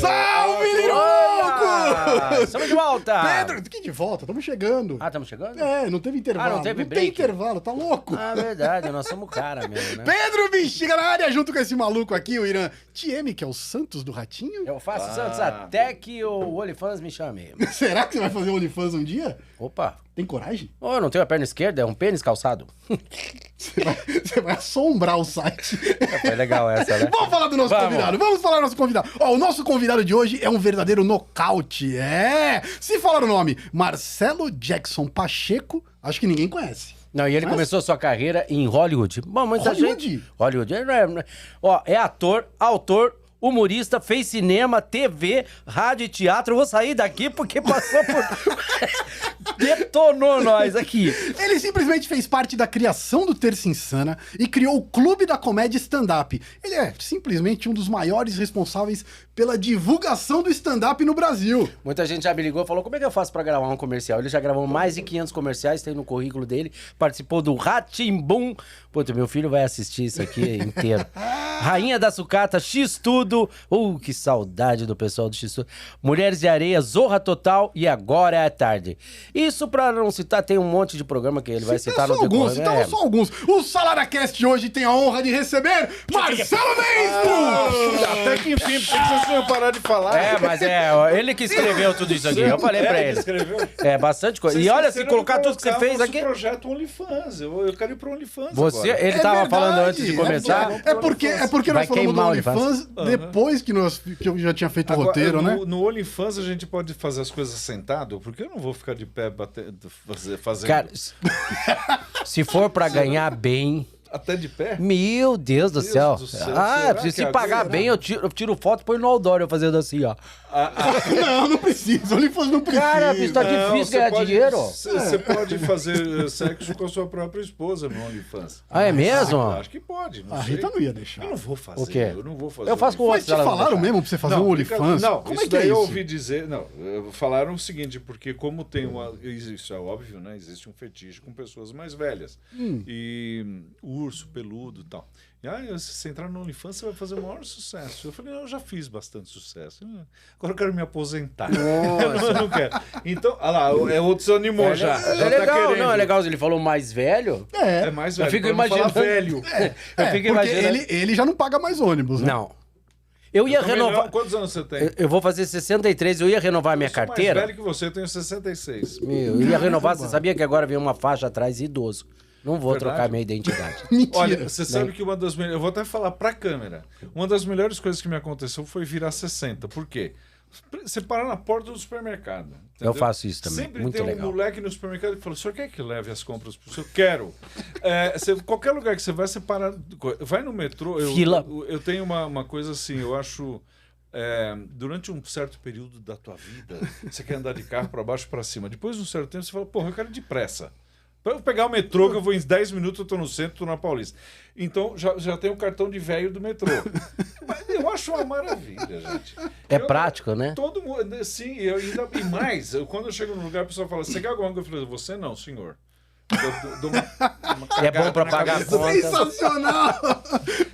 Salve, Lirilouco! Estamos de volta! Pedro, que de volta? Estamos chegando. Ah, estamos chegando? Não teve intervalo. Ah, não teve break. Tem intervalo, tá louco? Ah, verdade, nós somos cara mesmo, né? Pedro Bexiga na área, junto com esse maluco aqui, o Irã TM, que é o Santos do Ratinho. Eu faço Santos até que o OnlyFans me chame. Será que você vai fazer o OnlyFans um dia? Opa! Tem coragem? Oh, eu não tenho a perna esquerda, é um pênis calçado. Você vai assombrar o site. Foi legal essa, né? Vamos falar do nosso convidado. Vamos falar do nosso convidado. Ó, o nosso convidado de hoje é um verdadeiro nocaute. Se falar o nome Marcelo Jackson Pacheco, acho que ninguém conhece. Não, e ele começou sua carreira em Hollywood. Bom, muita gente... Hollywood? Ó, é ator, autor, humorista, fez cinema, TV, rádio e teatro. Eu vou sair daqui porque passou por... Detonou nós aqui. Ele simplesmente fez parte da criação do Terça Insana e criou o Clube da Comédia Stand-Up. Ele é simplesmente um dos maiores responsáveis pela divulgação do stand-up no Brasil. Muita gente já me ligou e falou, como é que eu faço pra gravar um comercial? Ele já gravou mais de 500 comerciais, tem no currículo dele, participou do Rá-Tim-Bum. Puta, meu filho vai assistir isso aqui inteiro. Rainha da Sucata, X-Tudo. Que saudade do pessoal do X-Tudo. Mulheres de Areia, Zorra Total e Agora é Tarde. Isso pra não citar, tem um monte de programa que ele vai citar no decorrer. Citamos só alguns. O SalaraCast hoje tem a honra de receber Marcelo Mendes! Até que enfim, por que vocês iam parar de falar? Mas ele que escreveu tudo isso aqui. Eu falei pra ele. Escreveu? Bastante coisa. E olha, se colocar tudo que você fez aqui... projeto OnlyFans. Eu quero ir pro OnlyFans agora. Ele tava falando antes de começar. É porque nós falamos do OnlyFans depois que eu já tinha feito o roteiro, né? No OnlyFans a gente pode fazer as coisas sentado, porque eu não vou ficar de pé fazendo... Cara, se for pra ganhar bem... Até de pé? Meu Deus do céu. Se pagar bem, eu tiro foto e põe no outdoor eu fazendo assim, ó. Não precisa. OnlyFans não precisa. Cara, isso tá difícil ganhar dinheiro. Você pode fazer sexo com a sua própria esposa no OnlyFans. Ah, é mesmo? Acho que pode. A Rita não ia deixar. Eu não vou fazer. O quê? Eu não vou fazer. Eu faço com outros. Mas te falaram mesmo pra você fazer um OnlyFans? Não, como isso é que é daí isso? Eu ouvi dizer... Não, falaram o seguinte, porque como tem uma... Isso é óbvio, né? Existe um fetiche com pessoas mais velhas. E urso, peludo e tal. E se você entrar no OnlyFans, você vai fazer o maior sucesso. Eu falei, eu já fiz bastante sucesso. Agora eu quero me aposentar. Eu não quero. Então, olha lá, outro se animou já. É legal, não, é legal. Ele falou mais velho. É mais velho. Eu fico imaginando. Velho. Eu fico imaginando. Ele já não paga mais ônibus, né? Não. Eu ia renovar. Quantos anos você tem? Eu vou fazer 63, eu ia renovar minha carteira. Eu sou mais velho que você, eu tenho 66. Eu ia renovar, você sabia que agora vem uma faixa atrás idoso. Não vou trocar minha identidade. Mentira. Olha, você sabe que uma das melhores... Eu vou até falar pra câmera. Uma das melhores coisas que me aconteceu foi virar 60. Por quê? Você parar na porta do supermercado. Entendeu? Eu faço isso também. Sempre muito tem legal. Um moleque no supermercado que fala, o senhor quer que leve as compras pro senhor? Quero. Qualquer lugar que você vai, você para... Vai no metrô... Eu tenho uma coisa assim, eu acho... durante um certo período da tua vida, você quer andar de carro para baixo e para cima. Depois de um certo tempo, você fala, porra, eu quero ir depressa. Para eu pegar o metrô, que eu vou em 10 minutos, eu tô no centro, tô na Paulista. Então, já tem o cartão de velho do metrô. Mas eu acho uma maravilha, gente. Prático, né? Todo mundo, sim, e mais, quando eu chego no lugar, a pessoa fala, você quer alguma coisa? Eu falo, você não, senhor. É bom pra pagar a conta. Sensacional!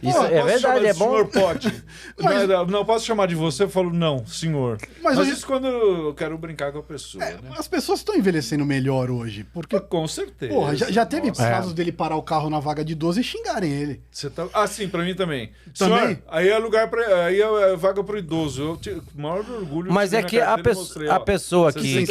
Isso é verdade, é bom. Senhor pode. Não posso chamar de você? Eu falo, não, senhor. Mas isso quando eu quero brincar com a pessoa. Né? As pessoas estão envelhecendo melhor hoje. Porque, com certeza. Porra, já teve casos dele parar o carro na vaga de 12 e xingarem ele. Você tá... sim, pra mim também. Também? Senhor, aí é lugar pra... Aí é vaga pro idoso. O maior orgulho... Mas é que a pessoa que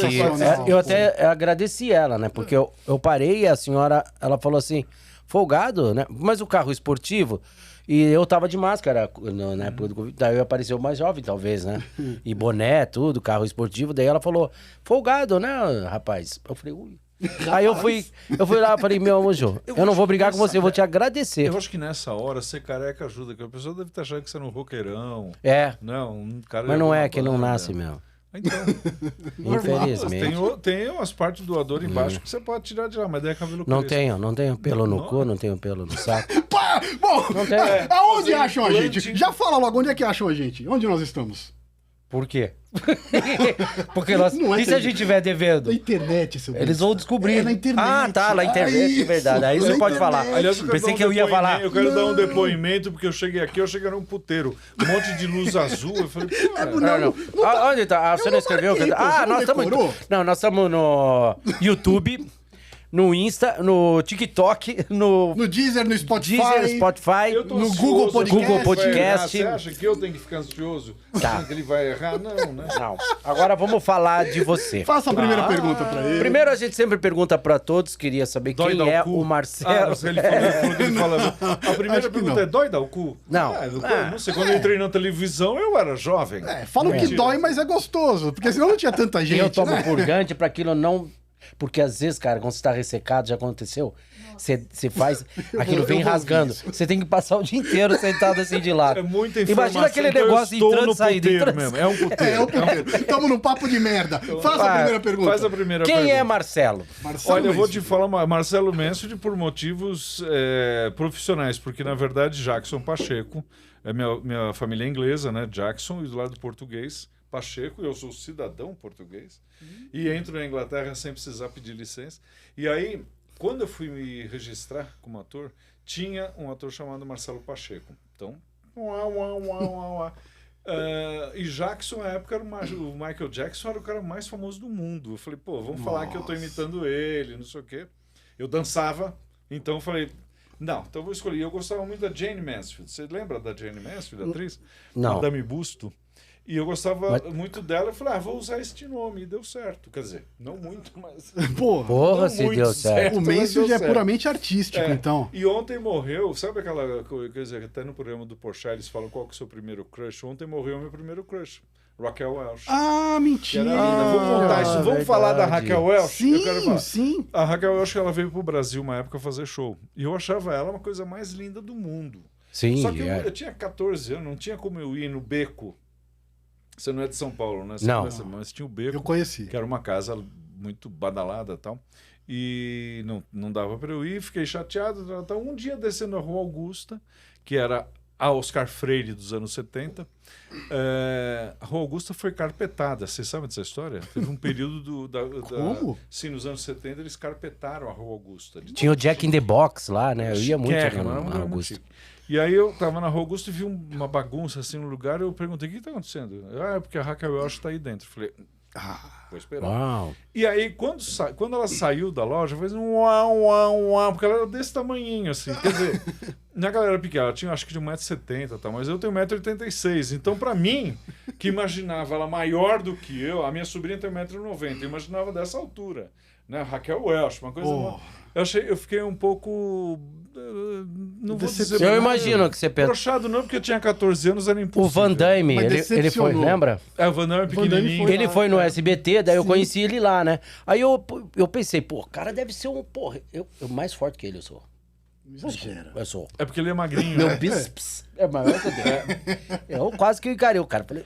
eu até agradeci ela, né? Porque eu parei e a senhora, ela falou assim, folgado, né? Mas o carro esportivo, e eu tava de máscara na época do Covid, daí apareceu mais jovem, talvez, né? E boné, tudo, carro esportivo, daí ela falou, folgado, né, rapaz? Eu falei, ui. Aí eu fui lá e falei, meu amor, eu não vou brigar com você, eu vou te agradecer. Eu acho que nessa hora ser careca ajuda, que a pessoa deve estar achando que você é um roqueirão. Não, um cara... Mas não é, que não nasce mesmo. Então, infelizmente. Tem umas partes do doador embaixo que você pode tirar de lá, mas daí é cabelo não crespo. Não tenho pelo no cu, não tenho pelo no saco. Bom, não tem. Aonde acham a gente? Já fala logo, onde é que acham a gente? Onde nós estamos? Por quê? Porque nós... E se a gente estiver devendo? Na internet, seu Eles vão descobrir. Na internet. Ah, tá, na internet, é verdade. Aí você pode falar. Aliás, pensei que eu ia falar. Eu quero dar um depoimento, porque eu cheguei aqui, eu cheguei num puteiro. Um monte de luz azul. Eu falei, pô, não. Onde tá? Você não escreveu? Nós estamos. Não, nós estamos no YouTube. No Insta, no TikTok, no Deezer, no Spotify, no Google Podcast. Você acha que eu tenho que ficar ansioso? Tá. Que ele vai errar? Não, né? Não. Agora vamos falar de você. Faça a primeira pergunta pra ele. Primeiro a gente sempre pergunta pra todos, queria saber quem é o Marcelo. Ele fala, a primeira pergunta é, dói dar o cu? Não. Não sei, quando eu entrei na televisão, eu era jovem. Falam que dói, mas é gostoso, porque senão não tinha tanta gente. Eu tomo purgante pra aquilo não... Porque às vezes, cara, quando você tá ressecado, já aconteceu, você faz, aquilo vem rasgando. Você tem que passar o dia inteiro sentado assim de lado. É muita informação. Imagina aquele negócio entrando e saindo. Mesmo. É um puteiro. Estamos num papo de merda. Faça a primeira pergunta. Faz a primeira Quem pergunta. é Marcelo? Olha, eu vou te falar, Marcelo Mansfield por motivos profissionais, porque na verdade Jackson Pacheco, minha família é inglesa, né? Jackson, e do lado português, Pacheco, eu sou cidadão português, e entro na Inglaterra sem precisar pedir licença. E aí, quando eu fui me registrar como ator, tinha um ator chamado Marcelo Pacheco. Então, e Jackson, na época, o Michael Jackson era o cara mais famoso do mundo. Eu falei, pô, vamos falar que eu tô imitando ele, não sei o quê. Eu dançava, então eu falei... Não, então eu vou escolher. Eu gostava muito da Jane Mansfield. Você lembra da Jane Mansfield, atriz? Não. Madame Busto. E eu gostava muito dela. Eu falei, vou usar este nome. E deu certo. Quer dizer, não muito, mas... Porra, se deu certo. O Mansfield é puramente artístico, então. E ontem morreu... Sabe aquela coisa... Quer dizer, até no programa do Porchat eles falam qual que é o seu primeiro crush. Ontem morreu meu primeiro crush. Raquel Welch. Ah, mentira. Vamos contar isso. Vamos falar da Raquel Welch? Sim, eu quero falar. sim. A Raquel Welch, ela veio pro Brasil uma época fazer show. E eu achava ela uma coisa mais linda do mundo. Sim, Só que eu tinha 14 anos, não tinha como eu ir no Beco. Você não é de São Paulo, né? Você não. Conhece, mas tinha o Beco. Eu conheci. Que era uma casa muito badalada e tal. E não dava para eu ir, fiquei chateado. Um dia descendo a Rua Augusta, que era a Oscar Freire dos anos 70, a Rua Augusta foi carpetada. Vocês sabem dessa história? Teve um período Como? Sim, nos anos 70 eles carpetaram a Rua Augusta. Tinha o Jack in the Box lá, né? Eu ia muito na Augusta. E aí eu tava na Rua Augusta e vi uma bagunça assim no lugar. Eu perguntei, o que tá acontecendo? É porque a Raquel Welch tá aí dentro. Falei, vou esperar. Uau. E aí, quando ela saiu da loja, fez um uau, porque ela era desse tamanhinho, assim. Quer dizer, na galera pequena, ela tinha acho que de 1,70m, tá? Mas eu tenho 1,86m. Então, pra mim, que imaginava ela maior do que eu, a minha sobrinha tem 1,90m, eu imaginava dessa altura. Né? Raquel Welch, uma coisa... Eu fiquei um pouco... Não vou dizer... Eu imagino que você pensa... Broxado não, porque eu tinha 14 anos, era impossível. O Van Damme, ele foi, lembra? O Van Damme é pequenininho. Ele foi no SBT, daí eu conheci ele lá, né? Aí eu pensei, pô, o cara deve ser eu mais forte que ele, eu sou. Exagera. Eu sou. É porque ele é magrinho, Meu né? bíceps é maior que o dele. Eu quase que encarei o cara. Falei,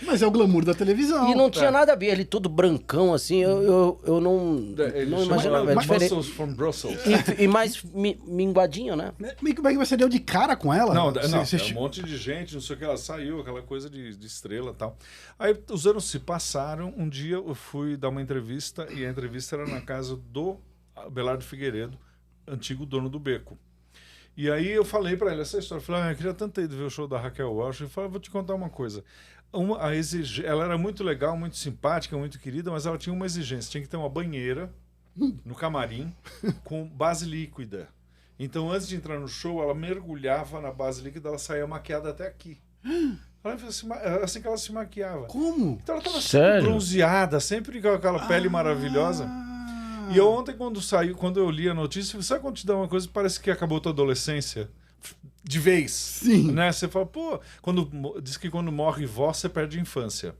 mas é o glamour da televisão. E não tinha nada a ver, ele todo brancão, assim, eu não imaginava. É diferente. Muscles from Brussels. E mais minguadinho, né? Como é que você deu de cara com ela? Não, um monte de gente, não sei o que, ela saiu, aquela coisa de estrela e tal. Aí os anos se passaram, um dia eu fui dar uma entrevista, e a entrevista era na casa do Abelardo Figueiredo, antigo dono do Beco. E aí eu falei para ele essa história. Eu falei, eu queria tanto ir ver o show da Raquel Welch. Ele falou, vou te contar uma coisa. Ela era muito legal, muito simpática, muito querida, mas ela tinha uma exigência. Tinha que ter uma banheira no camarim com base líquida. Então, antes de entrar no show, ela mergulhava na base líquida, ela saía maquiada até aqui. Assim que ela se maquiava. Como? Então ela estava sempre bronzeada, sempre com aquela pele maravilhosa. E ontem, quando eu li a notícia, sabe quando te dá uma coisa que parece que acabou tua adolescência? De vez. Sim. Né? Você fala, pô, diz que quando morre vó, você perde a infância.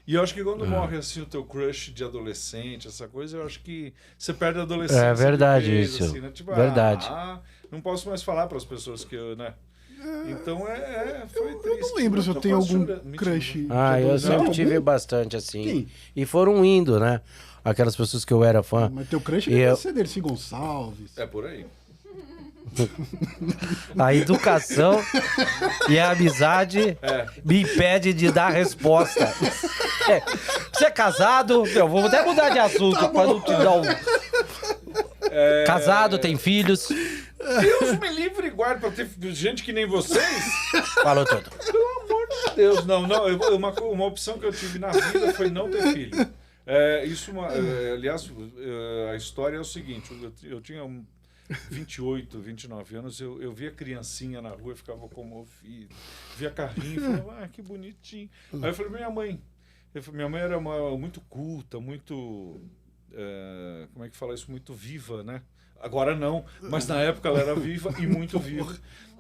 E eu acho que quando morre assim o teu crush de adolescente, essa coisa, eu acho que você perde a adolescência. É verdade vez, isso. Assim, né? Tipo, verdade. Não posso mais falar para as pessoas que eu, né? Então foi triste. Eu não lembro se eu tenho algum crush. Eu sempre tive bastante, assim. Quem? E foram indo, né? Aquelas pessoas que eu era fã. Mas teu crush deve ser Dercy Gonçalves. É por aí. A educação e a amizade me impede de dar resposta. Você é casado? Eu vou até mudar de assunto para não te dar um... Casado, tem filhos. Deus me livre e guarde pra ter gente que nem vocês. Falou tudo. Pelo amor de Deus. Não, uma opção que eu tive na vida foi não ter filho. Aliás, a história é o seguinte. Eu tinha 28, 29 anos, eu via criancinha na rua e ficava comovido. Via carrinho e falava, que bonitinho. Aí eu falei, minha mãe era muito culta, muito... como é que fala isso? Muito viva, né? Agora não, mas na época ela era viva e muito viva.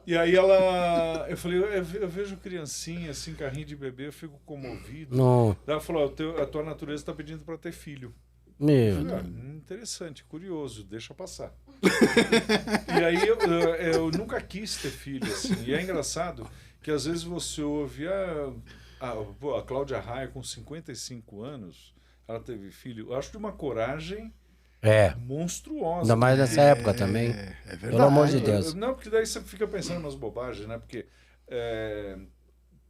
E aí eu falei, eu vejo criancinha, assim, carrinho de bebê, eu fico comovido. Não. Ela falou, a tua natureza está pedindo para ter filho. Meu. Interessante, curioso, deixa passar. E aí eu nunca quis ter filho, assim. E é engraçado que às vezes você ouve a Cláudia Raia com 55 anos, ela teve filho. Eu acho de uma coragem monstruosa. Ainda mais nessa época também. É verdade. Pelo amor de Deus. Não, porque daí você fica pensando umas bobagens, né? Porque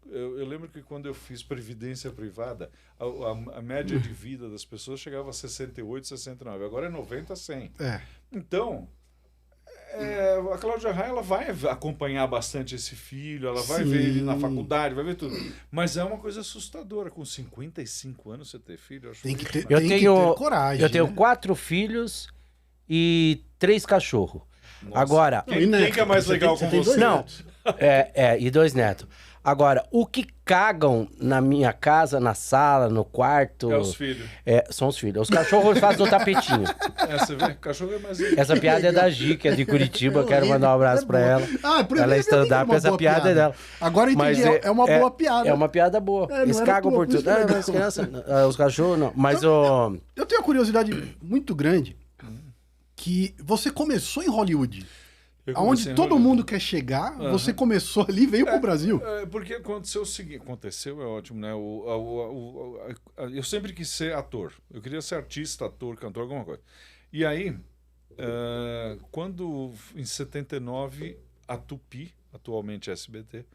eu lembro que quando eu fiz previdência privada, a média de vida das pessoas chegava a 68, 69. Agora é 90, 100. Então... a Cláudia Raia, ela vai acompanhar bastante esse filho, ela vai ver ele na faculdade, vai ver tudo. Mas é uma coisa assustadora, com 55 anos você ter filho. Tem que ter coragem. Eu tenho 4 filhos e 3 cachorros. Agora... Quem que é mais legal com você? Não, e 2 netos. Agora, o que cagam na minha casa, na sala, no quarto... É os filhos. São os filhos. Os cachorros fazem no tapetinho. Você vê? Cachorro é mais... Essa piada é da Gi, que é de Curitiba. Quero mandar um abraço pra ela. Ela é stand-up, essa piada é dela. Agora entendi, é uma boa piada. É uma piada boa. Eles cagam por tudo. Mas criança, os cachorros não. Mas eu tenho uma curiosidade muito grande, que você começou em Hollywood. Aonde todo mundo quer chegar, você começou ali e veio pro Brasil. Porque aconteceu o seguinte, é ótimo, né? Eu sempre quis ser ator. Eu queria ser artista, ator, cantor, alguma coisa. E aí, quando em 79, a Tupi, atualmente SBT,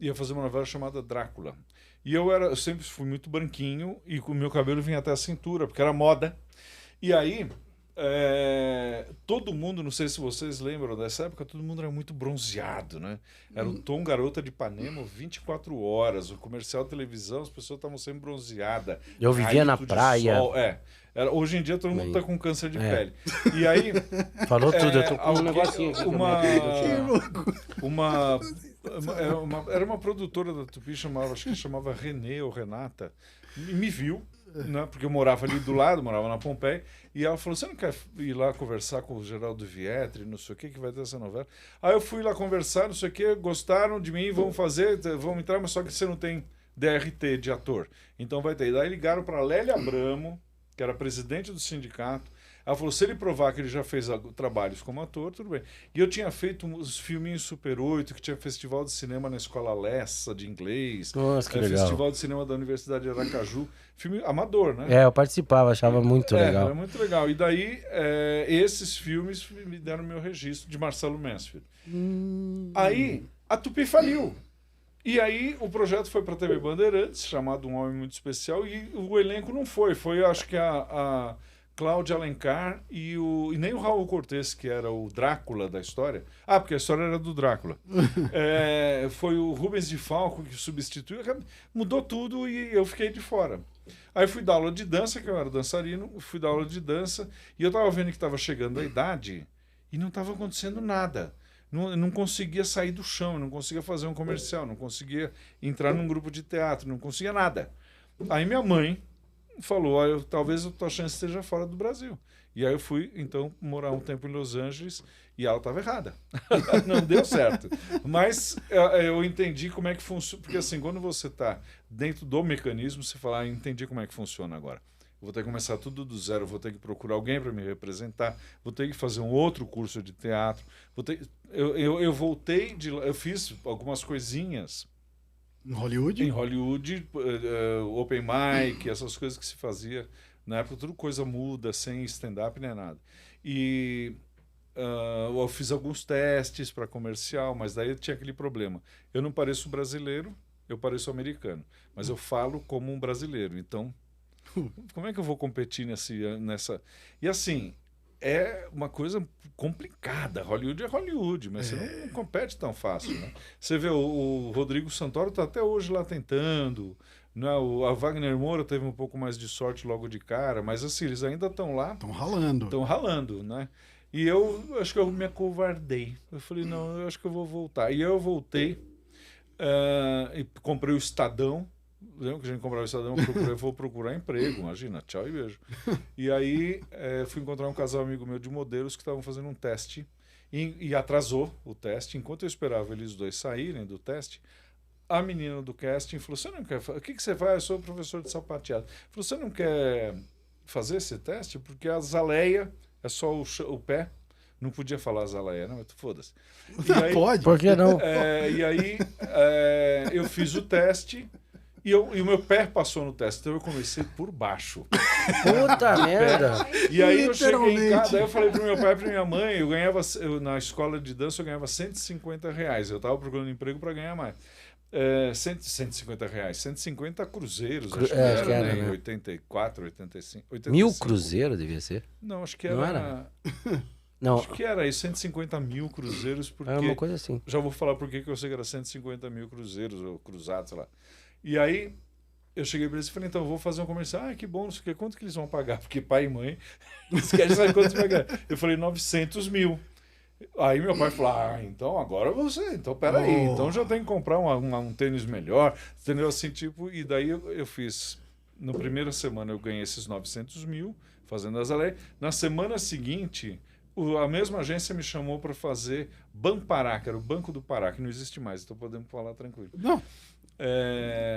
ia fazer uma novela chamada Drácula. E eu sempre fui muito branquinho e o meu cabelo vinha até a cintura, porque era moda. E aí... todo mundo, não sei se vocês lembram dessa época, todo mundo era muito bronzeado, né? Era o Tom Garota de Ipanema 24 horas, o comercial de televisão, as pessoas estavam sempre bronzeadas. Eu vivia na praia. Hoje em dia todo mundo está com câncer de pele. E aí... Falou tudo, eu tô com um negocinho aqui. Era uma produtora da Tupi, acho que chamava Renê ou Renata, me viu, né, porque eu morava ali do lado, morava na Pompeia, e ela falou, você não quer ir lá conversar com o Geraldo Vietri, não sei o que vai ter essa novela? Aí eu fui lá conversar, não sei o que, gostaram de mim, vamos entrar, mas só que você não tem DRT de ator, então vai ter. E daí ligaram para Lélia Abramo, que era presidente do sindicato. Ela falou, se ele provar que ele já fez trabalhos como ator, tudo bem. E eu tinha feito uns filminhos Super 8, que tinha festival de cinema na Escola Lessa, de inglês. Nossa, que legal. Festival de cinema da Universidade de Aracaju. Filme amador, né? Eu participava, achava muito legal. Era muito legal. E daí, esses filmes me deram meu registro de Marcelo Mansfield. Aí, a Tupi faliu. E aí, o projeto foi para a TV Bandeirantes, chamado Um Homem Muito Especial, e o elenco não foi. Foi, acho que a Cláudia Alencar e nem o Raul Cortez, que era o Drácula da história. Porque a história era do Drácula. Foi o Rubens de Falco que substituiu. Mudou tudo e eu fiquei de fora. Aí fui dar aula de dança, que eu era dançarino, fui dar aula de dança, e eu estava vendo que estava chegando a idade e não estava acontecendo nada. Não conseguia sair do chão, não conseguia fazer um comercial, não conseguia entrar num grupo de teatro, não conseguia nada. Aí minha mãe falou, talvez a tua chance esteja fora do Brasil. E aí eu fui, então, morar um tempo em Los Angeles e ela estava errada. Não deu certo. Mas eu entendi como é que funciona. Porque assim, quando você está dentro do mecanismo, você fala, entendi como é que funciona agora. Eu vou ter que começar tudo do zero, vou ter que procurar alguém para me representar, vou ter que fazer um outro curso de teatro. Eu voltei, eu fiz algumas coisinhas. Em Hollywood? Em Hollywood, open mic, essas coisas que se fazia. Na época, tudo coisa muda, sem stand-up nem nada. E eu fiz alguns testes para comercial, mas daí tinha aquele problema. Eu não pareço brasileiro, eu pareço americano, mas eu falo como um brasileiro. Então, como é que eu vou competir nessa... E assim, é uma coisa complicada. Hollywood é Hollywood, mas você não compete tão fácil, né? Você vê, o Rodrigo Santoro está até hoje lá tentando, né? A Wagner Moura teve um pouco mais de sorte logo de cara, mas assim, eles ainda estão lá. Estão ralando. Estão ralando, né? E eu acho que eu me acovardei. Eu falei, não, eu acho que eu vou voltar. E eu voltei e comprei o Estadão. Lembra que a gente comprava o Estadão? Eu vou procurar emprego, imagina, tchau e beijo. E aí fui encontrar um casal amigo meu de modelos que estavam fazendo um teste e atrasou o teste. Enquanto eu esperava eles dois saírem do teste, a menina do casting falou, você não quer... O que você faz? Eu sou professor de sapateado. Falou, você não quer fazer esse teste? Porque a Zaleia é só o pé. Não podia falar Zaleia, não, mas foda-se. Pode. Por que não? E aí eu fiz o teste e o meu pé passou no teste. Então eu comecei por baixo. Puta merda. E aí eu cheguei em casa, daí eu falei pro meu pai e pra minha mãe, na escola de dança eu ganhava R$150. Eu tava procurando emprego para ganhar mais. 150 reais, 150 cruzeiros, acho que era, né? 84, 85, 85. 1000 cruzeiros devia ser? Não, acho que era... Não era? Não. Acho que era aí, 150 mil cruzeiros, porque... Era uma coisa assim. Já vou falar por que eu sei que era 150 mil cruzeiros, ou cruzados, sei lá. E aí, eu cheguei para eles e falei, então, eu vou fazer um comercial. Ah, que bom, não sei o quê. Quanto que eles vão pagar? Porque pai e mãe, eles querem saber quanto vai ganhar. Eu falei, 900 mil. Aí meu pai falou, então agora você, então peraí, então já tem que comprar um tênis melhor, entendeu? Assim, tipo, e daí eu fiz, na primeira semana eu ganhei esses 900 mil, fazendo as Zaleia. Na semana seguinte, a mesma agência me chamou para fazer Banpará, que era o Banco do Pará, que não existe mais, então podemos falar tranquilo. Não.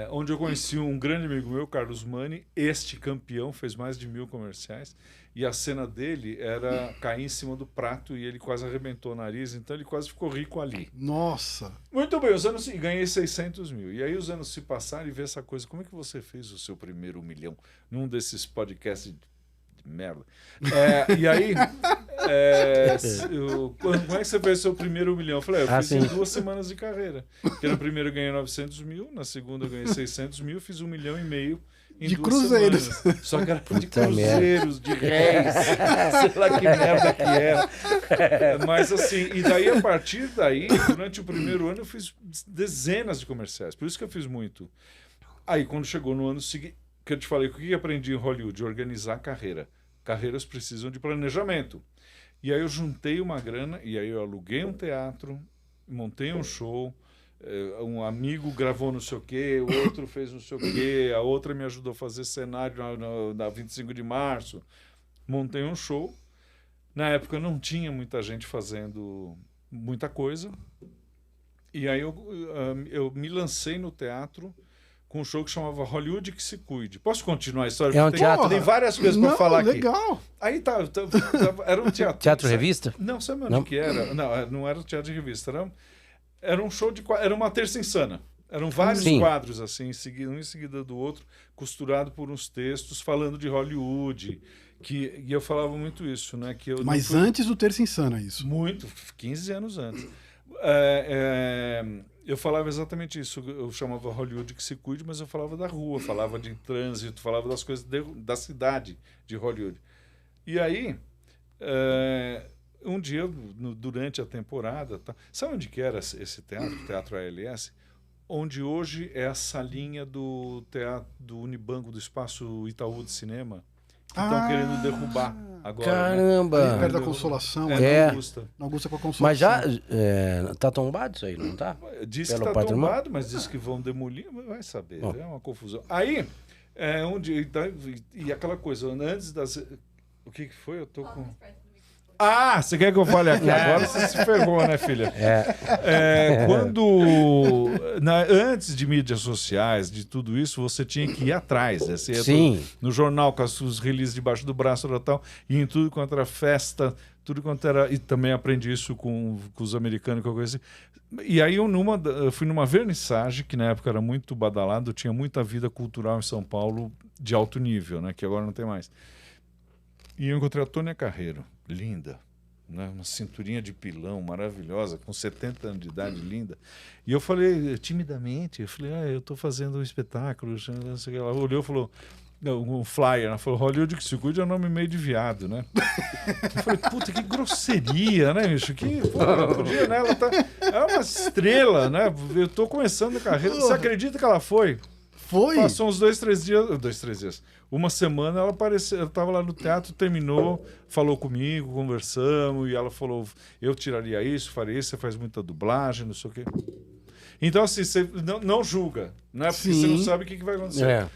Onde eu conheci um grande amigo meu, Carlos Mani, este campeão, fez mais de 1000 comerciais, e a cena dele era cair em cima do prato e ele quase arrebentou o nariz, então ele quase ficou rico ali. Nossa! Muito bem, os anos ganhei 600 mil. E aí os anos se passaram e vê essa coisa, como é que você fez o seu primeiro 1 milhão num desses podcasts de merda? E aí, como é que você fez o seu primeiro 1 milhão? Eu falei, eu fiz em 2 semanas de carreira. Porque na primeira eu ganhei 900 mil, na segunda eu ganhei 600 mil, fiz 1,5 milhão em de 2 cruzeiros. semanas. Só que era de cruzeiros, de réis, sei lá que merda que era. Mas assim, e daí a partir daí, durante o primeiro ano eu fiz dezenas de comerciais, por isso que eu fiz muito. Aí quando chegou no ano seguinte, que eu te falei, o que eu aprendi em Hollywood? Organizar a carreira. Carreiras precisam de planejamento. E aí eu juntei uma grana, e aí eu aluguei um teatro, montei um show, um amigo gravou não sei o quê, o outro fez não sei o quê, a outra me ajudou a fazer cenário na 25 de março. Montei um show. Na época não tinha muita gente fazendo muita coisa. E aí eu me lancei no teatro com um show que chamava Hollywood que se cuide. Posso continuar a história? É um teatro. Tem várias coisas para falar aqui. Legal. Aí era um teatro. Teatro revista? Não, sabe onde que era? Não era teatro de revista. Era um show era uma terça insana. Eram vários quadros, assim, um em seguida do outro, costurado por uns textos falando de Hollywood. E eu falava muito isso, né? Mas antes do Terça Insana, isso? Muito, 15 anos antes. Eu falava exatamente isso. Eu chamava Hollywood que se cuide, mas eu falava da rua, falava de trânsito, falava das coisas da cidade de Hollywood. E aí, um dia, durante a temporada, sabe onde que era esse teatro, o Teatro ALS? Onde hoje é a salinha do teatro do Unibanco, do Espaço Itaú de Cinema, que estão querendo derrubar agora. Caramba! Né? Perto da Consolação. Na Augusta. Na Augusta com a Consolação. Mas já tá tombado isso aí, não tá? Diz que tá tombado, mas diz que vão demolir, vai saber. Bom. É uma confusão. Aí, um dia, e aquela coisa, antes das... O que foi? Eu tô com... você quer que eu fale aqui? Agora você se ferrou, né, filha? Antes de mídias sociais, de tudo isso, você tinha que ir atrás. Né? Sim. No jornal, com os releases debaixo do braço e tal, e em tudo quanto era festa, tudo quanto era... E também aprendi isso com os americanos, que eu conheci. E aí eu fui numa vernissagem, que na época era muito badalado, tinha muita vida cultural em São Paulo de alto nível, né? Que agora não tem mais. E eu encontrei a Tônia Carreiro. Linda, né? Uma cinturinha de pilão maravilhosa, com 70 anos de idade, linda. E eu falei, timidamente, eu estou fazendo um espetáculo. Ela olhou e falou, um flyer, ela falou, Hollywood que se cuide é um nome meio de viado, né? Eu falei, puta, que grosseria, né, bicho? Podia, né? Ela é uma estrela, né? Eu tô começando a carreira. Você acredita que ela foi? Foi? Passou uns 2-3 dias. Uma semana ela apareceu, eu tava lá no teatro, terminou, falou comigo, conversamos, e ela falou, eu tiraria isso, faria isso, você faz muita dublagem, não sei o quê. Então, assim, você não julga, né? Porque você não sabe o que vai acontecer.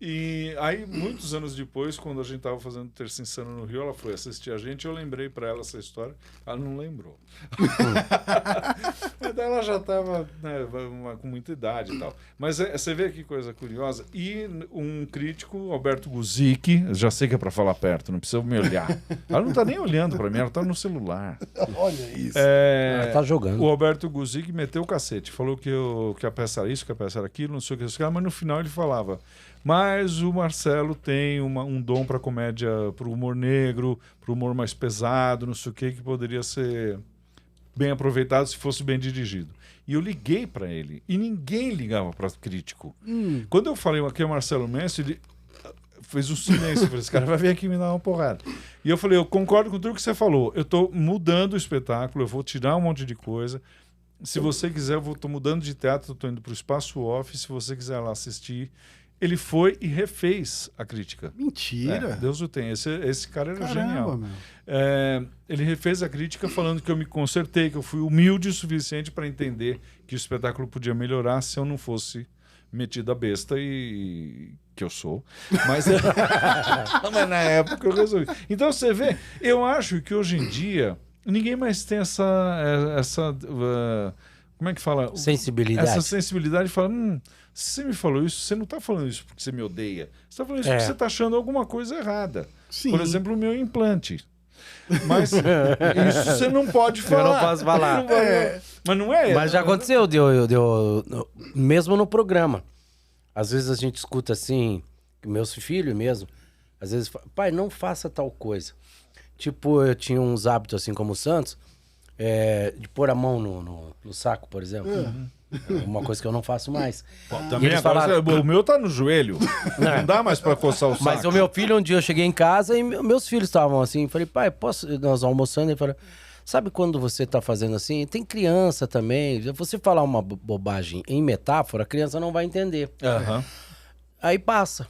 E aí, muitos anos depois, quando a gente estava fazendo Terça Insana no Rio, ela foi assistir a gente, eu lembrei para ela essa história, ela não lembrou. Mas daí ela já estava, né, com muita idade e tal. Mas você vê que coisa curiosa. E um crítico, Alberto Guzic, já sei que é para falar perto, não precisa me olhar. Ela não está nem olhando para mim, ela está no celular. Olha isso. Ela está jogando. O Alberto Guzic meteu o cacete, falou que a peça era isso, que a peça era aquilo, não sei o que, mas no final ele falava... Mas o Marcelo tem um dom para comédia, para o humor negro, para o humor mais pesado, não sei o que poderia ser bem aproveitado se fosse bem dirigido. E eu liguei para ele, e ninguém ligava para crítico. Quando eu falei aqui o Marcelo Messi, ele fez um silêncio, falei, esse cara vai vir aqui me dar uma porrada. E eu falei, eu concordo com tudo que você falou, eu estou mudando o espetáculo, eu vou tirar um monte de coisa. Se você quiser, eu estou mudando de teatro, estou indo para o Espaço Off, se você quiser lá assistir... Ele foi e refez a crítica. Mentira! Deus o tenha. Esse cara era genial. Ele refez a crítica falando que eu me consertei, que eu fui humilde o suficiente para entender que o espetáculo podia melhorar se eu não fosse metido a besta e que eu sou. Mas mas na época eu resolvi. Então você vê, eu acho que hoje em dia ninguém mais tem essa como é que fala? Sensibilidade. Essa sensibilidade de falar, se você me falou isso, você não está falando isso porque você me odeia. Você está falando isso porque você está achando alguma coisa errada. Sim. Por exemplo, o meu implante. Mas isso você não pode falar. Eu não posso falar. Mas não é. Mas já aconteceu, mesmo no programa. Às vezes a gente escuta assim, meus filhos mesmo, às vezes, pai, não faça tal coisa. Tipo, eu tinha uns hábitos assim como o Santos, de pôr a mão no saco, por exemplo. Uma coisa que eu não faço mais. Também agora, falaram... O meu tá no joelho. Não dá mais pra coçar o saco. Mas o meu filho, um dia eu cheguei em casa e meus filhos estavam assim. Falei, pai, nós almoçando? Ele falou, sabe quando você tá fazendo assim? Tem criança também. Você falar uma bobagem em metáfora, a criança não vai entender. Aí passa.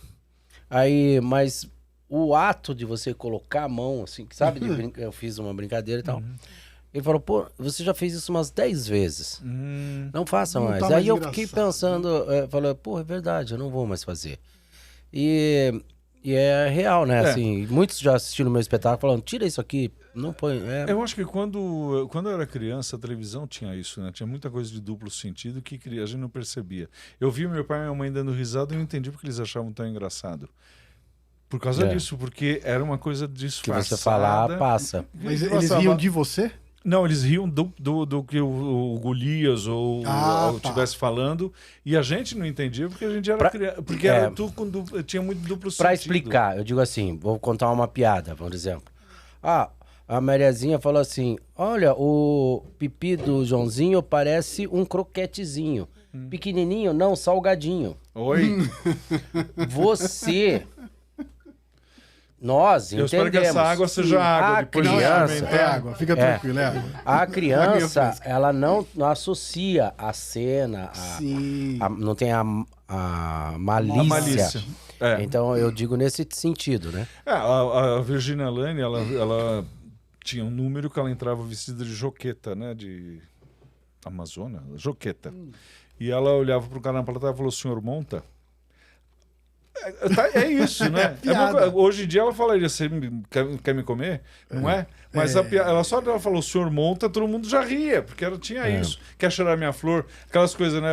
Mas o ato de você colocar a mão, assim, sabe? Eu fiz uma brincadeira e tal. Ele falou, pô, você já fez isso umas 10 vezes. Não faça mais. Tá mais aí eu fiquei pensando, falei, pô, é verdade, eu não vou mais fazer. E é real, né? Assim, muitos já assistiram o meu espetáculo falando, tira isso aqui, não põe. Eu acho que quando eu era criança, a televisão tinha isso, né? Tinha muita coisa de duplo sentido que a gente não percebia. Eu vi meu pai e minha mãe dando risada e eu não entendi porque eles achavam tão engraçado. Por causa disso, porque era uma coisa disfarçada. Que você falar, passa. Mas eles riam de você? Não, eles riam do que o Golias ou estivesse falando, e a gente não entendia porque a gente era criança. Porque era tudo tinha muito duplo sentido. Pra explicar, eu digo assim, vou contar uma piada, por exemplo. A Mariazinha falou assim, olha, o pipi do Joãozinho parece um croquetezinho. Pequenininho, não, salgadinho. Oi? Nós eu entendemos. Eu espero que essa água seja água. Depois criança, é água, fica tranquilo, é água. A criança, ela não associa a cena, não tem a malícia. Então eu digo nesse sentido, né? A Virginia Lane, ela tinha um número que ela entrava vestida de joqueta, né? De Amazônia, joqueta. E ela olhava pro cara na plateia e falou, senhor monta? É isso, né? Hoje em dia ela falaria, você quer me comer? Não é? Mas ela falou, o senhor monta, todo mundo já ria, porque ela tinha isso. Quer cheirar minha flor? Aquelas coisas, né?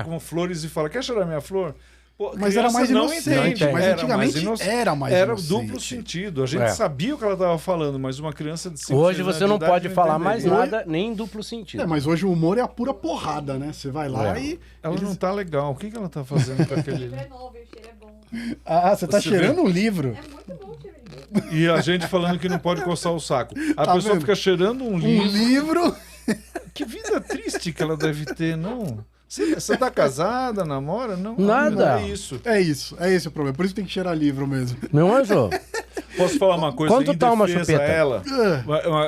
Como flores e fala, quer cheirar minha flor? Pô, mas era mais inocente, mas antigamente era mais Era inocente. Duplo sentido. A gente sabia o que ela estava falando, mas uma criança de 5 hoje você não pode falar mais nada, nem em duplo sentido. Mas hoje o humor é a pura porrada, né? Você vai lá e... Ela não tá legal. O que ela tá fazendo com aquele... O cheiro é bom. Você tá cheirando um livro. É muito bom o cheiro de livro. E a gente falando que não pode coçar o saco. A pessoa fica cheirando um livro. Que vida triste que ela deve ter, não? Você tá casada, namora? Não. Nada. É isso. É esse o problema. Por isso tem que cheirar livro mesmo. Não é, Jô? Posso falar uma coisa? Quanto tá uma chupeta? Ela?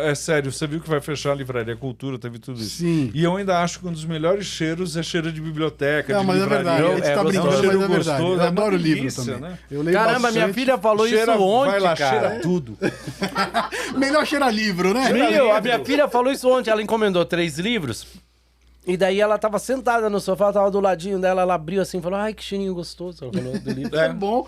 É sério, você viu que vai fechar a Livraria Cultura, teve tudo isso. Sim. E eu ainda acho que um dos melhores cheiros é cheiro de biblioteca, de mas livraria. É verdade. A gente tá brincando, mas é verdade. Eu adoro livro também. Né? Eu leio Caramba, bastante. minha filha falou isso ontem, vai lá, cara. cheira tudo. Melhor cheirar livro, né? A minha filha falou isso ontem, ela encomendou 3 livros. E daí ela tava sentada no sofá, tava do ladinho dela, ela abriu assim e falou, ai, que cheirinho gostoso. Ela falou do livro. É bom.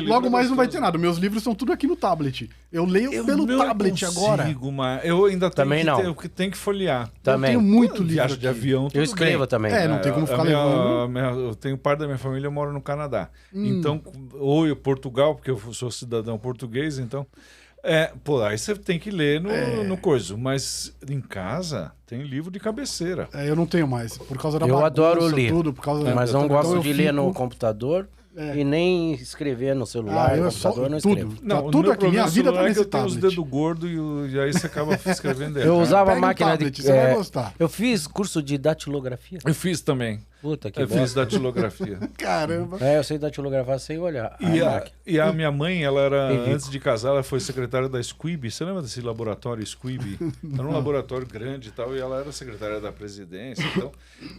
Logo mais não vai ter nada. Meus livros são tudo aqui no tablet. Eu leio pelo tablet agora. Eu ainda tenho também não. Tenho que folhear. Também. Eu tenho muito livro Viagem de avião, tudo eu escrevo bem. também. Não tem como ficar levando. Eu tenho parte da minha família mora no Canadá. Então, ou em Portugal, porque eu sou cidadão português, então... aí você tem que ler no coisa. Mas em casa tem livro de cabeceira. Eu não tenho mais. Por causa da Eu bagunça, adoro ler. tudo, por causa Mas não então gosto eu de ler no computador e nem escrever no celular. No computador, não escrevo. Não, tudo aqui. Minha vida tá nesse eu tenho os tablet. dedos gordos e aí você acaba escrevendo Eu usava a Pega um máquina tablet, de... você vai gostar. Eu fiz curso de datilografia. Eu fiz também. Puta que Eu fiz datilografia. Caramba. Eu sei datilografar sem olhar. E a minha mãe, ela era, antes de casar, ela foi secretária da Squibb. Você lembra desse laboratório Squibb? Era um laboratório grande e tal, e ela era secretária da presidência. Então,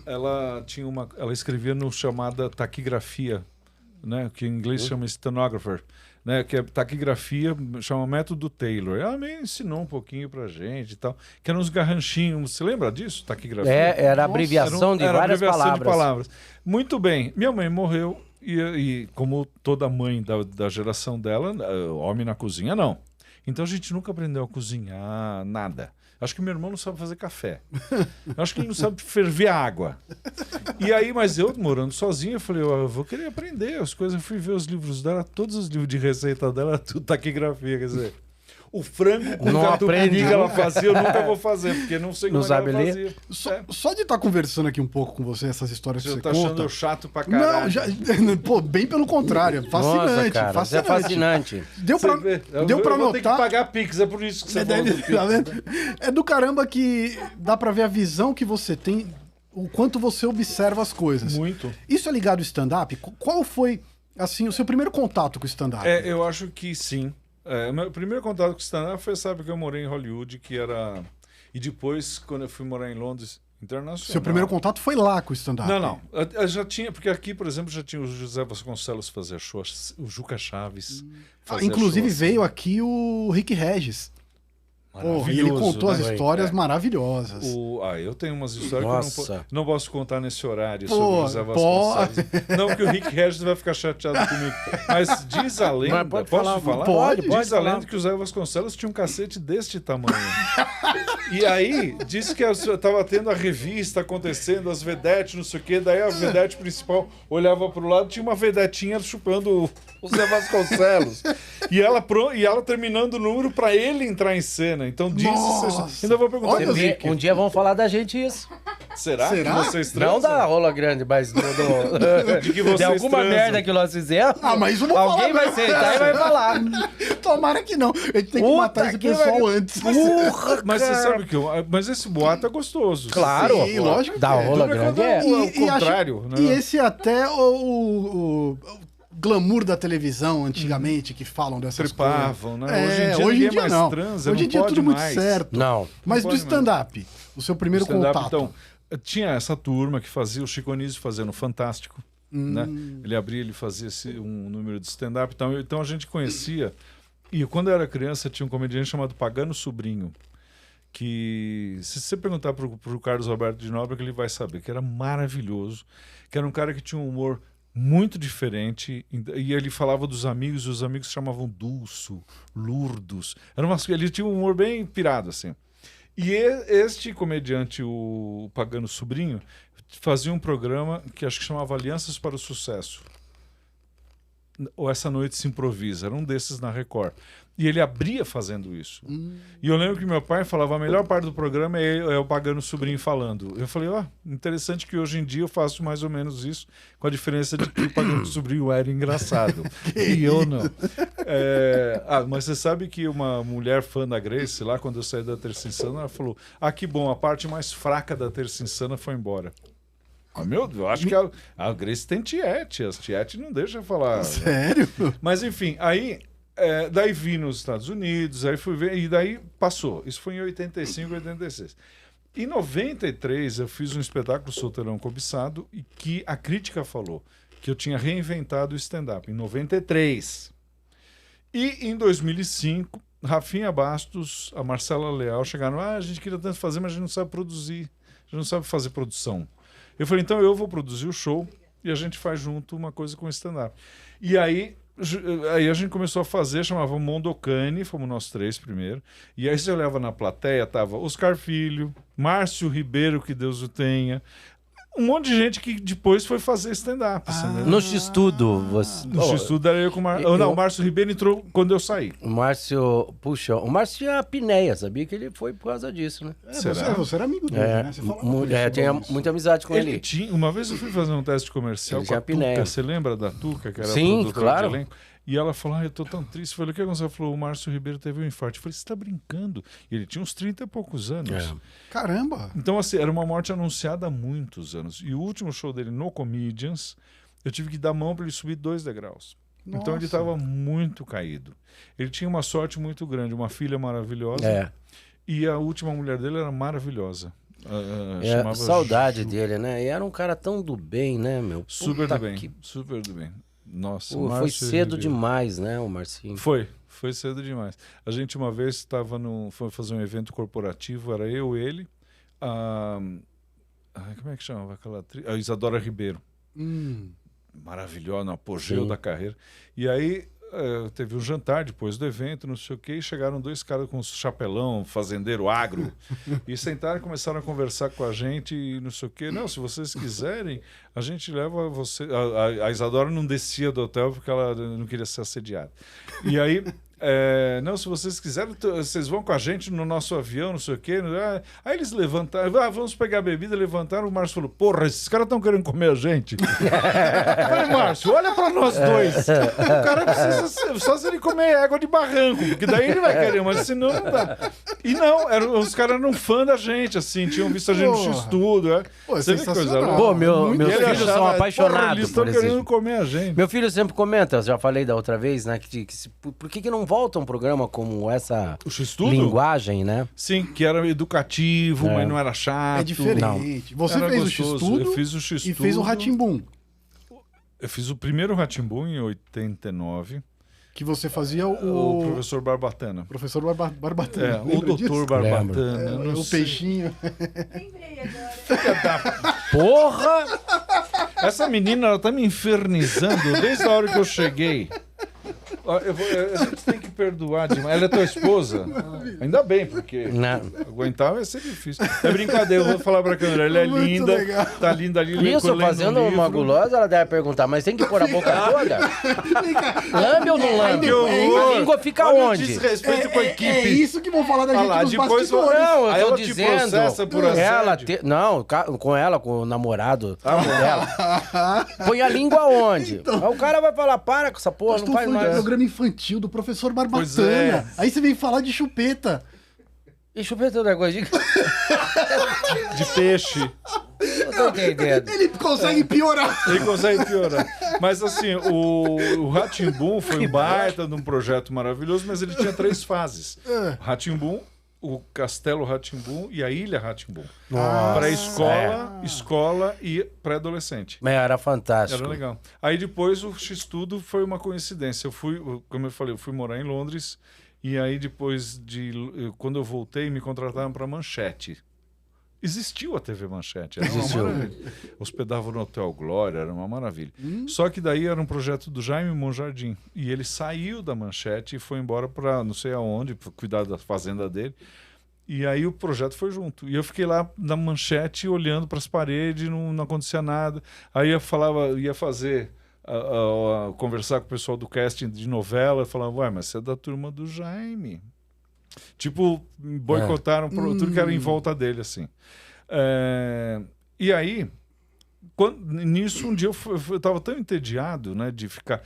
ela escrevia no chamada taquigrafia, né? Que em inglês chama stenographer. Né, que é taquigrafia, chama método Taylor. Ela me ensinou um pouquinho pra gente e tal, que eram uns garranchinhos. Você lembra disso, taquigrafia? Era abreviação de várias palavras. Muito bem. Minha mãe morreu e como toda mãe da geração dela, homem na cozinha, não. Então a gente nunca aprendeu a cozinhar, nada. Acho que meu irmão não sabe fazer café. Acho que ele não sabe ferver água. E aí, mas eu, morando sozinho, eu falei, eu vou querer aprender as coisas. Eu fui ver os livros dela, todos os livros de receita dela, tudo taquigrafia, quer dizer... O frango com catupiry que ela fazia, eu nunca vou fazer, porque não sei como ela fazia. Só de estar conversando aqui um pouco com você, essas histórias que você conta... Você tá achando eu chato pra caralho. Não, pô, bem pelo contrário. Fascinante. Nossa, cara, fascinante. É fascinante. Deu pra notar... vou ter que pagar Pix, é por isso que você falou do Pix. Tá vendo? É do caramba que dá pra ver a visão que você tem, o quanto você observa as coisas. Muito. Isso é ligado ao stand-up? Qual foi, assim, o seu primeiro contato com o stand-up? Eu acho que sim. Meu primeiro contato com o stand-up foi, sabe, que eu morei em Hollywood, que era... E depois, quando eu fui morar em Londres, internacional... Seu primeiro contato foi lá com o stand-up? Não. Eu já tinha... Porque aqui, por exemplo, já tinha o José Vasconcelos fazer show, o Juca Chaves inclusive show, veio aqui o Rick Regis. E ele contou as histórias maravilhosas. Eu tenho umas histórias Nossa. que eu não posso contar nesse horário sobre o José Vasconcelos. Não, porque o Rick Regis vai ficar chateado comigo. Mas diz a lenda... Pode posso falar? Pode. Pode Diz a lenda que o José Vasconcelos tinha um cacete deste tamanho. E aí, disse que estava tendo a revista acontecendo, as vedetes, não sei o quê. Daí a vedete principal olhava para o lado, tinha uma vedetinha chupando o José Vasconcelos. E ela terminando o número para ele entrar em cena. Então disse... Ainda vou perguntar pro Rick. Um dia vão falar da gente isso. Será? Que vocês transam? Não da rola grande, mas de que vocês de alguma transam. merda que nós fizemos. Mas isso não alguém vai sentar e vai falar. Tomara que não. A gente tem que matar esse pessoal antes. Mas você sabe que... Mas esse boato é gostoso. Claro. Sim, lógico que da rola grande o contrário. E esse até o glamour da televisão antigamente, que falam dessas Tripavam, coisas. né? Hoje em dia mais não. transa, hoje em dia é tudo muito certo. Não. Mas do stand-up, o seu primeiro contato. Então, tinha essa turma que fazia, o Chico Anísio fazia no Fantástico. Né? Ele abria, ele fazia um número de stand-up. Então a gente conhecia. E quando eu era criança, tinha um comediante chamado Pagano Sobrinho. Que, se você perguntar para o Carlos Alberto de Nóbrega, ele vai saber que era maravilhoso. Que era um cara que tinha um humor muito diferente, e ele falava dos amigos, e os amigos chamavam Dulço, Lourdos. Ele tinha um humor bem pirado, assim. E este comediante, o Pagano Sobrinho, fazia um programa que acho que chamava Alianças para o Sucesso. Ou Essa Noite Se Improvisa, era um desses na Record. E ele abria fazendo isso. E eu lembro que meu pai falava, a melhor parte do programa é o Pagano Sobrinho falando. Eu falei, interessante que hoje em dia eu faço mais ou menos isso, com a diferença de que o Pagano Sobrinho era engraçado. E eu não. Mas você sabe que uma mulher fã da Grace, lá quando eu saí da Terça Insana, ela falou: que bom, a parte mais fraca da Terça Insana foi embora. Meu Deus, eu acho que a Grace tem tiete, as tiete não deixam falar. Sério? Mas enfim, aí daí vim nos Estados Unidos, aí fui ver, e daí passou. Isso foi em 85, 86. Em 93 eu fiz um espetáculo Solteirão Cobiçado e que a crítica falou que eu tinha reinventado o stand-up em 93. E em 2005, Rafinha Bastos, a Marcela Leal chegaram: a gente queria tanto fazer, mas a gente não sabe produzir, a gente não sabe fazer produção. Eu falei: então eu vou produzir o show e a gente faz junto uma coisa com o stand-up. E aí a gente começou a fazer, chamava Mondocane, fomos nós 3 primeiro. E aí você olhava na plateia, tava Oscar Filho, Márcio Ribeiro, que Deus o tenha, um monte de gente que depois foi fazer stand-up. No X-Tudo. No X-Tudo era eu com o Márcio. Não, o Márcio Ribeiro entrou quando eu saí. O Márcio tinha a pinéia, sabia que ele foi por causa disso, né? Você era amigo dele, né? Você tinha muita amizade com ele. Uma vez eu fui fazer um teste comercial com a Tuca. Você lembra da Tuca, que era Sim, claro. de elenco? E ela falou: eu tô tão triste. Eu falei: o que aconteceu? Ela falou: o Márcio Ribeiro teve um infarto. Eu falei: você tá brincando? E ele tinha uns 30 e poucos anos. Caramba! Então, assim, era uma morte anunciada há muitos anos. E o último show dele no Comedians, eu tive que dar mão para ele subir 2 degraus. Nossa. Então ele estava muito caído. Ele tinha uma sorte muito grande, uma filha maravilhosa. E a última mulher dele era maravilhosa. Saudade dele, né? E era um cara tão do bem, né, meu? Super do bem, super do bem. Nossa, foi cedo demais, né, o Marcinho? Foi cedo demais. A gente uma vez foi fazer um evento corporativo, era eu, ele, como é que chamava aquela atriz? A Isadora Ribeiro. Maravilhosa, no apogeu da carreira. E aí teve um jantar depois do evento, não sei o quê, e chegaram 2 caras com um chapelão, fazendeiro agro, e sentaram e começaram a conversar com a gente e não sei o quê. Não, se vocês quiserem, a gente leva você... A Isadora não descia do hotel porque ela não queria ser assediada. E aí... não, se vocês quiserem, vocês vão com a gente no nosso avião, não sei o quê. Aí eles levantaram, vamos pegar a bebida, levantaram. O Márcio falou: porra, esses caras estão querendo comer a gente. Eu falei: Márcio, olha pra nós dois. O cara precisa só se ele comer água de barranco, porque daí ele vai querer, mas senão não dá. E não, os caras eram fã da gente, assim, tinham visto a gente no X-Tudo. Você vê coisa louca. Pô, meus filhos são apaixonados. Eles estão querendo comer a gente. Meu filho sempre comenta, eu já falei da outra vez, né, por que não volta um programa como essa linguagem, né? Sim, que era educativo, mas não era chato. É diferente. Não. Você era fez gostoso. O X-Tudo, eu fiz o X-Tudo e fez o Rá-Tim-Bum. Eu fiz o primeiro Rá-Tim-Bum em 89. Que você fazia o professor Barbatana. Professor Barbatana. O doutor Barbatana. O peixinho. Lembrei agora. Porra! Essa menina, ela tá me infernizando desde a hora que eu cheguei. A gente tem que perdoar demais. Ela é tua esposa? Ainda bem, porque aguentar vai ser difícil. É brincadeira, eu vou falar pra câmera. Ela é linda, legal. Tá linda ali. Isso, fazendo uma gulosa, ela deve perguntar, mas tem que pôr a boca toda? Lambe ou não lambe? A língua fica onde? Desrespeito com a equipe. É isso que vão falar da gente nos depois bastidores. Não, eu tô dizendo. Por não, com ela, com o namorado dela. Põe a língua onde? Então, o cara vai falar: para com essa porra, não faz mais. Programa infantil do professor Barbatana. Aí você vem falar de chupeta. E chupeta é um negócio de peixe. Não tô entendendo. Ele consegue piorar. Mas assim, o Rá-Tim-Bum foi um baita de um projeto maravilhoso, mas ele tinha 3 fases. Rá-Tim-Bum, o Castelo Rá-Tim-Bum e a Ilha Rá-Tim-Bum. Para escola e pré-adolescente. Mas era fantástico. Era legal. Aí depois o X-Tudo foi uma coincidência. Como eu falei, eu fui morar em Londres e aí depois quando eu voltei, me contrataram para Manchete. Existiu a TV Manchete, era uma maravilha. Hospedava no Hotel Glória, era uma maravilha. Só que daí era um projeto do Jaime Monjardim. E ele saiu da Manchete e foi embora para não sei aonde, para cuidar da fazenda dele. E aí o projeto foi junto. E eu fiquei lá na Manchete olhando para as paredes, não acontecia nada. Aí eu ia fazer, conversar com o pessoal do casting de novela, eu falava: mas você é da turma do Jaime. Tipo, boicotaram tudo que era em volta dele, assim. E aí, Nisso, um dia eu estava tão entediado, né, de ficar...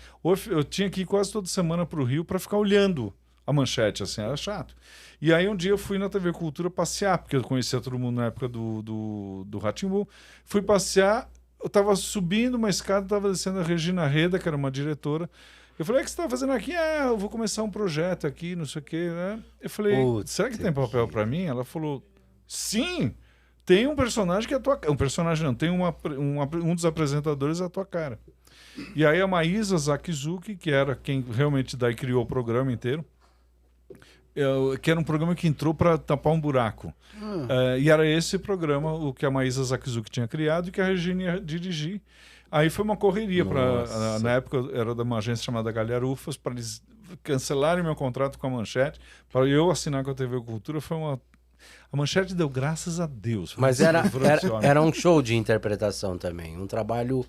Eu tinha que ir quase toda semana para o Rio para ficar olhando a manchete, assim, era chato. E aí um dia eu fui na TV Cultura passear, porque eu conhecia todo mundo na época do Rá-Tim-Bum. Fui passear, eu estava subindo uma escada, estava descendo a Regina Reda, que era uma diretora. Eu falei, o que você está fazendo aqui? Eu vou começar um projeto aqui, não sei o quê, né? Eu falei, será que tem papel para mim? Ela falou, sim! Tem um personagem que é a tua cara. Um personagem não, tem um dos apresentadores é a tua cara. E aí a Maísa Zakizuki, que era quem realmente daí criou o programa inteiro, que era um programa que entrou para tapar um buraco. E era esse programa, o que a Maísa Zakizuki tinha criado e que a Regina ia dirigir. Aí foi uma correria para na época era de uma agência chamada Galharufas, para eles cancelarem meu contrato com a Manchete, para eu assinar com a TV Cultura. Foi uma... A Manchete deu graças a Deus. Mas era um show de interpretação também, um trabalho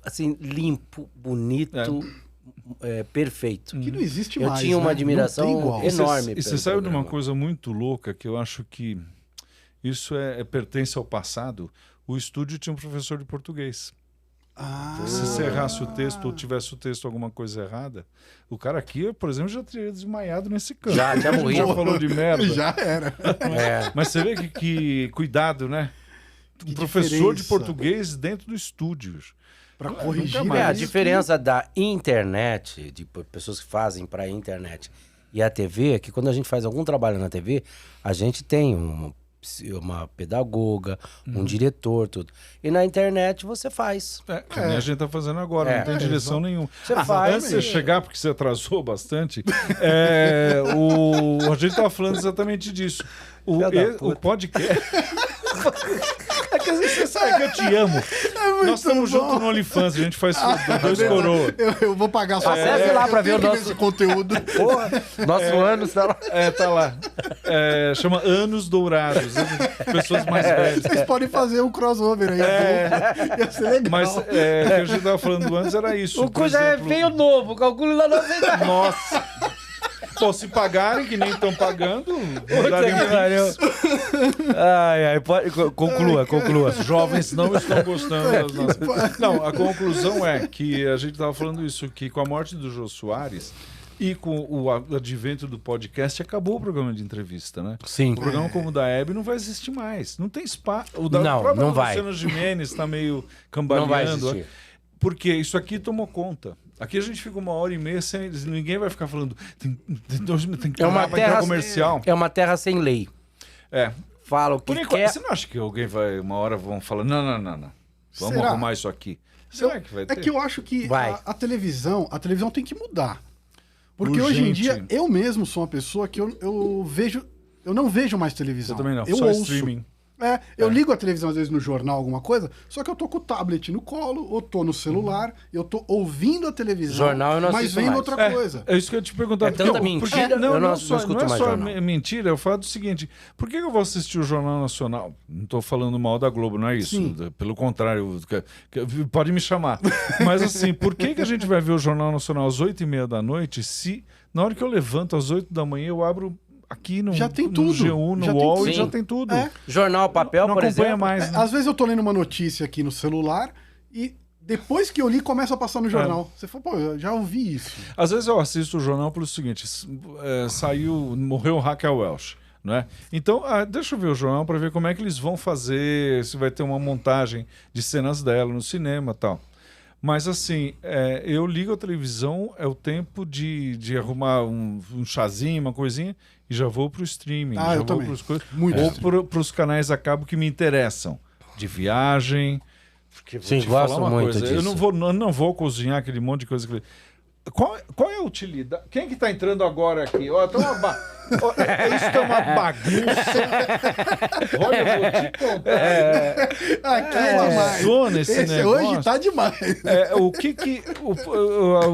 assim limpo, bonito, perfeito. Que não existe mais. Eu tinha uma admiração enorme. E você saiu de uma coisa muito louca que eu acho que isso pertence ao passado. O estúdio tinha um professor de português. Se você errasse o texto ou tivesse o texto alguma coisa errada, o cara aqui, por exemplo, já teria desmaiado nesse canto. Já morri. Já falou de merda. Já era. Mas você vê que cuidado, né? Um professor de português dentro do estúdio. Para corrigir. A diferença da internet, de pessoas que fazem para a internet e a TV, é que quando a gente faz algum trabalho na TV, a gente tem uma pedagoga, um diretor, tudo. E na internet você faz. Que nem a gente tá fazendo agora, não tem direção nenhuma. Você faz. Antes de você chegar, porque você atrasou bastante, a gente tava falando exatamente disso. O podcast... É que às vezes você sabe que eu te amo. Nós estamos juntos no OnlyFans, a gente faz dois coroas. Eu vou pagar só. Acesse lá pra ver o nosso conteúdo. Porra, nosso ânus tá lá. Tá lá. Chama Anos Dourados. Pessoas mais velhas. Vocês podem fazer um crossover aí. Ia ser legal. Mas o que a gente tava falando antes era isso. O cu já é feio novo, calcule lá na frente. Nossa. Pô, se pagarem, que nem estão pagando, conclua. Os jovens não estão gostando das nossas... Não, a conclusão é que a gente estava falando isso, que com a morte do Jô Soares e com o advento do podcast, acabou o programa de entrevista, né? Sim. O programa como o da Hebe não vai existir mais. Não tem espaço. Não vai. O Luciano Gimenez está meio cambaleando. Não vai existir. Porque isso aqui tomou conta. Aqui a gente fica 1h30 sem... Ninguém vai ficar falando... Tem que uma terra comercial. É uma terra sem lei. Fala o que quer. Você não acha que alguém vai... Uma hora vão falar... Não. Vamos arrumar isso aqui. Será que vai ter? É que eu acho que a televisão tem que mudar. Porque hoje em dia, eu mesmo sou uma pessoa que eu não vejo mais televisão. Eu também não, eu só ouço. Streaming. Eu ligo a televisão às vezes no jornal, alguma coisa, só que eu tô com o tablet no colo, ou tô no celular, eu tô ouvindo a televisão, jornal eu não mas vendo outra coisa. É isso que eu ia te perguntar. É tanta mentira, eu não escuto mais jornal. Não é só mentira, eu falo do seguinte, por que eu vou assistir o Jornal Nacional? Não tô falando mal da Globo, não é isso. Sim. Pelo contrário, pode me chamar. Mas assim, por que a gente vai ver o Jornal Nacional às 8h30 da noite, se na hora que eu levanto às 8 da manhã eu abro... Aqui no, já tem tudo. No G1, no UOL, já tem tudo. Jornal, papel, não por exemplo. Mais, né? Às vezes eu tô lendo uma notícia aqui no celular e depois que eu li, começa a passar no jornal. Você fala, pô, eu já ouvi isso. Às vezes eu assisto o jornal pelo seguinte, morreu Raquel Welch, não é? Então, deixa eu ver o jornal para ver como é que eles vão fazer, se vai ter uma montagem de cenas dela no cinema e tal. Mas assim, eu ligo a televisão, é o tempo de arrumar um chazinho, uma coisinha, e já vou pro streaming, já vou pros coisas, ou pros canais a cabo que me interessam, de viagem. Porque sim, gosto muito disso. Eu não vou cozinhar aquele monte de coisa que... Qual é a utilidade? Quem é que está entrando agora aqui? Isso é uma bagunça. Olha, eu vou te contar. Aqui é demais. Zona esse negócio. Hoje tá demais.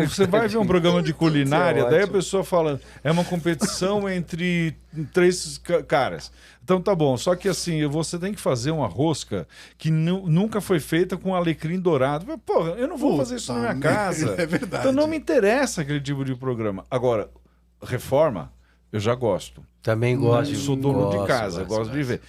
Você vai ver um programa de culinária, daí a pessoa fala, é uma competição entre 3 caras. Então tá bom, só que assim, você tem que fazer uma rosca que nunca foi feita com alecrim dourado. Porra, eu não vou fazer isso na minha casa. É verdade. Então não me interessa aquele tipo de programa. Agora, reforma, Eu já gosto. Também gosto. Sou dono de casa, gosto de ver.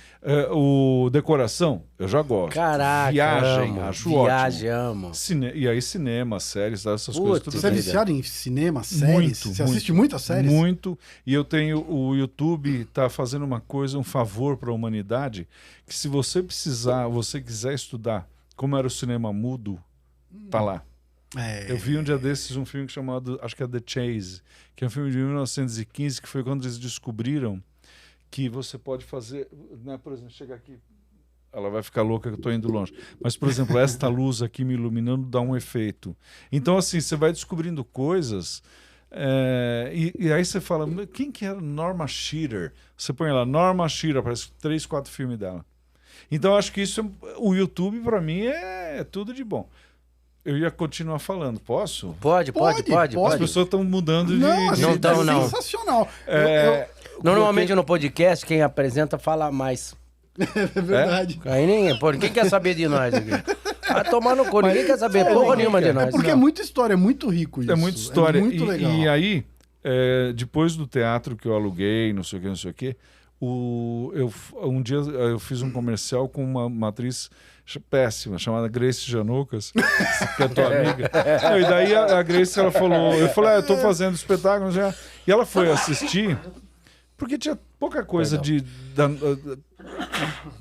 O decoração, eu já gosto. Caraca, Viagem, acho ótimo. Viagem, amo. E aí cinema, séries, essas coisas. Tudo você é viciado em cinema, séries? Você assiste muitas séries? Muito. E eu tenho... O YouTube tá fazendo uma coisa, um favor para a humanidade, que se você quiser estudar como era o cinema mudo, tá lá. Eu vi um dia desses um filme chamado, acho que é The Chase, que é um filme de 1915, que foi quando eles descobriram que você pode fazer, né, por exemplo, chega aqui, ela vai ficar louca que eu estou indo longe, mas, por exemplo, esta luz aqui me iluminando dá um efeito. Então, assim, você vai descobrindo coisas, e aí você fala, quem que era Norma Shearer? Você põe lá, Norma Shearer, aparece 3, 4 filmes dela. Então, acho que o YouTube, para mim, é tudo de bom. Eu ia continuar falando, posso? Pode. As pessoas estão mudando de... Não, não. Sensacional. Normalmente no podcast, quem apresenta fala mais. É verdade. Aí ninguém quer saber de nós aqui. Vai tomar no cu, ninguém quer saber porra nenhuma de nós. Porque é muita história, é muito rico isso. É muita história. É muito legal. E aí, depois do teatro que eu aluguei, não sei o que, um dia eu fiz um comercial com uma atriz péssima, chamada Grace Janucas, que é tua amiga. E daí a Grace, ela falou, eu falei, eu tô fazendo espetáculo já. E ela foi assistir, porque tinha pouca coisa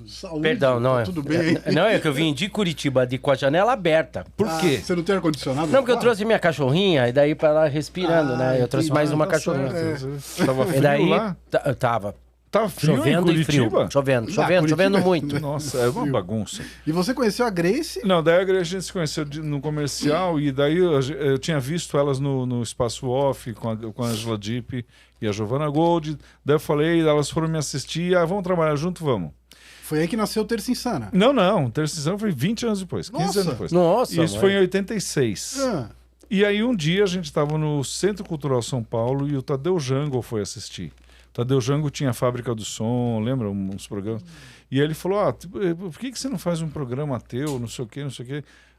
Saúde, Perdão, não é. Tudo bem? Não, é que eu vim de Curitiba com a janela aberta. Por quê? Você não tem ar-condicionado? Não, porque eu trouxe minha cachorrinha, e daí pra ela respirando, né? Eu trouxe mais uma cachorrinha. Tava frio E daí, lá? Tava. Tava frio Chovendo em e frio. Curitiba? Chovendo muito. Nossa, é uma bagunça. E você conheceu a Grace? Não, daí a gente se conheceu no comercial e daí eu tinha visto elas no Espaço Off com a Angela Dipp e a Giovanna Gold. Daí eu falei, elas foram me assistir, vamos trabalhar junto, vamos. Foi aí que nasceu o Terça Insana. Não, Terça Insana foi 20 anos depois, 15 anos depois. Nossa, isso foi em 86. E aí um dia a gente estava no Centro Cultural São Paulo e o Tadeu Jango foi assistir. Tadeu Jango tinha a Fábrica do Som, lembra? Uns programas. E aí ele falou, por que você não faz um programa teu, não sei o quê.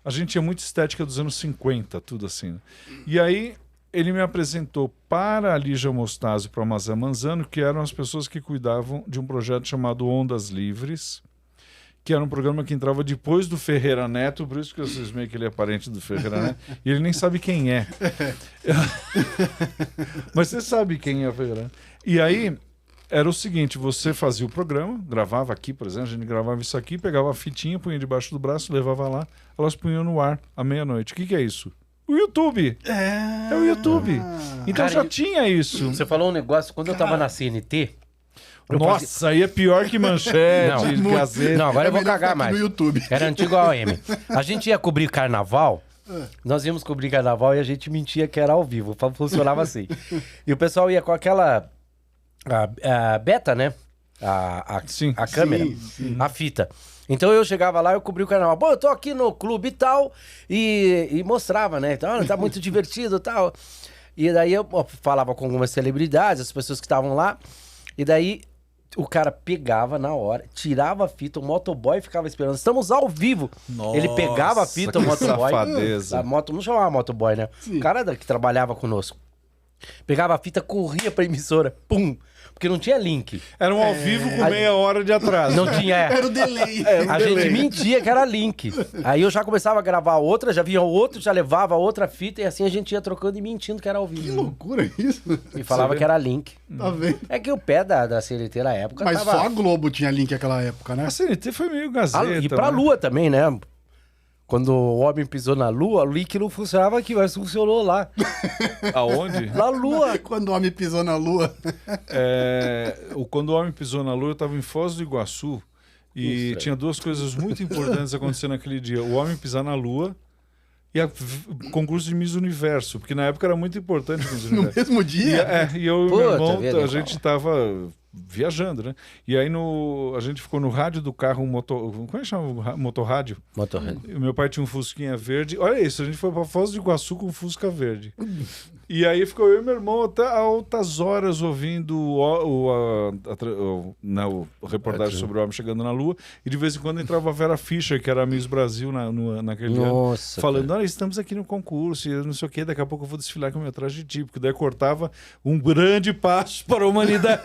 A gente tinha muita estética dos anos 50, tudo assim. Né? E aí ele me apresentou para a Lígia Mostazo e para o Mazé Manzano, que eram as pessoas que cuidavam de um projeto chamado Ondas Livres, que era um programa que entrava depois do Ferreira Neto, por isso que vocês veem que ele é parente do Ferreira Neto, e ele nem sabe quem é. Mas você sabe quem é o Ferreira Neto. E aí, era o seguinte, você fazia o programa, gravava aqui, por exemplo, a gente gravava isso aqui, pegava a fitinha, punha debaixo do braço, levava lá, elas punham no ar à meia-noite. O que é isso? O YouTube. É o YouTube. Então já tinha isso. Você falou um negócio, quando eu tava na CNT... Nossa, aí é pior que Manchete, Gazeta. Não, agora eu vou cagar mais. No YouTube. Era antigo AM. A gente ia cobrir carnaval, nós íamos cobrir carnaval e a gente mentia que era ao vivo. Funcionava assim. E o pessoal ia com aquela... A beta, né? A câmera, a fita. Então eu chegava lá, eu cobri o carnaval. Pô, eu tô aqui no clube e tal. E mostrava, né? Então, tá muito divertido e tal. E daí eu falava com algumas celebridades, as pessoas que estavam lá. E daí o cara pegava na hora, tirava a fita, o motoboy ficava esperando. Estamos ao vivo. Nossa, ele pegava a fita, o motoboy. Safadeza. Não chamava motoboy, né? Sim. O cara que trabalhava conosco. Pegava a fita, corria pra emissora. Pum! Porque não tinha link. Era um ao vivo com meia hora de atraso. Não tinha. Era o delay. A gente mentia que era link. Aí eu já começava a gravar outra, já vinha outro, já levava outra fita e assim a gente ia trocando e mentindo que era ao vivo. Que loucura isso. E falava que era link. Tá vendo? É que o pé da CNT na época Mas tava... só a Globo tinha link naquela época, né? A CNT foi meio Gazeta. E pra Lua também, né? Quando o homem pisou na Lua, o link não funcionava aqui, mas funcionou lá. Aonde? Na Lua. Quando o homem pisou na Lua. Quando o homem pisou na Lua, eu estava em Foz do Iguaçu e tinha duas coisas muito importantes acontecendo naquele dia. O homem pisar na Lua e o concurso de Miss Universo, porque na época era muito importante o Miss Universo. No mesmo dia? E eu e meu irmão, a gente estava viajando, né? E aí a gente ficou no rádio do carro, como é que chama? Motorrádio. Motorrádio. E o meu pai tinha um Fusquinha verde. Olha isso, a gente foi para Foz do Iguaçu com um Fusca verde. E aí ficou eu e meu irmão até altas horas ouvindo o reportagem sobre o homem chegando na Lua. E de vez em quando entrava a Vera Fischer, que era a Miss Brasil naquele ano, falando, olha, estamos aqui no concurso, e eu não sei o quê, daqui a pouco eu vou desfilar com o meu traje típico. Daí cortava um grande passo para a humanidade.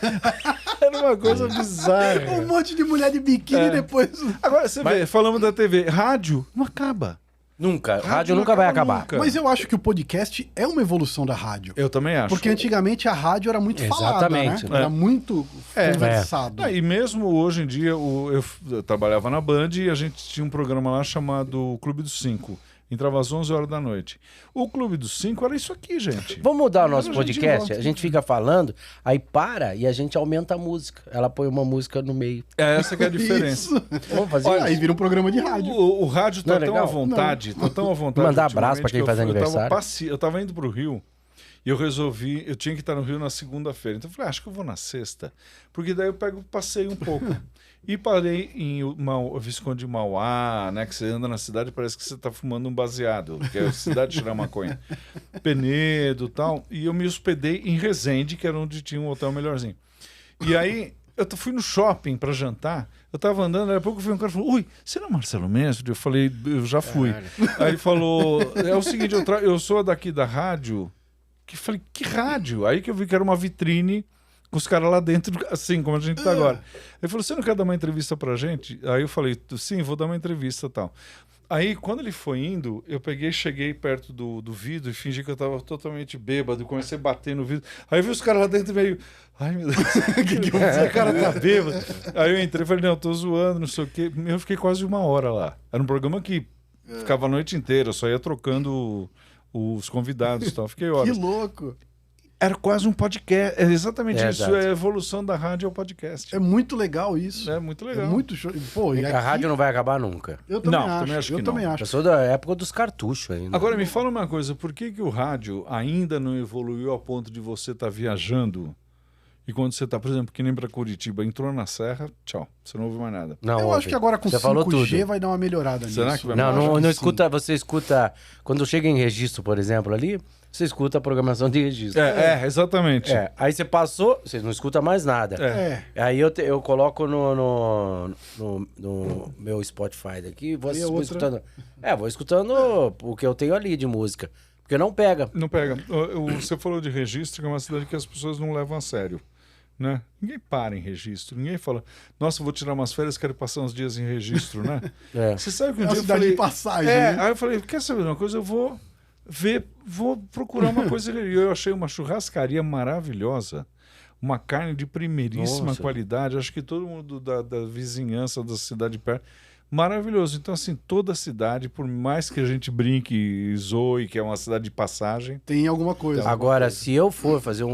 Era uma coisa bizarra. Um monte de mulher de biquíni depois... Agora, você vê, falamos da TV, rádio não acaba. Nunca. Rádio nunca vai acabar. Nunca. Mas eu acho que o podcast é uma evolução da rádio. Eu também acho. Porque antigamente a rádio era muito falada, né? Era muito conversado. E mesmo hoje em dia, eu trabalhava na Band e a gente tinha um programa lá chamado Clube dos 5. Entrava às 11 horas da noite. O Clube dos 5 era isso aqui, gente. Vamos mudar o nosso podcast? A gente fica falando, aí para e a gente aumenta a música. Ela põe uma música no meio. Essa que é a diferença. Vamos fazer isso? Aí vira um programa de rádio. O rádio tá tão à vontade, tá tão à vontade. Mandar abraço para quem faz aniversário. Eu tava indo pro Rio e eu tinha que estar no Rio na segunda-feira. Então eu falei, acho que eu vou na sexta. Porque daí eu passei um pouco. E parei em Visconde de Mauá, né? Que você anda na cidade e parece que você está fumando um baseado, que é a cidade de tirar maconha. Penedo e tal. E eu me hospedei em Resende, que era onde tinha um hotel melhorzinho. E aí eu fui no shopping para jantar. Eu tava andando, daqui a pouco veio um cara e falou, ui, você não é Marcelo Mestre? Eu falei, eu já fui. Aí ele falou, é o seguinte, eu sou daqui da rádio. Que falei, que rádio? Aí que eu vi que era uma vitrine com os caras lá dentro, assim, como a gente tá agora. Ele falou, você não quer dar uma entrevista pra gente? Aí eu falei, sim, vou dar uma entrevista e tal. Aí, quando ele foi indo, eu cheguei perto do vidro e fingi que eu tava totalmente bêbado, comecei a bater no vidro. Aí eu vi os caras lá dentro meio, ai meu Deus, que o cara tá bêbado. Aí eu entrei e falei, não, eu tô zoando, não sei o quê. Eu fiquei quase 1 hora lá. Era um programa que ficava a noite inteira, eu só ia trocando os convidados e tal. Fiquei horas. Que louco! Era quase um podcast. É exatamente isso. Exato. É a evolução da rádio ao podcast. É muito legal isso. É muito legal. É muito show. Pô, aqui... A rádio não vai acabar nunca. Eu também acho. Eu também acho. Eu sou da época dos cartuchos ainda. Agora, me fala uma coisa. Por que o rádio ainda não evoluiu ao ponto de você estar viajando e quando você está, por exemplo, que nem para Curitiba, entrou na serra, tchau. Você não ouve mais nada. Não, eu acho que agora com 5G vai dar uma melhorada nisso. Será que vai não escuta. Você escuta... Quando chega em registro, por exemplo, ali... Você escuta a programação de registro. Exatamente. Aí você passou, você não escuta mais nada. Aí eu coloco no meu Spotify daqui, vou escutando. Vou escutando o que eu tenho ali de música. Porque não pega. Não pega. Você falou de registro, que é uma cidade que as pessoas não levam a sério. Né? Ninguém para em registro. Ninguém fala, nossa, vou tirar umas férias, quero passar uns dias em registro, né? Você sabe que um dia eu falei... de passagem, né? Aí eu falei, quer saber de uma coisa? Eu vou procurar uma coisa. E eu achei uma churrascaria maravilhosa, uma carne de primeiríssima qualidade. Acho que todo mundo da vizinhança, da cidade perto, maravilhoso. Então, assim, toda a cidade, por mais que a gente brinque e zoe, que é uma cidade de passagem, tem alguma coisa. Agora, se eu for fazer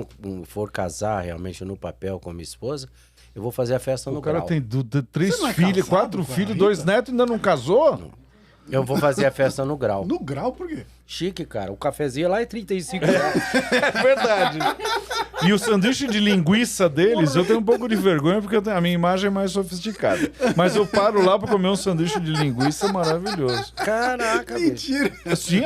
for casar realmente no papel com a minha esposa, eu vou fazer a festa no Grau. O cara tem 3 filhos, 4 filhos, 2 netos e ainda não casou? Não. Eu vou fazer a festa no Grau. No Grau, por quê? Chique, cara. O cafezinho lá é 35 reais. É verdade. E o sanduíche de linguiça deles, eu tenho um pouco de vergonha porque a minha imagem é mais sofisticada. Mas eu paro lá para comer um sanduíche de linguiça maravilhoso. Caraca, mentira. Sim,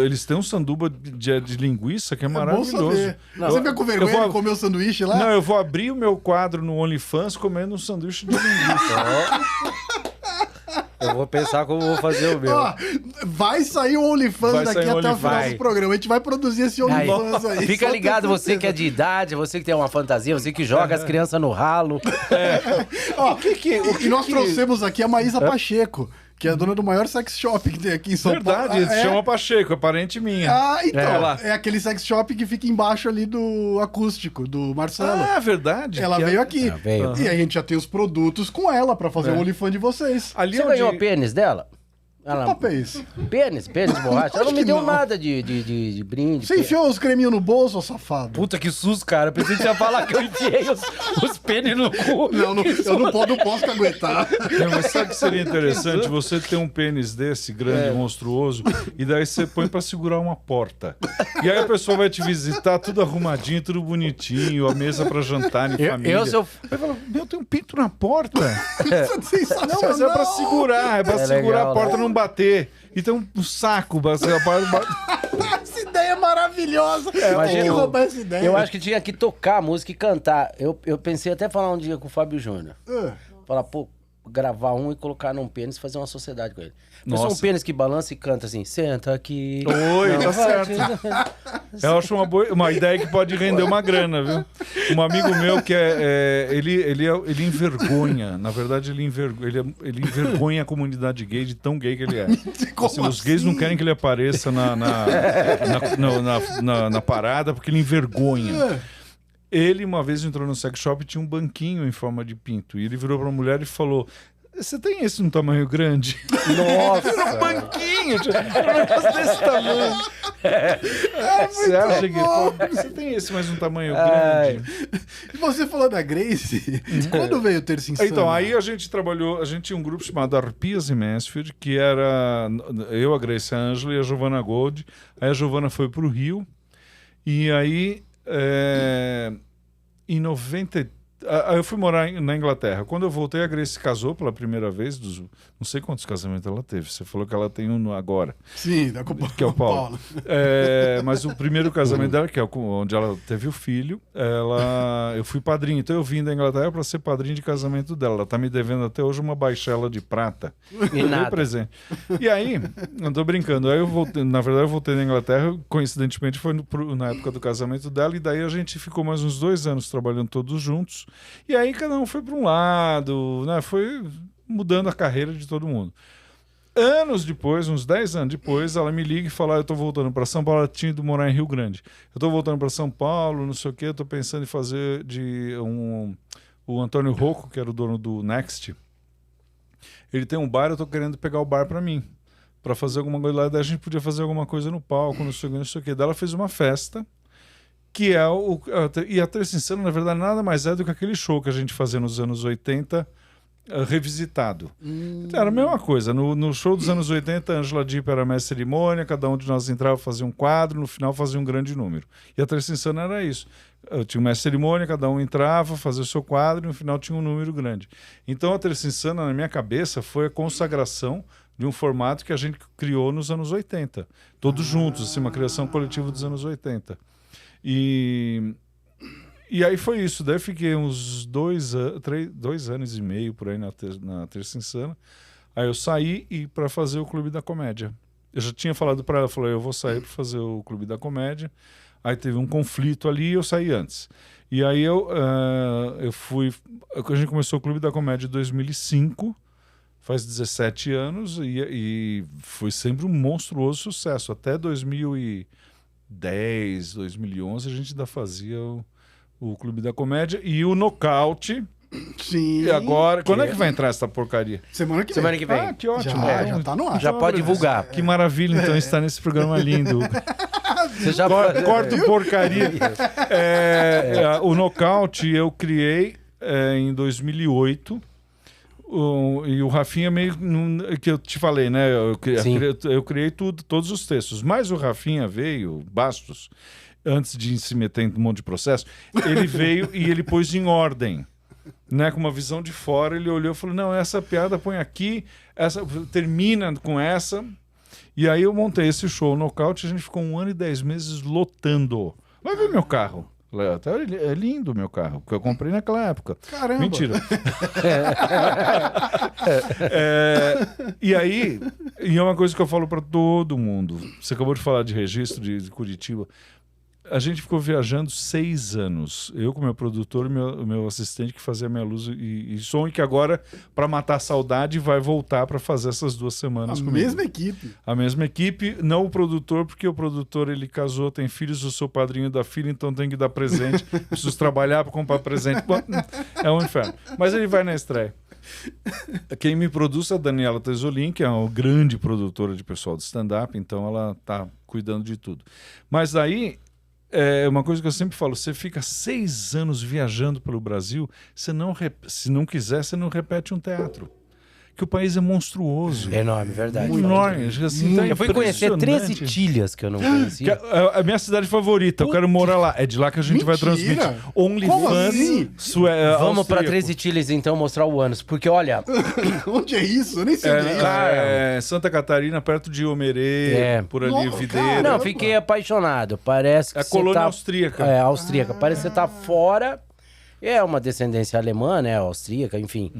eles têm um sanduba de linguiça que é maravilhoso. Você fica com vergonha de comer o sanduíche lá? Não, eu vou abrir o meu quadro no OnlyFans comendo um sanduíche de linguiça. Eu vou pensar como vou fazer o meu. Vai sair o OnlyFans daqui até o final do programa. A gente vai produzir esse OnlyFans aí. Fica ligado, você que é de idade, você que tem uma fantasia, você que joga as crianças no ralo. O que nós trouxemos aqui é a Maísa Pacheco, que é a dona do maior sex shop que tem aqui em São Paulo. Verdade, chama Pacheco, é parente minha. Então, é aquele sex shop que fica embaixo ali do acústico, do Marcelo. Verdade. Ela veio aqui. E a gente já tem os produtos com ela pra fazer o OnlyFans de vocês. Ali você ganhou o pênis dela? Que papo é isso? Pênis, borracha. Ela não me deu nada de brinde. Você enfiou os creminhos no bolso, ô safado? Puta, que susto, cara. Eu pensei que você ia falar que eu enfiei os pênis no cu. Não, eu não posso aguentar. Não, mas sabe que seria interessante você ter um pênis desse, grande, monstruoso, e daí você põe pra segurar uma porta. E aí a pessoa vai te visitar, tudo arrumadinho, tudo bonitinho, a mesa pra jantar em família. Aí fala, meu, tem um pinto na porta. Sensacional. Não, mas é pra segurar, segurar legal, a porta, né? Não bater. E tem um saco. Essa ideia é maravilhosa. Imagina roubar essa ideia. Eu acho que tinha que tocar a música e cantar. Eu pensei até falar um dia com o Fábio Júnior. Falar, pô, gravar um e colocar num pênis e fazer uma sociedade com ele. Nossa. Um pênis que balança e canta assim, senta aqui. Oi, tá certo. Eu acho uma ideia que pode render uma grana, viu? Um amigo meu que ele envergonha, na verdade ele envergonha a comunidade gay de tão gay que ele é. Assim, os gays não querem que ele apareça na parada porque ele envergonha. Ele uma vez entrou no sex shop e tinha um banquinho em forma de pinto. E ele virou pra mulher e falou: você tem esse num tamanho grande? Nossa! Um banquinho! Um negócio desse tamanho. Você acha que você tem esse mais um tamanho grande? E você falou da Grace, quando veio o Terça Insana? Então, aí a gente tinha um grupo chamado Arpias e Mansfield, que era eu, a Grace, a Ângela e a Giovanna Gold. Aí a Giovanna foi pro Rio, e aí em 90 eu fui morar na Inglaterra. Quando eu voltei, a Grace se casou pela primeira vez. Não sei quantos casamentos ela teve. Você falou que ela tem um agora. Sim, que é o Paulo. Mas o primeiro casamento dela, que é onde ela teve o filho, eu fui padrinho. Então eu vim da Inglaterra para ser padrinho de casamento dela. Ela tá me devendo até hoje uma baixela de prata. E nada. Presente. E aí, não tô brincando. Aí eu voltei, na verdade, eu voltei na Inglaterra. Coincidentemente, foi na época do casamento dela. E daí a gente ficou mais uns 2 anos trabalhando todos juntos. E aí cada um foi para um lado, né? Foi mudando a carreira de todo mundo. Anos depois, uns 10 anos depois, ela me liga e fala: eu tô voltando para São Paulo. Ela tinha ido morar em Rio Grande. Eu tô voltando para São Paulo, não sei o quê. Eu tô pensando em fazer o Antônio Rocco, que era o dono do Next. Ele tem um bar, eu tô querendo pegar o bar para mim, para fazer alguma coisa lá. Daí a gente podia fazer alguma coisa no palco, não sei o quê. Daí ela fez uma festa, que é e a Terça Insana, na verdade, nada mais é do que aquele show que a gente fazia nos anos 80, revisitado. Era a mesma coisa. No show dos anos 80, a Angela Dipp era mestre de cerimônia, cada um de nós entrava, fazia um quadro, no final fazia um grande número. E a Terça Insana era isso. Eu tinha um mestre de cerimônia, cada um entrava, fazia o seu quadro, e no final tinha um número grande. Então a Terça Insana, na minha cabeça, foi a consagração de um formato que a gente criou nos anos 80. Todos juntos, assim, uma criação coletiva dos anos 80. E aí foi isso. Daí eu fiquei uns 2 anos e meio por aí na Terça Insana. Aí eu saí para fazer o Clube da Comédia. Eu já tinha falado para ela, falei, eu vou sair para fazer o Clube da Comédia. Aí teve um conflito ali e eu saí antes. E aí eu fui... A gente começou o Clube da Comédia em 2005, faz 17 anos, e foi sempre um monstruoso sucesso. Até 2010, 2011, a gente ainda fazia o Clube da Comédia e o Nocaute. Sim. E agora, quando é que vai entrar essa porcaria? Semana que vem. Ah, que ótimo. Já tá no ar. Já pode divulgar. Que maravilha, então, estar nesse programa lindo. Você já Corta porcaria. O Nocaute eu criei em 2008. E o Rafinha meio que eu te falei, né? Eu criei tudo, todos os textos. Mas o Rafinha veio, Bastos, antes de se meter em um monte de processo, ele veio e ele pôs em ordem, né? Com uma visão de fora, ele olhou e falou: não, essa piada põe aqui, essa termina com essa. E aí eu montei esse show, o Nocaute, a gente ficou 1 ano e 10 meses lotando. Vai ver meu carro. É lindo o meu carro, que eu comprei naquela época. Caramba! Mentira. E aí, e é uma coisa que eu falo para todo mundo. Você acabou de falar de registro de Curitiba. A gente ficou viajando 6 anos. Eu com meu produtor e meu assistente que fazia minha luz e som, e que agora, para matar a saudade, vai voltar para fazer essas 2 semanas comigo. Mesma equipe. A mesma equipe, não o produtor, porque o produtor ele casou, tem filhos, eu sou padrinho da filha, então tem que dar presente. Preciso trabalhar para comprar presente. É um inferno. Mas ele vai na estreia. Quem me produz é a Daniela Tesolin, que é uma grande produtora de pessoal de stand-up, então ela tá cuidando de tudo. Mas aí, é uma coisa que eu sempre falo, você fica 6 anos viajando pelo Brasil, se não quiser, você não repete um teatro. Que o país é monstruoso. É enorme, verdade. Enorme. Assim, tá eu fui conhecer 13 Tilhas que eu não conhecia. A minha cidade favorita, eu quero morar lá. É de lá que a gente vai transmitir. OnlyFans. Vamos pra 13 Tilhas então mostrar o ânus. Porque olha. Onde é isso? Eu nem sei onde é isso. É Santa Catarina, perto de Omerê, por ali, Videira. Não, fiquei apaixonado. Parece que é colônia austríaca. É, austríaca. Parece que você tá fora. É uma descendência alemã, né? Austríaca, enfim.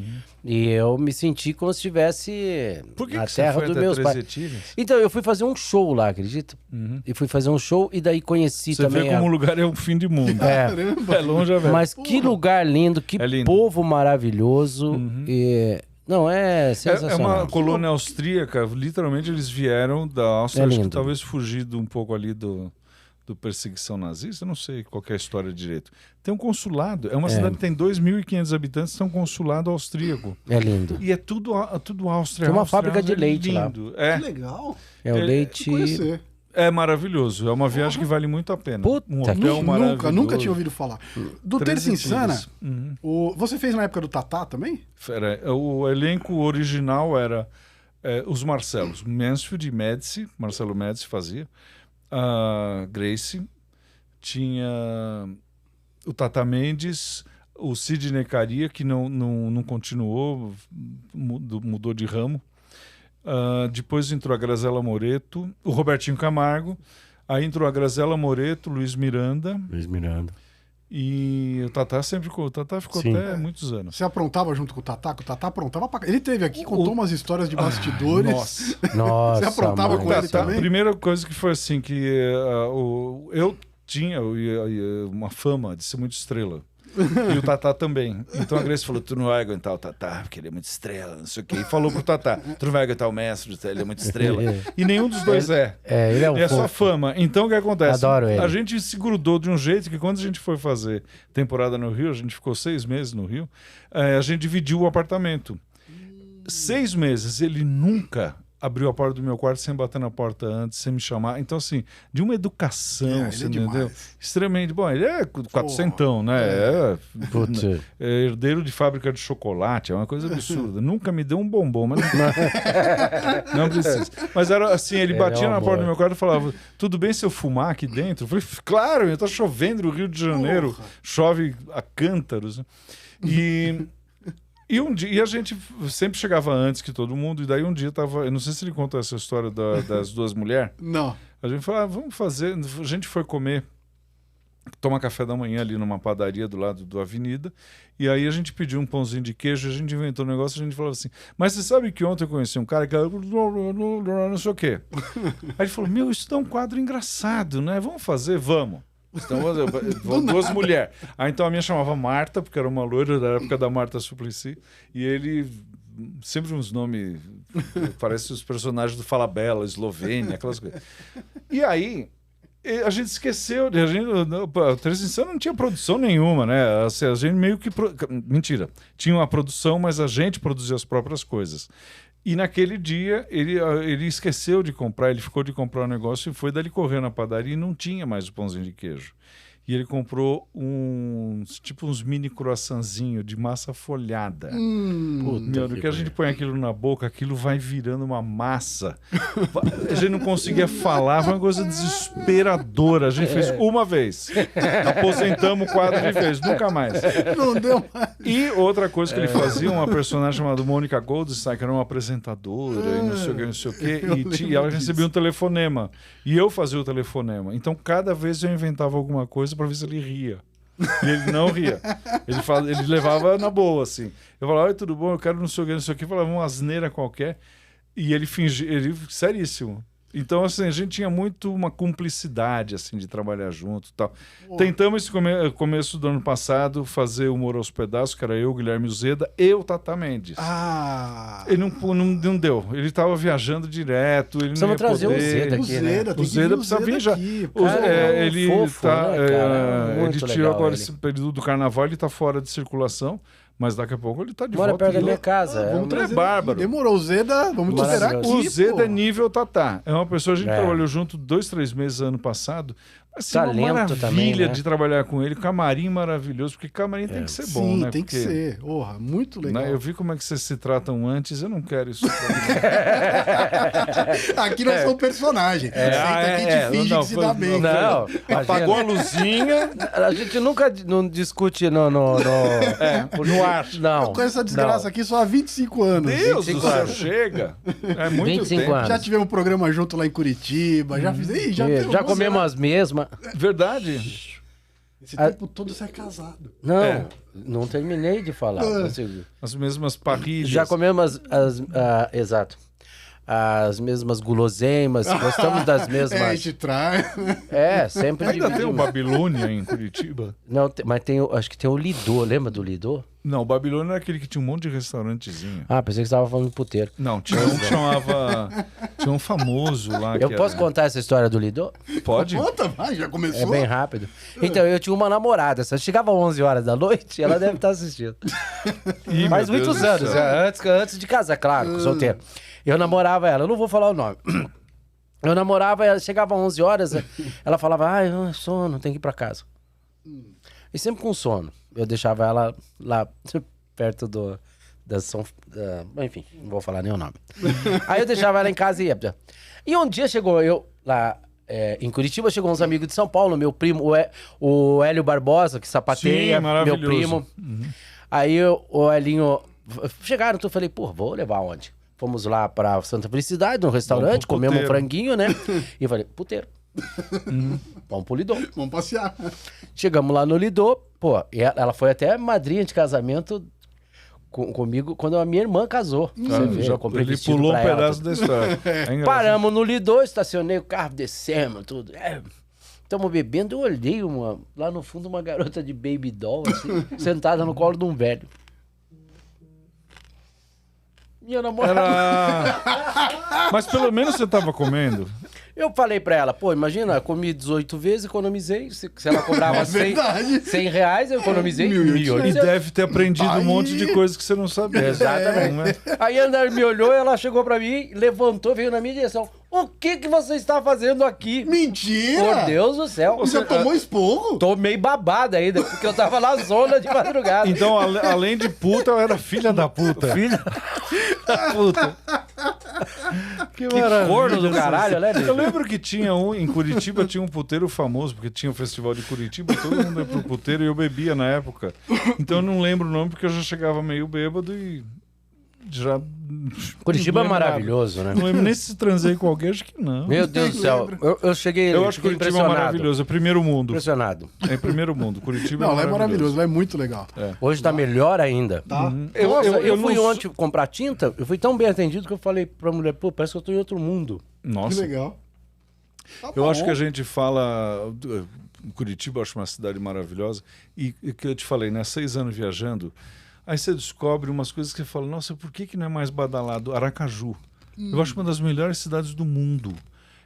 E eu me senti como se estivesse na terra dos meus pais. Então, eu fui fazer um show lá, acredita? E fui fazer um show e daí conheci também... Você vê como o lugar é o fim do mundo. Caramba. É longe, velho. Mas que lugar lindo, que povo maravilhoso. Não, é sensacional. É uma colônia austríaca. Literalmente, eles vieram da Áustria. Acho que talvez fugido um pouco ali do perseguição nazista, eu não sei qual é a história direito. Tem um consulado, é uma cidade que tem 2.500 habitantes, tem um consulado austríaco. É lindo. E é tudo Áustria. Tem uma fábrica de leite lá. Que legal. É o leite... É maravilhoso, é uma viagem que vale muito a pena. Puta, nunca tinha ouvido falar. Do Terça Insana, você fez na época do Tatá também? O elenco original era os Marcelos, Mansfield e Médici, Marcelo Médici fazia, a Grace, tinha o Tata Mendes, o Sidney Caria, que não continuou, mudou de ramo. Depois entrou a Graziella Moreto, o Robertinho Camargo, aí entrou a Graziella Moreto, Luiz Miranda. E o Tatá ficou até muitos anos. Você aprontava junto com o Tatá? Que o Tatá aprontava pra... Ele teve aqui, contou umas histórias de bastidores. Nossa. Você aprontava com ele também? A primeira coisa que foi assim, que eu tinha uma fama de ser muito estrela. E o Tatá também. Então a Grace falou, tu não vai aguentar o Tatá, porque ele é muito estrela, não sei o quê. E falou pro Tatá, tu não vai aguentar o mestre, ele é muito estrela. E nenhum dos dois é. Ele é só fama. Então o que acontece? Adoro ele. A gente se grudou de um jeito que quando a gente foi fazer temporada no Rio, a gente ficou 6 meses no Rio, a gente dividiu o apartamento. 6 meses, ele nunca abriu a porta do meu quarto sem bater na porta antes, sem me chamar. Então, assim, de uma educação, você entendeu? Extremamente. Bom, ele é 400, né? É herdeiro de fábrica de chocolate, é uma coisa absurda. Nunca me deu um bombom, mas não precisa. Mas era assim, ele batia na porta do meu quarto e falava, tudo bem se eu fumar aqui dentro? Eu falei, claro, tá chovendo no Rio de Janeiro, chove a cântaros. E a gente sempre chegava antes que todo mundo, e daí um dia eu não sei se ele contou essa história das 2 mulheres. Não. A gente falou, vamos fazer, a gente foi tomar café da manhã ali numa padaria do lado da avenida, e aí a gente pediu um pãozinho de queijo, a gente inventou um negócio, a gente falava assim, mas você sabe que ontem eu conheci um cara que não sei o quê. Aí ele falou, isso dá um quadro engraçado, né? Vamos fazer? Vamos. Então, 2 mulheres. Então a minha chamava Marta, porque era uma loira da época da Marta Suplicy, e ele sempre uns nomes, parece os personagens do Falabella, Eslovênia, aquelas coisas. E aí a gente esqueceu, a Terça Insana não tinha produção nenhuma, né? Assim, a gente meio que... Mentira, tinha uma produção, mas a gente produzia as próprias coisas. E naquele dia ele esqueceu de comprar, ele ficou de comprar o negócio e foi dali correr na padaria e não tinha mais o pãozinho de queijo. E ele comprou uns mini croissantzinhos de massa folhada. No que a gente põe aquilo na boca, aquilo vai virando uma massa. A gente não conseguia falar, foi uma coisa desesperadora. A gente fez uma vez. Aposentamos o quadro de vez, nunca mais. Não deu mais. E outra coisa que ele fazia, uma personagem chamada Mônica Goldstein, que era uma apresentadora e não sei o quê, e ela recebia um telefonema. E eu fazia o telefonema. Então, cada vez eu inventava alguma coisa para ver se ele ria. E ele não ria. Ele levava na boa, assim. Eu falava, oi, tudo bom? Eu quero não sei o que. Falava uma asneira qualquer. E ele fingia, seríssimo. Então, assim, a gente tinha muito uma cumplicidade, assim, de trabalhar junto e tal. Tentamos, esse começo do ano passado, fazer o Humor aos Pedaços, que era eu, Guilherme Uzeda e o Tata Mendes. Ele não deu. Ele estava viajando direto, ele não ia trazer poder. O Uzeda aqui, né? O Uzeda precisa vir já. Ele tirou agora esse período do carnaval, ele está fora de circulação, Mas daqui a pouco ele tá de Mora volta. perto da minha casa. Vamos trazer bárbaro. Demorou. O Zeda, vamos esperar aqui. O Zeda é nível Tatá. É uma pessoa, a gente trabalhou junto 2-3 meses ano passado. Assim, uma maravilha também, né? de trabalhar com ele. Camarim maravilhoso, porque camarim tem que ser bom, Sim, né? tem que ser. Porra, muito legal. Né? Eu vi como é que vocês se tratam antes, eu não quero isso. Aqui nós somos personagem. Senta aqui e finge que se dá bem. Não, apagou a luzinha. A gente nunca não discute no ar. Não. Eu conheço essa desgraça aqui só há 25 anos. Deus do céu, chega. É muito 25 tempo. anos. Já tivemos um programa junto lá em Curitiba, já fizemos. Já comemos as mesmas. Verdade. Esse tempo todo você é casado. Não, não terminei de falar. As mesmas parrilhas. Já comemos exato. As mesmas guloseimas, gostamos das mesmas. A gente traz. Sempre Ainda tem o dividimos. Babilônia em Curitiba? Não, mas acho que tem o Lidô, lembra do Lidô? Não, o Babilônia era aquele que tinha um monte de restaurantezinho. Ah, pensei que você estava falando do puteiro. Não, tinha um que chamava... Tinha um famoso lá. Eu posso contar essa história do Lidô? Pode? Conta, vai, já começou. É bem rápido. Então, eu tinha uma namorada. Se chegava às 11 horas da noite, ela deve estar assistindo. Faz muitos anos, antes de casar, claro, solteiro. Eu namorava ela, eu não vou falar o nome. Eu namorava ela, chegava às 11 horas, ela falava, sono, tem que ir pra casa. E sempre com sono. Eu deixava ela lá perto enfim, não vou falar nem o nome. Aí eu deixava ela em casa e ia. E um dia chegou lá em Curitiba, chegou uns amigos de São Paulo, meu primo, o Hélio Barbosa, que sapateia, meu primo. Aí o Helinho... Chegaram, então eu falei, vou levar onde? Fomos lá pra Santa Felicidade, num restaurante, comemos um franguinho, né? E eu falei, puteiro. Vamos pro Lidô. Vamos passear. Chegamos lá no Lidô, e ela foi até madrinha de casamento comigo quando a minha irmã casou. Ele pulou um pedaço da história. Paramos no Lidô, estacionei o carro, descemos, tudo. Estamos bebendo, eu olhei lá no fundo uma garota de baby doll, assim, sentada no colo de um velho. Minha namorada. Mas pelo menos você tava comendo. Eu falei pra ela, imagina, eu comi 18 vezes, economizei. Se ela cobrava 100 reais, eu economizei 1.800. E deve ter aprendido um monte de coisas que você não sabia. Exatamente. Aí a Ana me olhou, ela chegou pra mim, levantou, veio na minha direção. O que você está fazendo aqui? Mentira! Por Deus do céu. Você tomou esporro? Tomei babada ainda, porque eu tava na zona de madrugada. Então, além de puta, eu era filha da puta. Filha da puta. Que corno do caralho, né? Eu lembro que tinha em Curitiba tinha um puteiro famoso, porque tinha o festival de Curitiba, todo mundo ia pro puteiro e eu bebia na época. Então eu não lembro o nome, porque eu já chegava meio bêbado e já... Curitiba é maravilhoso, nada. né? Não lembro nem se transei com alguém, acho que não. Meu Deus do céu. Eu cheguei. Eu acho que Curitiba é maravilhoso, é primeiro mundo. Impressionado. É primeiro mundo. Curitiba não, é maravilhoso, é muito legal. Hoje tá melhor ainda. Tá. Eu fui ontem comprar tinta, eu fui tão bem atendido que eu falei pra mulher, parece que eu tô em outro mundo. Nossa. Que legal. Tá eu acho que a gente fala... Curitiba eu acho uma cidade maravilhosa. E que eu te falei, né? 6 anos viajando... Aí você descobre umas coisas que você fala, nossa, por que não é mais badalado? Aracaju. Eu acho uma das melhores cidades do mundo.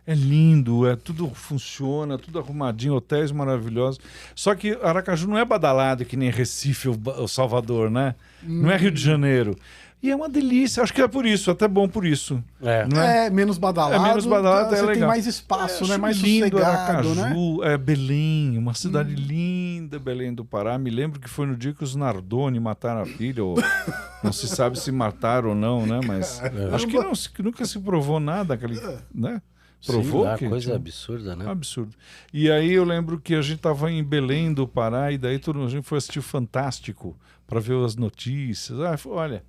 É lindo, tudo funciona, tudo arrumadinho, hotéis maravilhosos. Só que Aracaju não é badalado que nem Recife ou Salvador, né? Não é Rio de Janeiro. E é uma delícia, acho que é por isso, até bom por isso. Não é menos badalado. É menos badalado, você legal. tem mais espaço, né? Mais lindo, sossegado, Aracaju, né? Belém, uma cidade linda, Belém do Pará. Me lembro que foi no dia que os Nardoni mataram a filha, ou não se sabe se mataram ou não, né? Mas acho que nunca se provou nada, né? Provou? Sim, coisa absurda, né? Absurdo. E aí eu lembro que a gente estava em Belém do Pará e daí a gente foi assistir o Fantástico para ver as notícias. Olha...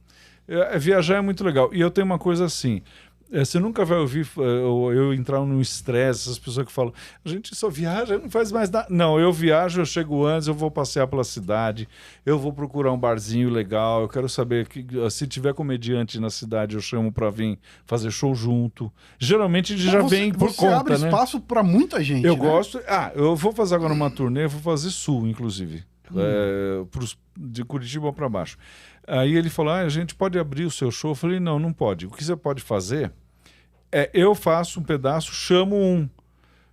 Viajar é muito legal. E eu tenho uma coisa assim, você nunca vai ouvir eu entrar num estresse, essas pessoas que falam, a gente só viaja, não faz mais nada. Não, eu viajo, eu chego antes, eu vou passear pela cidade, eu vou procurar um barzinho legal, eu quero saber que se tiver comediante na cidade, eu chamo para vir fazer show junto. Geralmente ele já vem por conta, né? Você abre espaço para muita gente, eu gosto... eu vou fazer agora uma turnê, vou fazer Sul, inclusive. De Curitiba para baixo. Aí ele falou, a gente pode abrir o seu show? Eu falei, não pode. O que você pode fazer eu faço um pedaço, chamo um.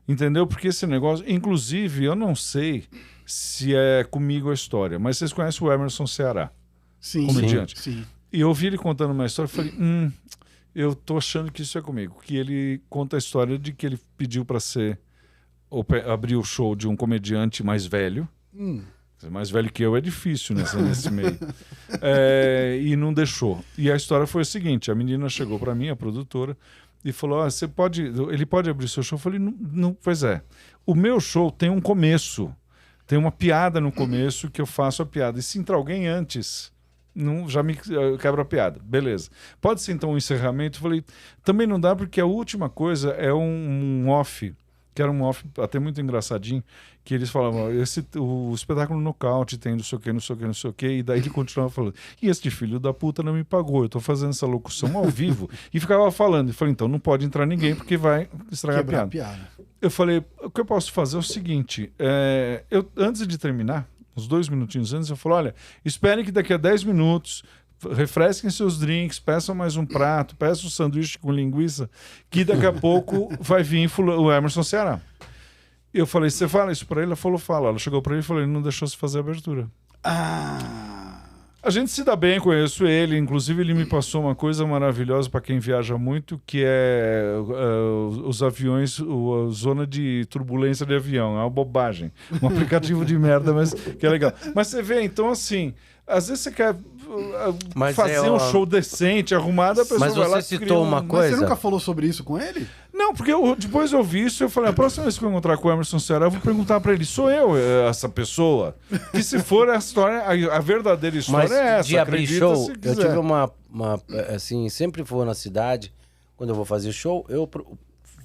Entendeu? Porque esse negócio... Inclusive, eu não sei se é comigo a história, mas vocês conhecem o Emerson Ceará? comediante. Sim. E eu ouvi ele contando uma história e falei, eu tô achando que isso é comigo. Que ele conta a história de que ele pediu para abrir o show de um comediante mais velho. Mais velho que eu é difícil nesse meio. E não deixou. E a história foi a seguinte, a menina chegou para mim, a produtora, e falou, ele pode abrir seu show? Eu falei, não, pois é. O meu show tem um começo, tem uma piada no começo que eu faço a piada. E se entrar alguém antes, já me quebra a piada. Beleza. Pode ser então um encerramento? Eu falei, também não dá porque a última coisa é um off, que era um off até muito engraçadinho, que eles falavam, o espetáculo nocaute tem não sei o que, não sei o que, não sei o que, e daí ele continuava falando, e este filho da puta não me pagou, eu tô fazendo essa locução ao vivo, e ficava falando, e falei, então não pode entrar ninguém, porque vai estragar a piada. Eu falei, o que eu posso fazer é o seguinte, antes de terminar, uns 2 minutinhos antes, eu falei, olha, esperem que daqui a 10 minutos, refresquem seus drinks, peçam mais um prato, peçam um sanduíche com linguiça, que daqui a pouco vai vir o Emerson Ceará. Eu falei, você fala isso pra ele? Ela falou, fala. Ela chegou pra ele e falou, ele não deixou você fazer a abertura. A gente se dá bem, conheço ele, inclusive ele me passou uma coisa maravilhosa para quem viaja muito, que é os aviões, a zona de turbulência de avião, é uma bobagem, um aplicativo de merda, mas que é legal. Mas você vê, então assim, às vezes você quer fazer um show decente, arrumado, a pessoa mas vai lá... Mas você citou uma coisa... Mas você nunca falou sobre isso com ele? Não, porque depois eu vi isso e eu falei, a próxima vez que eu encontrar com o Emerson Ceará, eu vou perguntar pra ele, sou eu essa pessoa? Que se for a história, a verdadeira história é essa. De abrir show, eu tive uma... Assim, sempre vou na cidade, quando eu vou fazer show, eu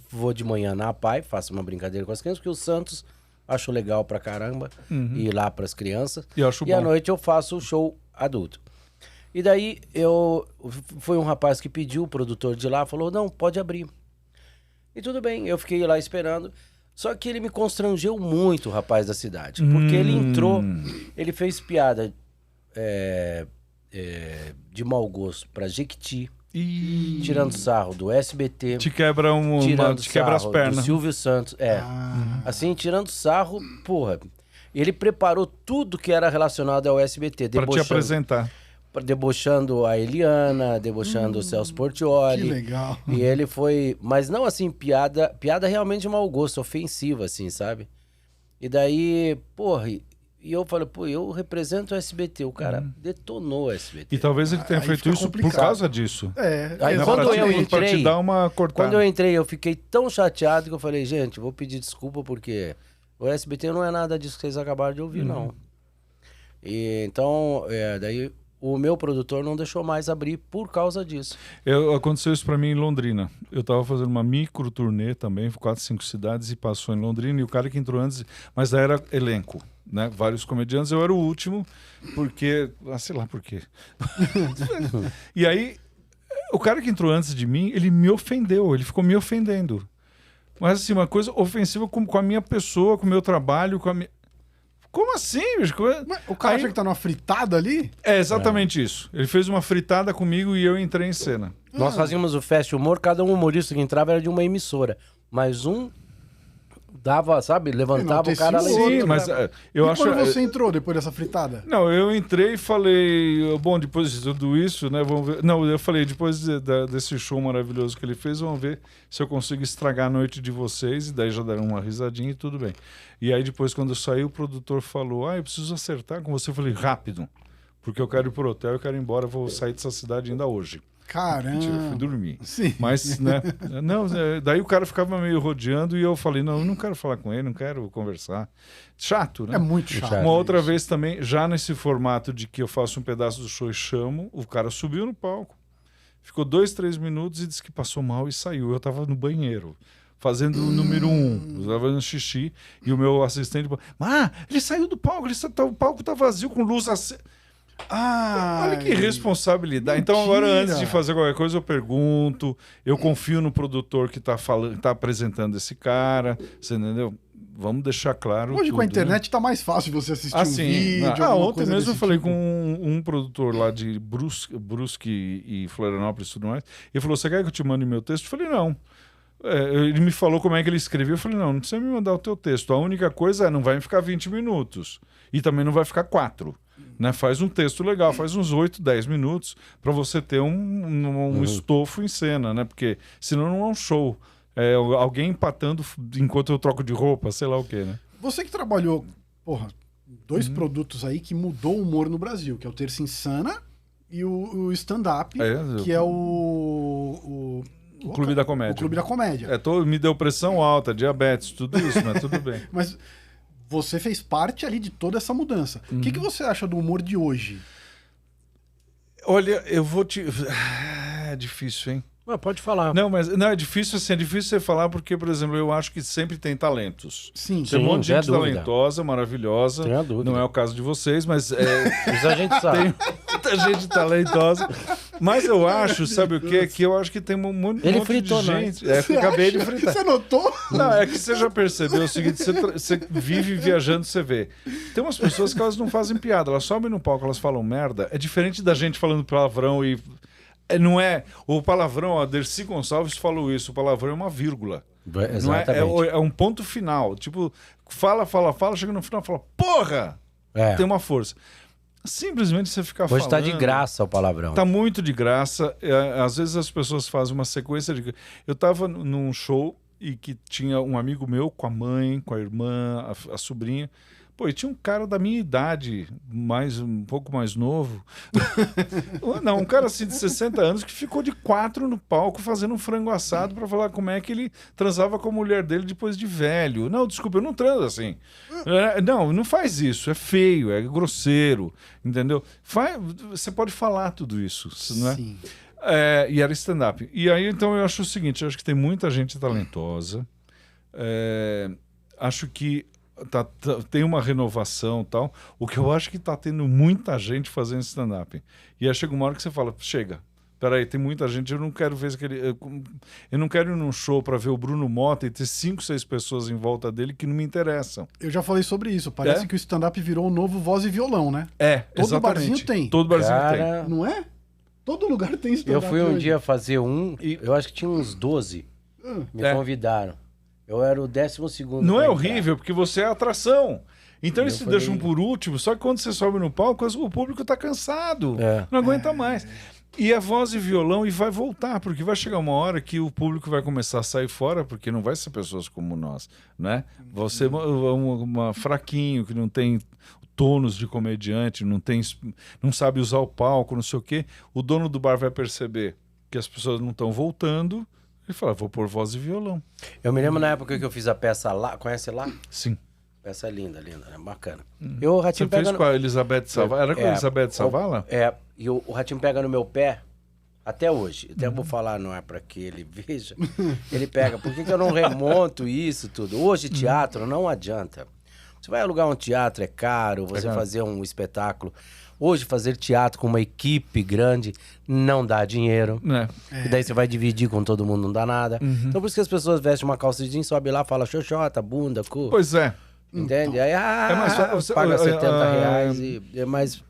vou de manhã na APAI, faço uma brincadeira com as crianças, porque o Santos acho legal pra caramba ir lá pras crianças. E à noite eu faço o show adulto. E daí foi um rapaz que pediu, o produtor de lá, falou, não, pode abrir. E tudo bem, eu fiquei lá esperando. Só que ele me constrangeu muito, o rapaz da cidade. Porque ele entrou, ele fez piada de mau gosto pra Jequiti, tirando sarro do SBT. Te quebra as pernas. Do Silvio Santos. Assim, tirando sarro, porra. Ele preparou tudo que era relacionado ao SBT. Pra te apresentar. Debochando a Eliana, debochando o Celso Portiolli. Que legal. E ele foi... Mas não assim, piada realmente de mau gosto, ofensiva, assim, sabe? E daí, porra... E eu falei, pô, eu represento o SBT. O cara detonou o SBT. E talvez ele tenha feito isso complicado. Por causa disso. Aí quando eu entrei... Pra te dar uma cortada. Quando eu entrei, eu fiquei tão chateado que eu falei, gente, vou pedir desculpa porque o SBT não é nada disso que vocês acabaram de ouvir, não. E então, daí... O meu produtor não deixou mais abrir por causa disso. Aconteceu isso pra mim em Londrina. Eu tava fazendo uma micro turnê também, 4, 5 cidades, e passou em Londrina. E o cara que entrou antes, mas daí era elenco, né? Vários comediantes. Eu era o último, porque... sei lá por quê. E aí, o cara que entrou antes de mim, ele me ofendeu. Ele ficou me ofendendo. Mas assim, uma coisa ofensiva com a minha pessoa, com o meu trabalho, com a minha... Como assim, bicho? Mas o cara acha que tá numa fritada ali? É exatamente isso. Ele fez uma fritada comigo e eu entrei em cena. Nós fazíamos o Fast Humor, cada um humorista que entrava era de uma emissora. Mas um dava, sabe, levantava o cara lá. Sim, mas eu acho... quando você entrou depois dessa fritada? Não, eu entrei e falei, bom, depois de tudo isso, né, vamos ver... Não, eu falei, depois desse show maravilhoso que ele fez, vamos ver se eu consigo estragar a noite de vocês, e daí já deram uma risadinha e tudo bem. E aí depois, quando eu saí, o produtor falou, eu preciso acertar com você. Eu falei, rápido, porque eu quero ir pro hotel, eu quero ir embora, eu vou sair dessa cidade ainda hoje. Caramba. Eu fui dormir. Sim. Mas, né? Não, daí o cara ficava meio rodeando e eu falei, não, eu não quero falar com ele, não quero conversar. Chato, né? É muito chato. Uma outra vez também, já nesse formato de que eu faço um pedaço do show e chamo, o cara subiu no palco, ficou 2, 3 minutos e disse que passou mal e saiu. Eu tava no banheiro, fazendo o número 1, eu tava fazendo xixi, e o meu assistente, ele saiu do palco, o palco tá vazio com luz acesa. Olha que responsabilidade. Mentira. Então agora, antes de fazer qualquer coisa, eu pergunto, eu confio no produtor que tá apresentando esse cara, você entendeu? Vamos deixar claro. Hoje tudo, com a internet tá mais fácil você assistir um vídeo. Ontem mesmo eu falei com um produtor lá de Brusque e Florianópolis e tudo mais. Ele falou, você quer que eu te mande meu texto? Eu falei, não. Ele me falou como é que ele escreveu. Eu falei, não precisa me mandar o teu texto. A única coisa não vai ficar 20 minutos. E também não vai ficar 4. Né? Faz um texto legal, faz uns 8, 10 minutos para você ter um estofo em cena, né? Porque senão não é um show. É alguém empatando enquanto eu troco de roupa, sei lá o quê, né? Você que trabalhou, dois produtos aí que mudou o humor no Brasil, que é o Terça Insana e o stand-up, que é o Clube da Comédia. O Clube da Comédia. Me deu pressão alta, diabetes, tudo isso, mas tudo bem. Mas você fez parte ali de toda essa mudança. O que você acha do humor de hoje? Olha, eu vou te... É difícil, hein? Pode falar. Não, mas é difícil assim, é difícil você falar porque, por exemplo, eu acho que sempre tem talentos. Sim. Tem um monte de gente talentosa, maravilhosa. Não é o caso de vocês, mas... Isso a gente sabe. Tem muita gente talentosa. Mas eu acho, sabe o quê? Que eu acho que tem um monte de gente... Acabei de fritar. Você notou? Não, é que você já percebeu o seguinte, você vive viajando, você vê. Tem umas pessoas que elas não fazem piada, elas sobem no palco, elas falam merda. É diferente da gente falando palavrão e... Não é o palavrão, a Dercy Gonçalves falou isso, o palavrão é uma vírgula. Exatamente. Não é um ponto final. Tipo, fala, chega no final e fala, porra! Tem uma força. Simplesmente você ficar falando... Hoje tá de graça o palavrão. Tá muito de graça. Às vezes as pessoas fazem uma sequência de... Eu tava num show e que tinha um amigo meu com a mãe, com a irmã, a sobrinha... Pô, e tinha um cara da minha idade, um pouco mais novo. Não, um cara assim de 60 anos que ficou de 4 no palco fazendo um frango assado para falar como é que ele transava com a mulher dele depois de velho. Não, desculpa, eu não transo assim. Não faz isso. É feio, é grosseiro, entendeu? Você pode falar tudo isso, não é? Sim. E era stand-up. E aí, então, eu acho o seguinte, eu acho que tem muita gente talentosa. Acho que tem uma renovação e tal. O que eu acho que tá tendo muita gente fazendo stand-up. E aí chega uma hora que você fala, chega, peraí, tem muita gente, eu não quero ver eu não quero ir num show para ver o Bruno Mota e ter 5, 6 pessoas em volta dele que não me interessam. Eu já falei sobre isso, parece que o stand-up virou um novo voz e violão, né? Todo exatamente. Barzinho tem. Todo barzinho tem. Não é? Todo lugar tem stand-up. Eu fui um dia fazer eu acho que tinha uns 12, me convidaram. Eu era o 12º. Não é horrível, porque você é a atração. Então eles se deixam por último, só que quando você sobe no palco, o público tá cansado. Não aguenta mais. E a voz e violão e vai voltar, porque vai chegar uma hora que o público vai começar a sair fora, porque não vai ser pessoas como nós, né? Você é uma fraquinho, que não tem tônus de comediante, não sabe usar o palco, não sei o quê. O dono do bar vai perceber que as pessoas não estão voltando. Ele fala, vou pôr voz e violão. Eu me lembro na época que eu fiz a peça lá. Conhece lá? Sim. Peça linda, né? Bacana. O Ratinho Você fez com a Elizabeth Savala? Era com a Elizabeth Savala? E o Ratinho pega no meu pé até hoje. Até vou falar, não é para que ele veja. Ele pega. Por que eu não remonto isso tudo? Hoje, teatro não adianta. Você vai alugar um teatro, é caro. Você fazer um espetáculo... Hoje, fazer teatro com uma equipe grande não dá dinheiro. E daí você vai dividir com todo mundo, não dá nada. Então, por isso que as pessoas vestem uma calça de jeans, sobe lá, fala xoxota, bunda, cu. Pois é. Entende? Aí, paga R$70 e é mais...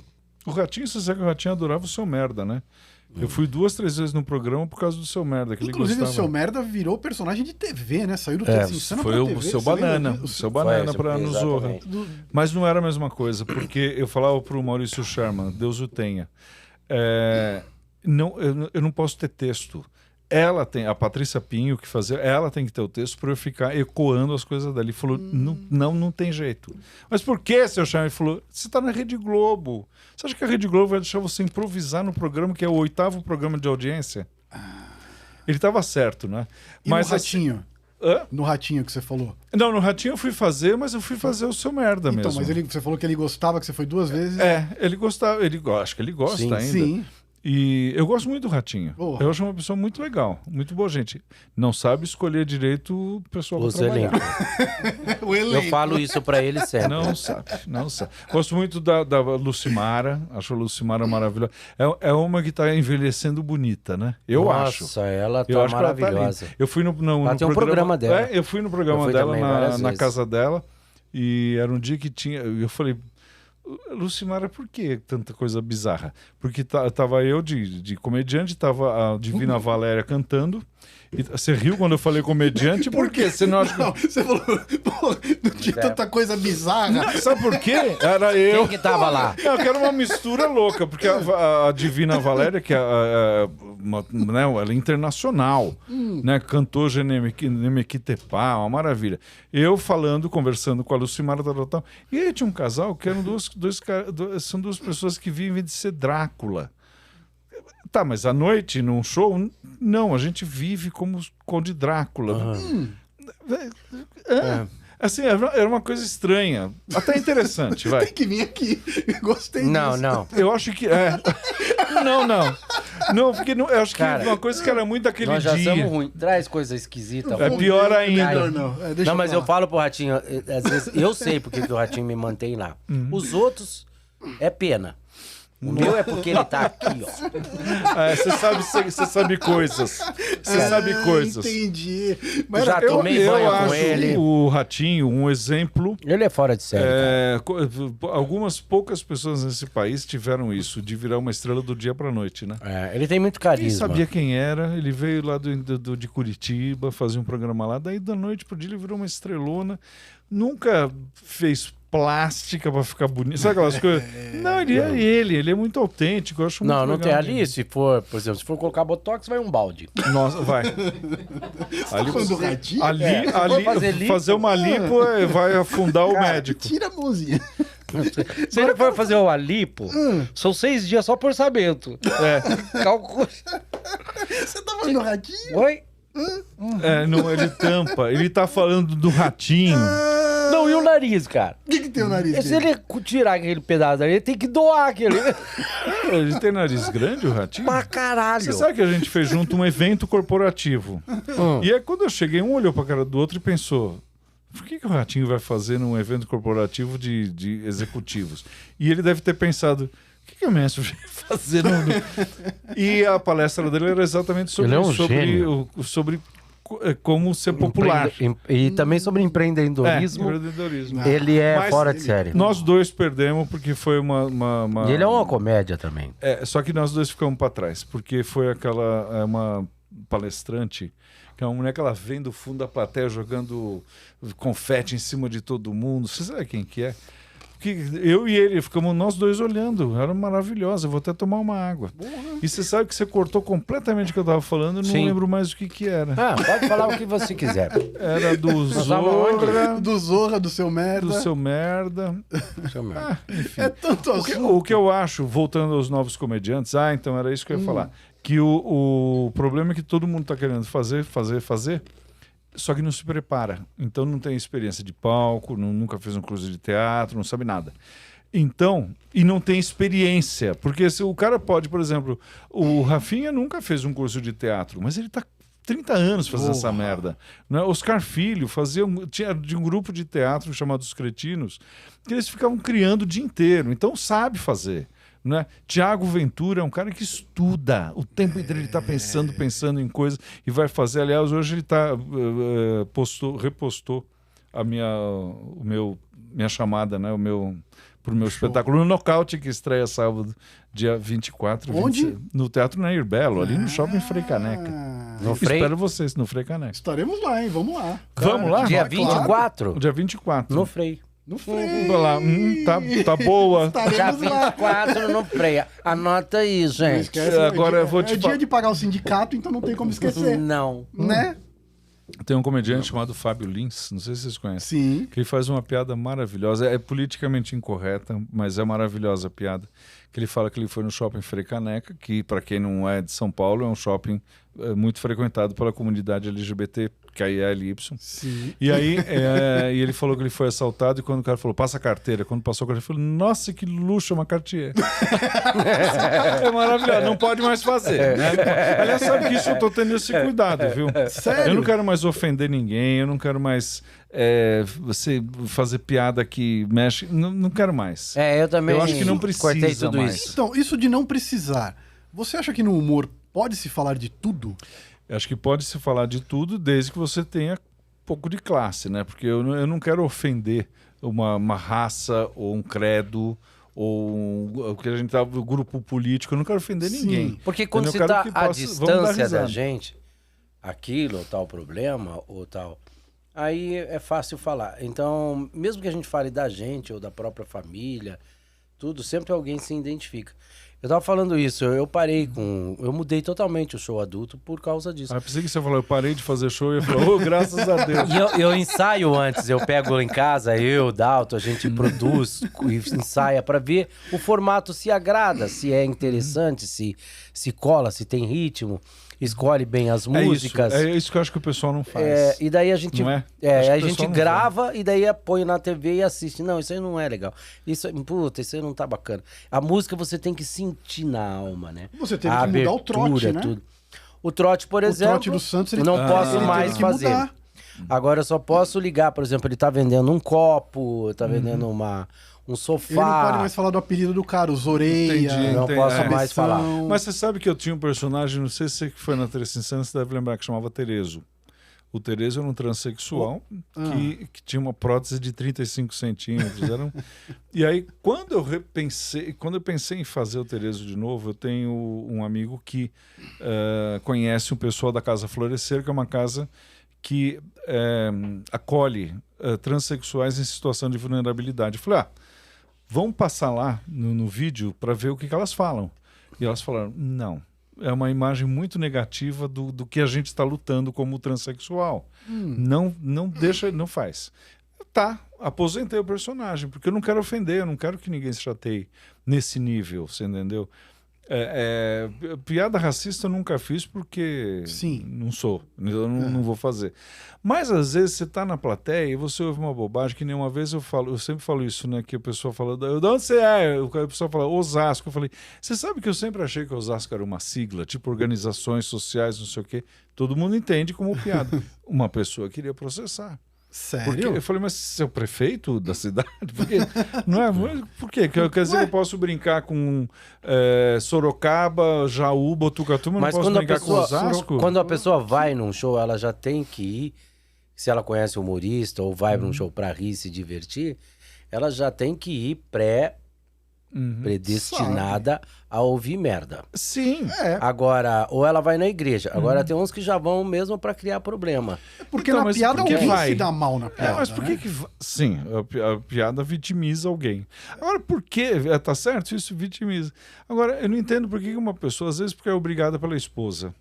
O Ratinho, você sabe que o Ratinho adorava o Seu Merda, né? Eu fui 2, 3 vezes no programa por causa do Seu Merda. Que inclusive, o Seu Merda virou personagem de TV, né? Saiu do Terça Insana pra TV. Foi o Seu Banana. O Seu Banana no Zorra. Mas não era a mesma coisa, porque eu falava pro Maurício Sherman, Deus o tenha. Eu não posso ter texto. Ela tem, a Patrícia Pinho, que fazia, ela tem que ter o texto para eu ficar ecoando as coisas dali. Ele falou, não tem jeito. Mas por que, seu Sherman? Ele falou, você está na Rede Globo. Você acha que a Rede Globo vai deixar você improvisar no programa, que é o 8º programa de audiência? Ele estava certo, né? Mas no Ratinho? No Ratinho que você falou? Não, no Ratinho eu fui fazer, mas eu fui fazer o Seu Merda mesmo. Então, mas você falou que ele gostava, que você foi 2 vezes? Ele gostava, acho que ele gosta ainda. Sim. E eu gosto muito do Ratinho. Eu acho uma pessoa muito legal, muito boa gente. Não sabe escolher direito o pessoal para trabalhar. O elenco. Eu falo isso para ele sempre. Não sabe. Gosto muito da Lucimara. Acho a Lucimara maravilhosa. É uma que está envelhecendo bonita, né? Eu acho. Nossa, ela tá maravilhosa. Eu fui no tem um programa dela. Eu fui no programa dela na casa dela. E era um dia que tinha... Eu falei... Lucimara, por que tanta coisa bizarra? Porque tava eu de comediante, tava a Divina Valéria cantando E você riu quando eu falei comediante? Por quê? Você não acha que... Não, você falou, pô, não tinha tanta coisa bizarra. Não, sabe por quê? Era eu. Quem que tava lá? Não, eu quero uma mistura louca, porque a Divina Valéria, que ela é internacional, né? Cantou Genemequitepá, uma maravilha. Eu falando, conversando com a Lucimara, tal. E aí tinha um casal que eram são duas pessoas que vivem de ser Drácula. Tá, mas à noite, num show, não, a gente vive como Conde Drácula. Assim, era uma coisa estranha. Até interessante, vai. Tem que vir aqui. Gostei disso. Não. Eu acho que... Não, porque eu acho que é uma coisa que era muito daquele nós já dia. somos ruins. Traz coisa esquisita. É pior ainda. Não, mas eu falo pro Ratinho, às vezes, eu sei porque que o Ratinho me mantém lá. Os outros é pena. O meu é porque ele tá aqui, ó. Você sabe coisas. Você sabe coisas. Entendi. Mas já tomei banho com ele. O Ratinho, um exemplo. Ele é fora de série. Algumas poucas pessoas nesse país tiveram isso, de virar uma estrela do dia pra noite, né? Ele tem muito carisma. Quem sabia quem era, ele veio lá de Curitiba, fazia um programa lá, daí da noite pro dia ele virou uma estrelona. Nunca fez plástica pra ficar bonito. Sabe aquelas coisas? Não, ele é muito autêntico. Eu acho muito não tem legal ali, se for, por exemplo, se for colocar botox, vai um balde. Nossa, vai. Ali, fazer uma lipo vai afundar o médico. Tira a mãozinha. Se ele for fazer uma lipo, são 6 dias só por orçamento. Calcula. Você tá falando do Ratinho? Oi? Não, ele tampa. Ele tá falando do Ratinho. Não, e o nariz, cara? O que tem o nariz Se ele tirar aquele pedaço ali, ele tem que doar aquele. Ele tem nariz grande, o Ratinho? Pra caralho. Você sabe que a gente fez junto um evento corporativo. E aí quando eu cheguei, um olhou pra cara do outro e pensou... Por que o Ratinho vai fazer num evento corporativo de executivos? E ele deve ter pensado... O que o mestre veio fazer? E a palestra dele era exatamente sobre como ser popular. E também sobre empreendedorismo. Empreendedorismo. Ele é fora de série. Nós dois perdemos porque foi uma... E ele é uma comédia também. Só que nós dois ficamos para trás, porque foi uma palestrante, que é uma mulher que ela vem do fundo da plateia jogando confete em cima de todo mundo. Você sabe quem que é? Que eu e ele ficamos nós dois olhando, era maravilhosa, eu vou até tomar uma água. E você sabe que você cortou completamente o que eu tava falando, eu não lembro mais o que era. Pode falar o que você quiser. Era do Zorra. Do Zorra, do Seu Merda. Do Seu Merda. Enfim. É tanto o que eu acho, voltando aos novos comediantes, então era isso que eu ia falar, que o problema é que todo mundo tá querendo fazer, só que não se prepara. Então não tem experiência de palco, nunca fez um curso de teatro, não sabe nada. Então, e não tem experiência. Porque se o cara pode, por exemplo, o Rafinha nunca fez um curso de teatro, mas ele tá 30 anos fazendo essa merda. Né? Oscar Filho tinha de um grupo de teatro chamado Os Cretinos, que eles ficavam criando o dia inteiro. Então sabe fazer. Né? Tiago Ventura é um cara que estuda o tempo inteiro, ele está pensando em coisas e vai fazer. Aliás, hoje ele repostou a minha chamada, né? Pro meu espetáculo no Nocaute, que estreia sábado, dia 24. Onde? No Teatro Nair Belo, ali no Shopping Frei Caneca. Espero vocês no Frei Caneca. Estaremos lá, hein? Vamos lá. Vamos lá? Dia 24? Dia 24. No Frei. No Frei. Vai lá. Tá boa. Dia 24 no Frei. Anota aí, gente. Esquece, agora eu vou te dia de pagar o sindicato, então não tem como esquecer. Não. Né? Tem um comediante chamado Fábio Lins, não sei se vocês conhecem. Sim. Que ele faz uma piada maravilhosa. É politicamente incorreta, mas é maravilhosa a piada. Que ele fala que ele foi no Shopping Frei Caneca, que para quem não é de São Paulo, é um shopping muito frequentado pela comunidade LGBT, que aí é LY. Sim. E aí e ele falou que ele foi assaltado e quando o cara falou, passa a carteira. Quando passou a carteira, ele falou, nossa, que luxo, uma Cartier. É maravilhoso, não pode mais fazer. Né? Aliás, sabe que isso eu tô tendo esse cuidado, viu? Sério? Eu não quero mais ofender ninguém, eu não quero mais você fazer piada que mexe, não quero mais. Eu também. Eu acho que não precisa tudo mais. isso. Então, isso de não precisar, você acha que no humor pode se falar de tudo? Eu acho que pode se falar de tudo desde que você tenha um pouco de classe, né? Porque eu não quero ofender uma raça ou um credo ou o que a gente tá, o grupo político, eu não quero ofender ninguém. Porque quando você está à distância da gente, aquilo, ou tal problema, ou tal... Aí é fácil falar. Então, mesmo que a gente fale da gente ou da própria família, tudo, sempre alguém se identifica. Eu tava falando isso, eu mudei totalmente o show adulto por causa disso. Ah, pensei que você falou, eu parei de fazer show e eu falei, graças a Deus. E eu ensaio antes, eu pego em casa, Dalton, a gente produz e ensaia pra ver o formato se agrada, se é interessante, se cola, se tem ritmo. Escolhe bem as músicas. É isso que eu acho que o pessoal não faz. E daí a gente, não é? A gente grava e daí põe na TV e assiste. Não, isso aí não é legal. Isso aí não tá bacana. A música você tem que sentir na alma, né? Você teve que mudar o trote, né? Tudo. O trote, por exemplo, o trote do Santos, não posso mais fazer. Mudar. Agora eu só posso ligar, por exemplo, ele tá vendendo um copo, tá vendendo um sofá. Ele não pode mais falar do apelido do cara, os Oreia. Não posso mais falar. Mas você sabe que eu tinha um personagem, não sei se você que foi na Terça Insana, você deve lembrar, que chamava Terezo. O Terezo era um transexual que tinha uma prótese de 35 centímetros. E aí, quando eu pensei em fazer o Terezo de novo, eu tenho um amigo que conhece um pessoal da Casa Florescer, que é uma casa que acolhe transexuais em situação de vulnerabilidade. Eu falei, vamos passar lá no vídeo para ver o que elas falam. E elas falaram, não. É uma imagem muito negativa do que a gente está lutando como transexual. Não deixa, não faz. Tá, aposentei o personagem, porque eu não quero ofender, eu não quero que ninguém se chateie nesse nível, você entendeu? Piada racista eu nunca fiz porque não sou, eu não vou fazer. Mas às vezes você está na plateia e você ouve uma bobagem, que nem uma vez eu sempre falo isso, né? Que a pessoa fala, de onde você é? A pessoa fala, Osasco. Eu falei, você sabe que eu sempre achei que Osasco era uma sigla, tipo organizações sociais, não sei o quê. Todo mundo entende como piada. Uma pessoa queria processar. Sério? Porque eu falei, mas você é o prefeito da cidade? Porque, não é? Por quê? Quer dizer, eu posso brincar com Sorocaba, Jaú, Botucatu, mas não posso brincar com Osasco? Quando a pessoa vai num show, ela já tem que ir, se ela conhece o humorista ou vai num show pra rir e se divertir, ela já tem que ir predestinada a ouvir merda. Sim. Agora, ou ela vai na igreja. Agora tem uns que já vão mesmo pra criar problema. Porque na piada alguém se dá mal na piada. Mas por que que... Sim, a piada vitimiza alguém. Agora, por que... Tá certo? Isso vitimiza. Agora, eu não entendo por que uma pessoa, às vezes porque é obrigada pela esposa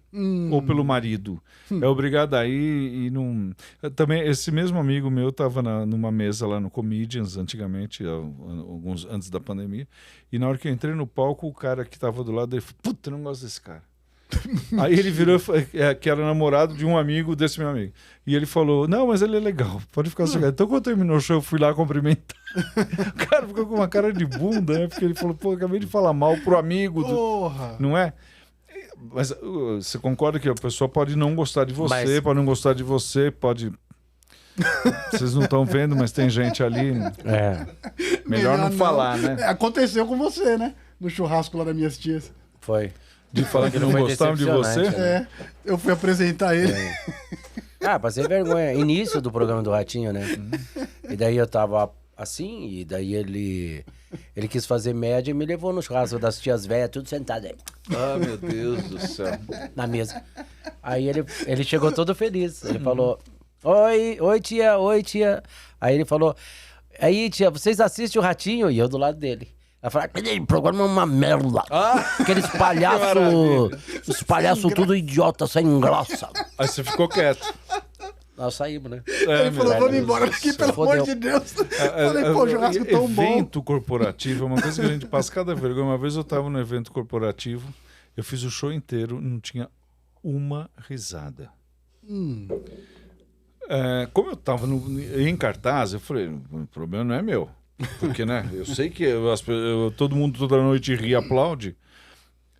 ou pelo marido, é obrigada a ir e não... Também, esse mesmo amigo meu estava numa mesa lá no Comedians, antigamente, alguns antes da pandemia, e na hora que eu entrei no palco, o cara que estava do lado dele falou, puta, eu não gosto desse cara. Aí ele virou, que era namorado de um amigo desse meu amigo. E ele falou, não, mas ele é legal, pode ficar sossegado. Então quando terminou o show, eu fui lá cumprimentar. O cara ficou com uma cara de bunda, né? Porque ele falou, pô, acabei de falar mal pro amigo. Não é? Mas você concorda que a pessoa pode não gostar de você, pode não gostar de você, pode... Vocês não estão vendo, mas tem gente ali. Melhor não falar, né? Aconteceu com você, né? No churrasco lá das minhas tias. Foi. De falar que não gostavam de você? Né? Eu fui apresentar ele. Passei vergonha. Início do programa do Ratinho, né? E daí eu tava assim, e daí ele quis fazer média e me levou no churrasco das tias velhas, tudo sentado aí. Ah, meu Deus do céu. Na mesa. Aí ele chegou todo feliz. Ele falou, oi tia. Aí ele falou, aí tia, vocês assistem o Ratinho? E eu do lado dele. Ela falou, aquele programa é uma merda. Aqueles palhaços, os palhaços tudo idiota, sem graça. Aí você ficou quieto. Nós saímos, né? Ele falou, vamos embora daqui, pelo amor de Deus. Falei, pô, churrasco tão bom. Evento corporativo é uma coisa que a gente passa cada vergonha. Uma vez eu estava no evento corporativo, eu fiz o show inteiro, não tinha uma risada. Como eu estava em cartaz, eu falei, o problema não é meu. Porque, né, eu sei que todo mundo toda noite ri e aplaude.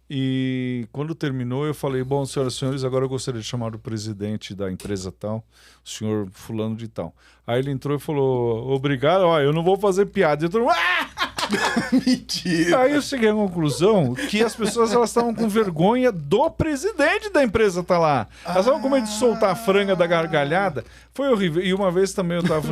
E quando terminou, eu falei, bom, senhoras e senhores, agora eu gostaria de chamar o presidente da empresa tal, o senhor fulano de tal. Aí ele entrou e falou, obrigado, eu não vou fazer piada. E eu tô... Mentira! Aí eu cheguei à conclusão que as pessoas elas estavam com vergonha do presidente da empresa estar lá. Elas estavam com medo de soltar a franga da gargalhada. Foi horrível. E uma vez também eu estava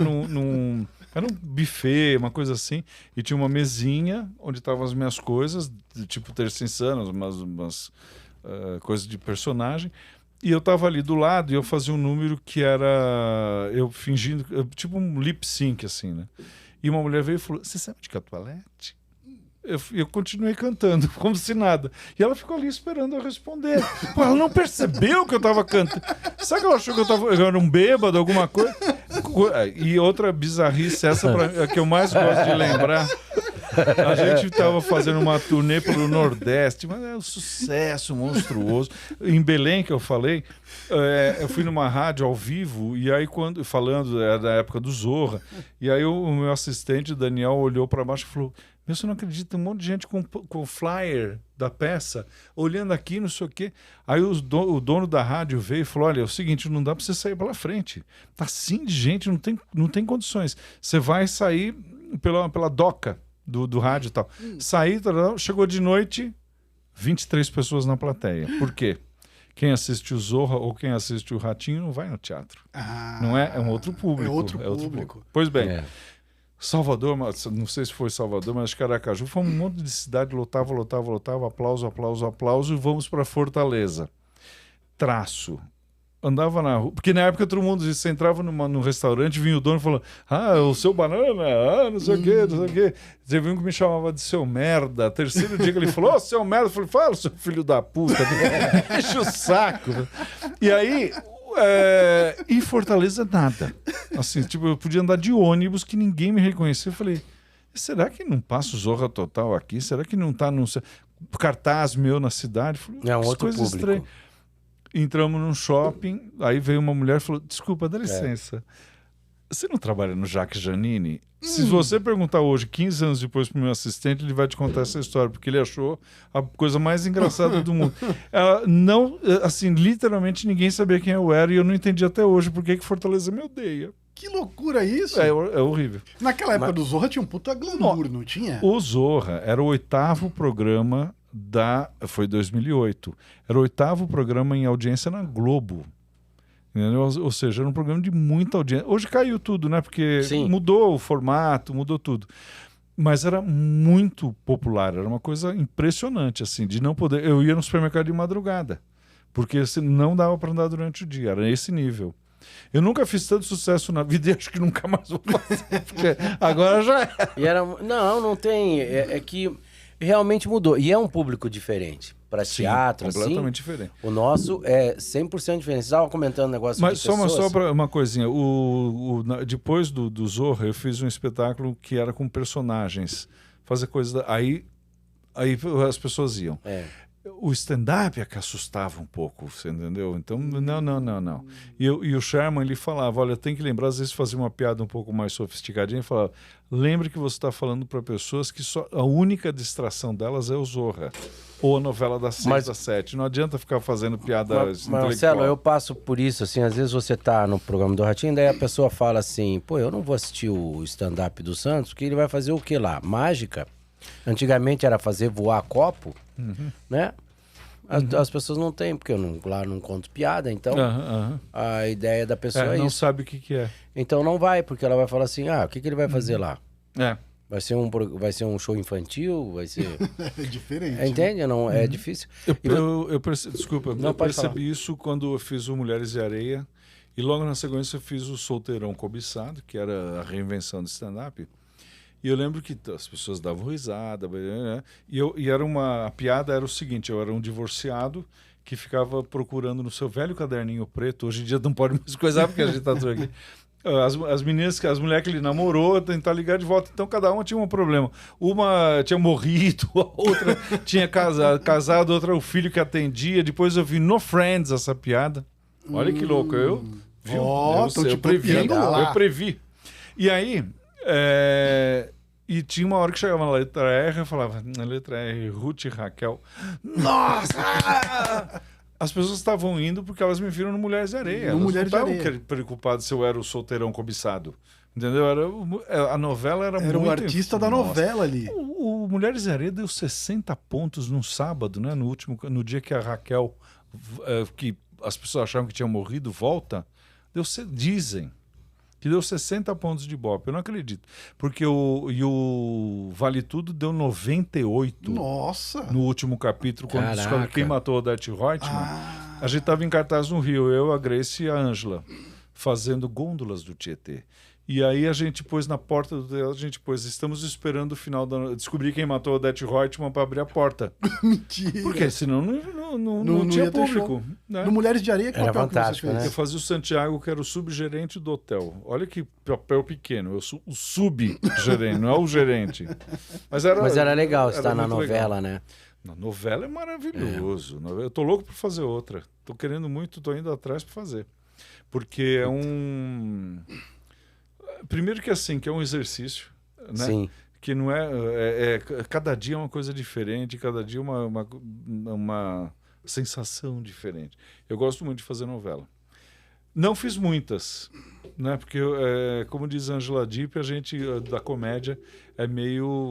era um buffet, uma coisa assim, e tinha uma mesinha onde estavam as minhas coisas, tipo Terça Insana, umas coisas de personagem. E eu tava ali do lado e eu fazia um número que era... Eu fingindo... Tipo um lip sync, assim, né? E uma mulher veio e falou, você sabe de Catualete? Eu continuei cantando, como se nada. E ela ficou ali esperando eu responder. Pô, ela não percebeu que eu tava cantando. Sabe que ela achou que eu era um bêbado, alguma coisa? E outra bizarrice, essa que eu mais gosto de lembrar. A gente estava fazendo uma turnê pelo Nordeste, mas é um sucesso monstruoso. Em Belém, que eu falei, eu fui numa rádio ao vivo, e aí, falando, era da época do Zorra, e aí o meu assistente, Daniel, olhou para baixo e falou, você não acredita, um monte de gente com o flyer da peça, olhando aqui, não sei o quê. Aí o dono da rádio veio e falou, olha, é o seguinte, não dá para você sair pela frente. Tá assim de gente, não tem condições. Você vai sair pela doca do rádio e tal. Saí, chegou de noite, 23 pessoas na plateia. Por quê? Quem assiste o Zorra ou quem assiste o Ratinho não vai no teatro. Não é? É um outro público. É outro público. Pois bem... Salvador, não sei se foi Salvador, mas acho que Aracaju, foi um monte de cidade, lotava, aplauso, e vamos para Fortaleza. Traço. Andava na rua, porque na época todo mundo, você entrava num restaurante, vinha o dono falando, o seu banana, não sei o quê. Você viu que me chamava de seu merda. Terceiro dia que ele falou, seu merda, eu falei, fala, seu filho da puta, enche o saco. E aí... em Fortaleza, nada. Assim, tipo, eu podia andar de ônibus que ninguém me reconhecia. Eu falei, será que não passa o Zorra Total aqui? Será que não tá num cartaz meu na cidade? Falei, é um outro público. Estranho. Entramos num shopping, aí veio uma mulher e falou, desculpa, dá licença. Você não trabalha no Jacques Janine? Se você perguntar hoje, 15 anos depois pro meu assistente, ele vai te contar essa história, porque ele achou a coisa mais engraçada do mundo. Não, assim, literalmente ninguém sabia quem eu era e eu não entendi até hoje por que Fortaleza me odeia. Que loucura isso! É horrível. Naquela época do Zorra tinha um puta glamour, não tinha? O Zorra era o 8º programa foi 2008. Era o 8º programa em audiência na Globo. Ou seja, era um programa de muita audiência. Hoje caiu tudo, né? Porque mudou o formato, mudou tudo. Mas era muito popular, era uma coisa impressionante, assim, de não poder... Eu ia no supermercado de madrugada, porque assim, não dava para andar durante o dia, era esse nível. Eu nunca fiz tanto sucesso na vida e acho que nunca mais vou fazer, porque agora já é. Não tem... É que realmente mudou. E é um público diferente. Para teatro, completamente assim, diferente. O nosso é 100% diferente. Você estava comentando um negócio mas de pessoas... Só para uma coisinha. Depois do Zorra, eu fiz um espetáculo que era com personagens. Fazer coisas... Aí as pessoas iam. O stand-up é que assustava um pouco, você entendeu? Então, não. E o Sherman, ele falava, olha, tem que lembrar, às vezes fazia uma piada um pouco mais sofisticadinha, ele falava, lembre que você está falando para pessoas que a única distração delas é o Zorra. Ou a novela das 6 às 7. Não adianta ficar fazendo piada intelectual. Marcelo, eu passo por isso, assim, às vezes você tá no programa do Ratinho, daí a pessoa fala assim, pô, eu não vou assistir o stand-up do Santos, porque ele vai fazer o que lá? Mágica? Antigamente era fazer voar copo, né? As pessoas não têm, porque eu lá não conto piada, então a ideia da pessoa é não isso. Sabe o que é. Então não vai, porque ela vai falar assim, o que ele vai fazer lá? Vai ser um show infantil? Vai ser... É diferente. Entende? Não, é difícil. Desculpa, eu percebi isso quando eu fiz o Mulheres e Areia. E logo na sequência eu fiz o Solteirão Cobiçado, que era a reinvenção do stand-up. E eu lembro que as pessoas davam risada. Né? E a piada era o seguinte, eu era um divorciado que ficava procurando no seu velho caderninho preto. Hoje em dia não pode mais coisar, porque a gente está tudo aqui. As mulheres que ele namorou, tentar ligar de volta. Então, cada uma tinha um problema. Uma tinha morrido, a outra tinha casado, outra o filho que atendia. Depois eu vi no Friends essa piada. Olha que louco. Eu previ. E aí, e tinha uma hora que chegava na letra R, eu falava, na letra R, Ruth e Raquel. Nossa! As pessoas estavam indo porque elas me viram no Mulheres de Areia. Elas não estavam preocupadas se eu era o solteirão cobiçado. Entendeu? A novela era muito... Era o artista da novela ali. O Mulheres de Areia deu 60 pontos num sábado, né? No dia que a Raquel, que as pessoas achavam que tinha morrido, volta. Dizem que deu 60 pontos de Ibope. Eu não acredito. Porque o Vale Tudo deu 98. Nossa! No último capítulo, quando descobre quem matou o Odete Reutemann. A gente estava em cartaz no Rio, eu, a Grace e a Ângela, fazendo gôndolas do Tietê. E aí a gente pôs na porta do... A gente pôs, estamos esperando o final da... Descobrir quem matou a Odete Reutemann para abrir a porta. Mentira. Porque senão não tinha público. Né? No Mulheres de Areia, que era papel fantástico, que você fez? né? Eu fazia o Santiago, que era o subgerente do hotel. Olha que papel pequeno. Eu sou o subgerente, não é o gerente. Mas era legal estar na novela, né? Na novela é maravilhoso. Eu tô louco por fazer outra. Tô querendo muito, tô indo atrás para fazer. Porque é um... Primeiro que assim, que é um exercício, né? Sim. Que não cada dia é uma coisa diferente, cada dia uma sensação diferente. Eu gosto muito de fazer novela. Não fiz muitas, né? Porque, como diz Angela Dipp, a gente da comédia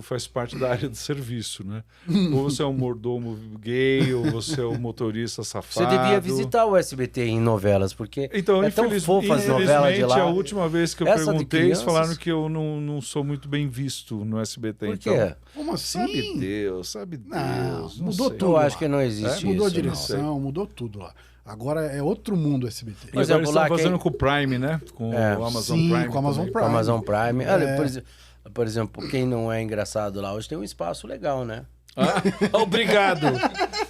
faz parte da área de serviço, né? Ou você é um mordomo gay, ou você é um motorista safado. Você devia visitar o SBT em novelas, porque então, é tão fofa as novelas de lá. A última vez que eu perguntei, eles falaram que eu não sou muito bem visto no SBT. Por quê? Então, Como assim? Sabe Deus. Não, mudou sei. tudo. Eu acho que não existe isso. Mudou a direção, mudou tudo lá. Agora é outro mundo o SBT. Por exemplo, eles estão fazendo com o Prime, né? Com o Amazon Prime. Com o Amazon Prime. Com o Amazon Prime. Olha, por exemplo, quem não é engraçado lá hoje tem um espaço legal, né? Obrigado.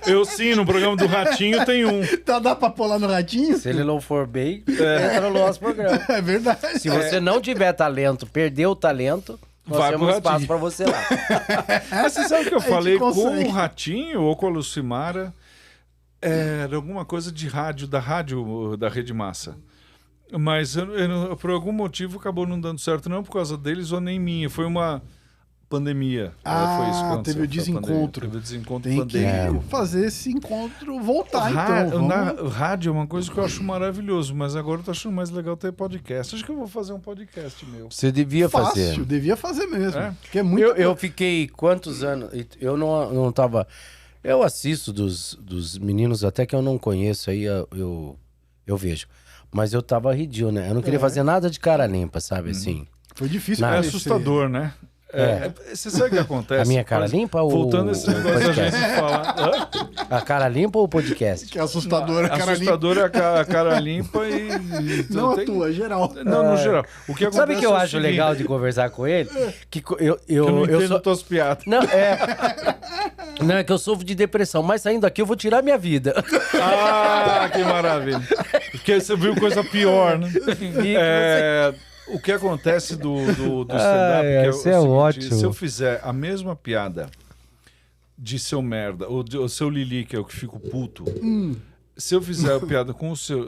Eu sim, no programa do Ratinho tem um. Dá pra pôr lá no Ratinho? Se ele não for bem, entra no nosso programa. É verdade. Se você não tiver talento, perdeu o talento, nós temos espaço pra você lá. Mas você sabe o que eu falei com o Ratinho ou com a Lucimara? Era alguma coisa de rádio da Rede Massa. Mas por algum motivo acabou não dando certo, não por causa deles ou nem minha. Foi uma pandemia. Foi isso que teve o desencontro. Teve o desencontro Tem pandêmico. que fazer esse encontro voltar, então. Rádio é uma coisa que eu acho maravilhoso, mas agora eu tô achando mais legal ter podcast. Acho que eu vou fazer um podcast meu. Você devia fazer. Fácil, devia fazer mesmo. Porque é muito... eu fiquei quantos anos... Eu não tava... Eu assisto dos meninos até que eu não conheço, aí eu vejo. Mas eu tava ridículo, né? Eu não queria fazer nada de cara limpa, sabe? Assim. Foi difícil. É assustador, né? Você sabe o que acontece? A minha cara limpa ou voltando a esse negócio da gente falar... A cara limpa ou o podcast? Que é assustador, assustador é a cara limpa e não a tua, geral. Não, no geral. O que acontece? Sabe o que eu acho legal de conversar com ele? Que eu não entendo tuas piadas. Não, é que eu sofro de depressão, mas saindo daqui eu vou tirar minha vida. Ah, que maravilha. Porque você viu coisa pior, né? O que acontece do stand-up é o seguinte, ótimo. Se eu fizer a mesma piada de seu merda, ou o seu Lili, que é o que fico puto, se eu fizer a piada com o seu...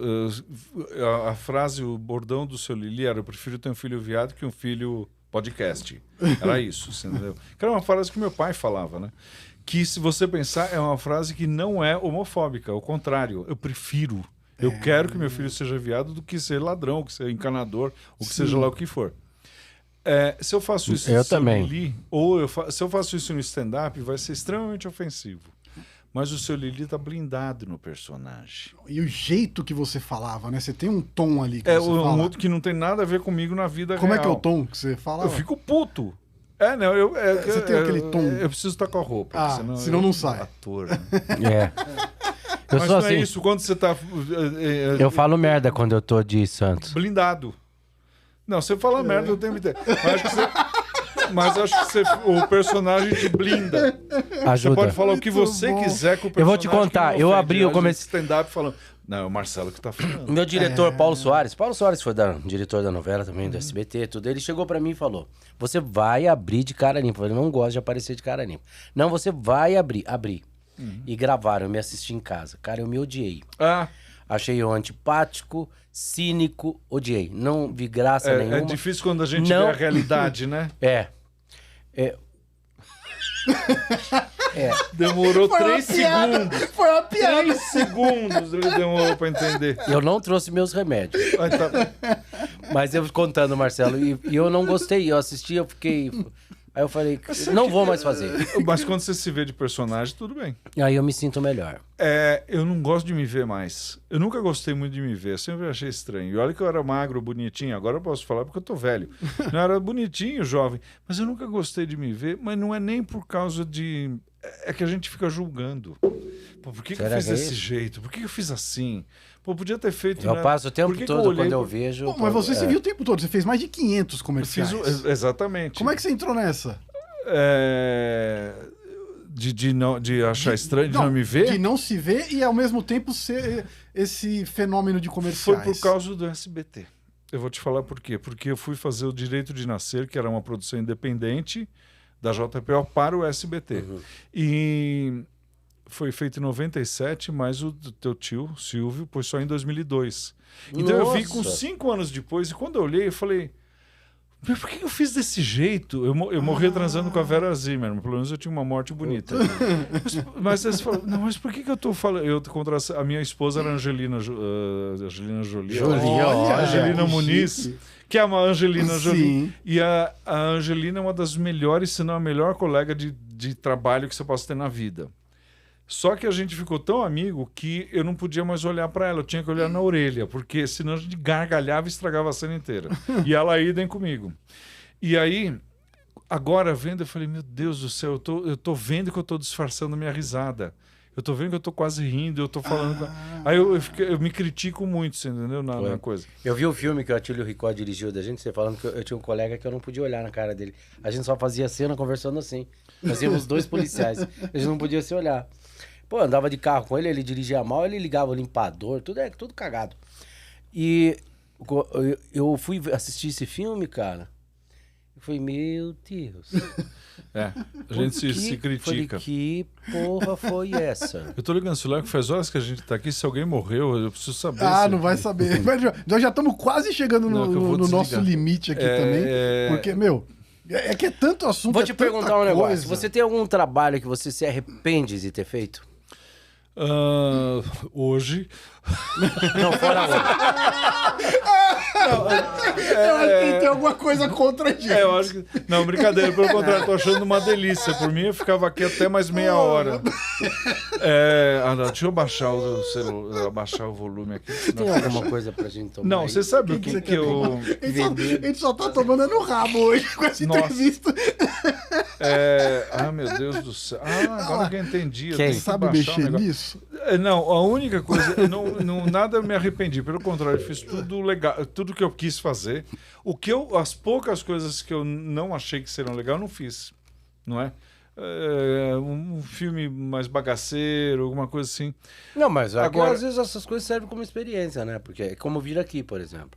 a frase, o bordão do seu Lili era: eu prefiro ter um filho viado que um filho podcast. Era isso, você entendeu? Que era uma frase que meu pai falava, né? Que, se você pensar, é uma frase que não é homofóbica, ao contrário, eu prefiro... Eu quero que meu filho seja viado do que ser ladrão, que ser encanador, ou que seja lá o que for. Se eu faço isso eu também. Lili, ou se eu faço isso no stand-up, vai ser extremamente ofensivo. Mas o seu Lili tá blindado no personagem. E o jeito que você falava, né? Você tem um tom ali que você fala. Um outro que não tem nada a ver comigo na vida real. Como é que é o tom que você fala? Eu fico puto. Você tem aquele tom. Eu preciso estar com a roupa. Senão não sai. Ator, né? Eu mas sou não assim, é isso, quando você tá... eu falo merda quando eu tô de Santos. Blindado. Não, você fala merda o tempo inteiro. Mas acho que o personagem te blinda. Ajuda. Você pode falar o que você quiser com o personagem. Eu vou te contar, eu abri o começo... stand-up falando... Não, é o Marcelo que tá falando. Meu diretor, Paulo Soares foi diretor da novela também, do SBT, tudo. Ele chegou pra mim e falou: você vai abrir de cara limpa. Eu não gosto de aparecer de cara limpa. Não, você vai abrir. E gravaram, eu me assisti em casa. Cara, eu me odiei. Achei eu antipático, cínico, odiei. Não vi graça nenhuma. É difícil quando a gente vê a realidade, né? Demorou 3 segundos. Foi uma piada. 3 segundos ele demorou pra entender. Eu não trouxe meus remédios. Mas eu contando, Marcelo, e eu não gostei. Eu assisti, eu fiquei... Aí eu falei, não vou mais fazer. Mas quando você se vê de personagem, tudo bem. Aí eu me sinto melhor. Eu não gosto de me ver mais. Eu nunca gostei muito de me ver. Eu sempre achei estranho. E olha que eu era magro, bonitinho. Agora eu posso falar porque eu tô velho. Eu era bonitinho, jovem. Mas eu nunca gostei de me ver. Mas não é nem por causa de... É que a gente fica julgando. Pô, por que eu fiz desse jeito? Por que eu fiz assim? Pô, podia ter feito... Eu passo o tempo todo quando eu vejo... Pô, mas você se viu o tempo todo, você fez mais de 500 comerciais. Exatamente. Como é que você entrou nessa? De achar estranho, de não me ver? De não se ver e ao mesmo tempo ser esse fenômeno de comerciais. Foi por causa do SBT. Eu vou te falar por quê. Porque eu fui fazer o Direito de Nascer, que era uma produção independente da JPO para o SBT. Uhum. E foi feito em 97, mas o teu tio, Silvio, pôs só em 2002. Então eu vi com 5 anos depois, e quando eu olhei, eu falei... Por que eu fiz desse jeito? Eu morri transando com a Vera Zimmerman. Pelo menos eu tinha uma morte bonita. Mas você falou, não, mas por que eu tô falando... A minha esposa era Angelina Jolie. Angelina Muniz, que é uma Angelina Jolie. E a Angelina é uma das melhores, se não a melhor colega de trabalho que você possa ter na vida. Só que a gente ficou tão amigo que eu não podia mais olhar para ela, eu tinha que olhar na orelha, porque senão a gente gargalhava e estragava a cena inteira. E ela idem comigo. E aí, agora vendo, eu falei, meu Deus do céu, eu tô vendo que eu tô disfarçando a minha risada. Eu tô vendo que eu tô quase rindo, eu tô falando... Aí eu me critico muito, você entendeu? Na coisa. Eu vi o filme que o Atílio Ricó dirigiu da gente, você falando que eu tinha um colega que eu não podia olhar na cara dele. A gente só fazia cena conversando assim. Fazíamos 2 policiais. A gente não podia se olhar. Pô, andava de carro com ele dirigia mal, ele ligava o limpador, tudo cagado. E eu fui assistir esse filme, cara. Eu falei, meu Deus. A gente se critica. Falei, que porra foi essa? Eu tô ligando o celular, que faz horas que a gente tá aqui. Se alguém morreu, eu preciso saber. Não vai saber. Nós já estamos quase chegando no nosso limite aqui também. Porque, meu... É que é tanto assunto. Vou te perguntar um negócio. Você tem algum trabalho que você se arrepende de ter feito? Hoje. Não, fora hoje. Eu acho que ele tem alguma coisa contra a gente. Eu acho que... Não, brincadeira, pelo contrário, tô achando uma delícia. Por mim, eu ficava aqui até mais meia hora. Deixa eu baixar o celular, baixar o volume aqui. Tem alguma coisa pra gente tomar? Não, você sabe o que eu... A gente só tá tomando no rabo hoje com essa entrevista. Meu Deus do céu. Agora que eu entendi. Quem sabe mexer nisso? Não, a única coisa... nada eu me arrependi. Pelo contrário, eu fiz tudo legal, tudo que eu quis fazer. As poucas coisas que eu não achei que seriam legal, eu não fiz. Não é? Um filme mais bagaceiro, alguma coisa assim. Não, mas agora às vezes essas coisas servem como experiência, né? Porque é como vir aqui, por exemplo.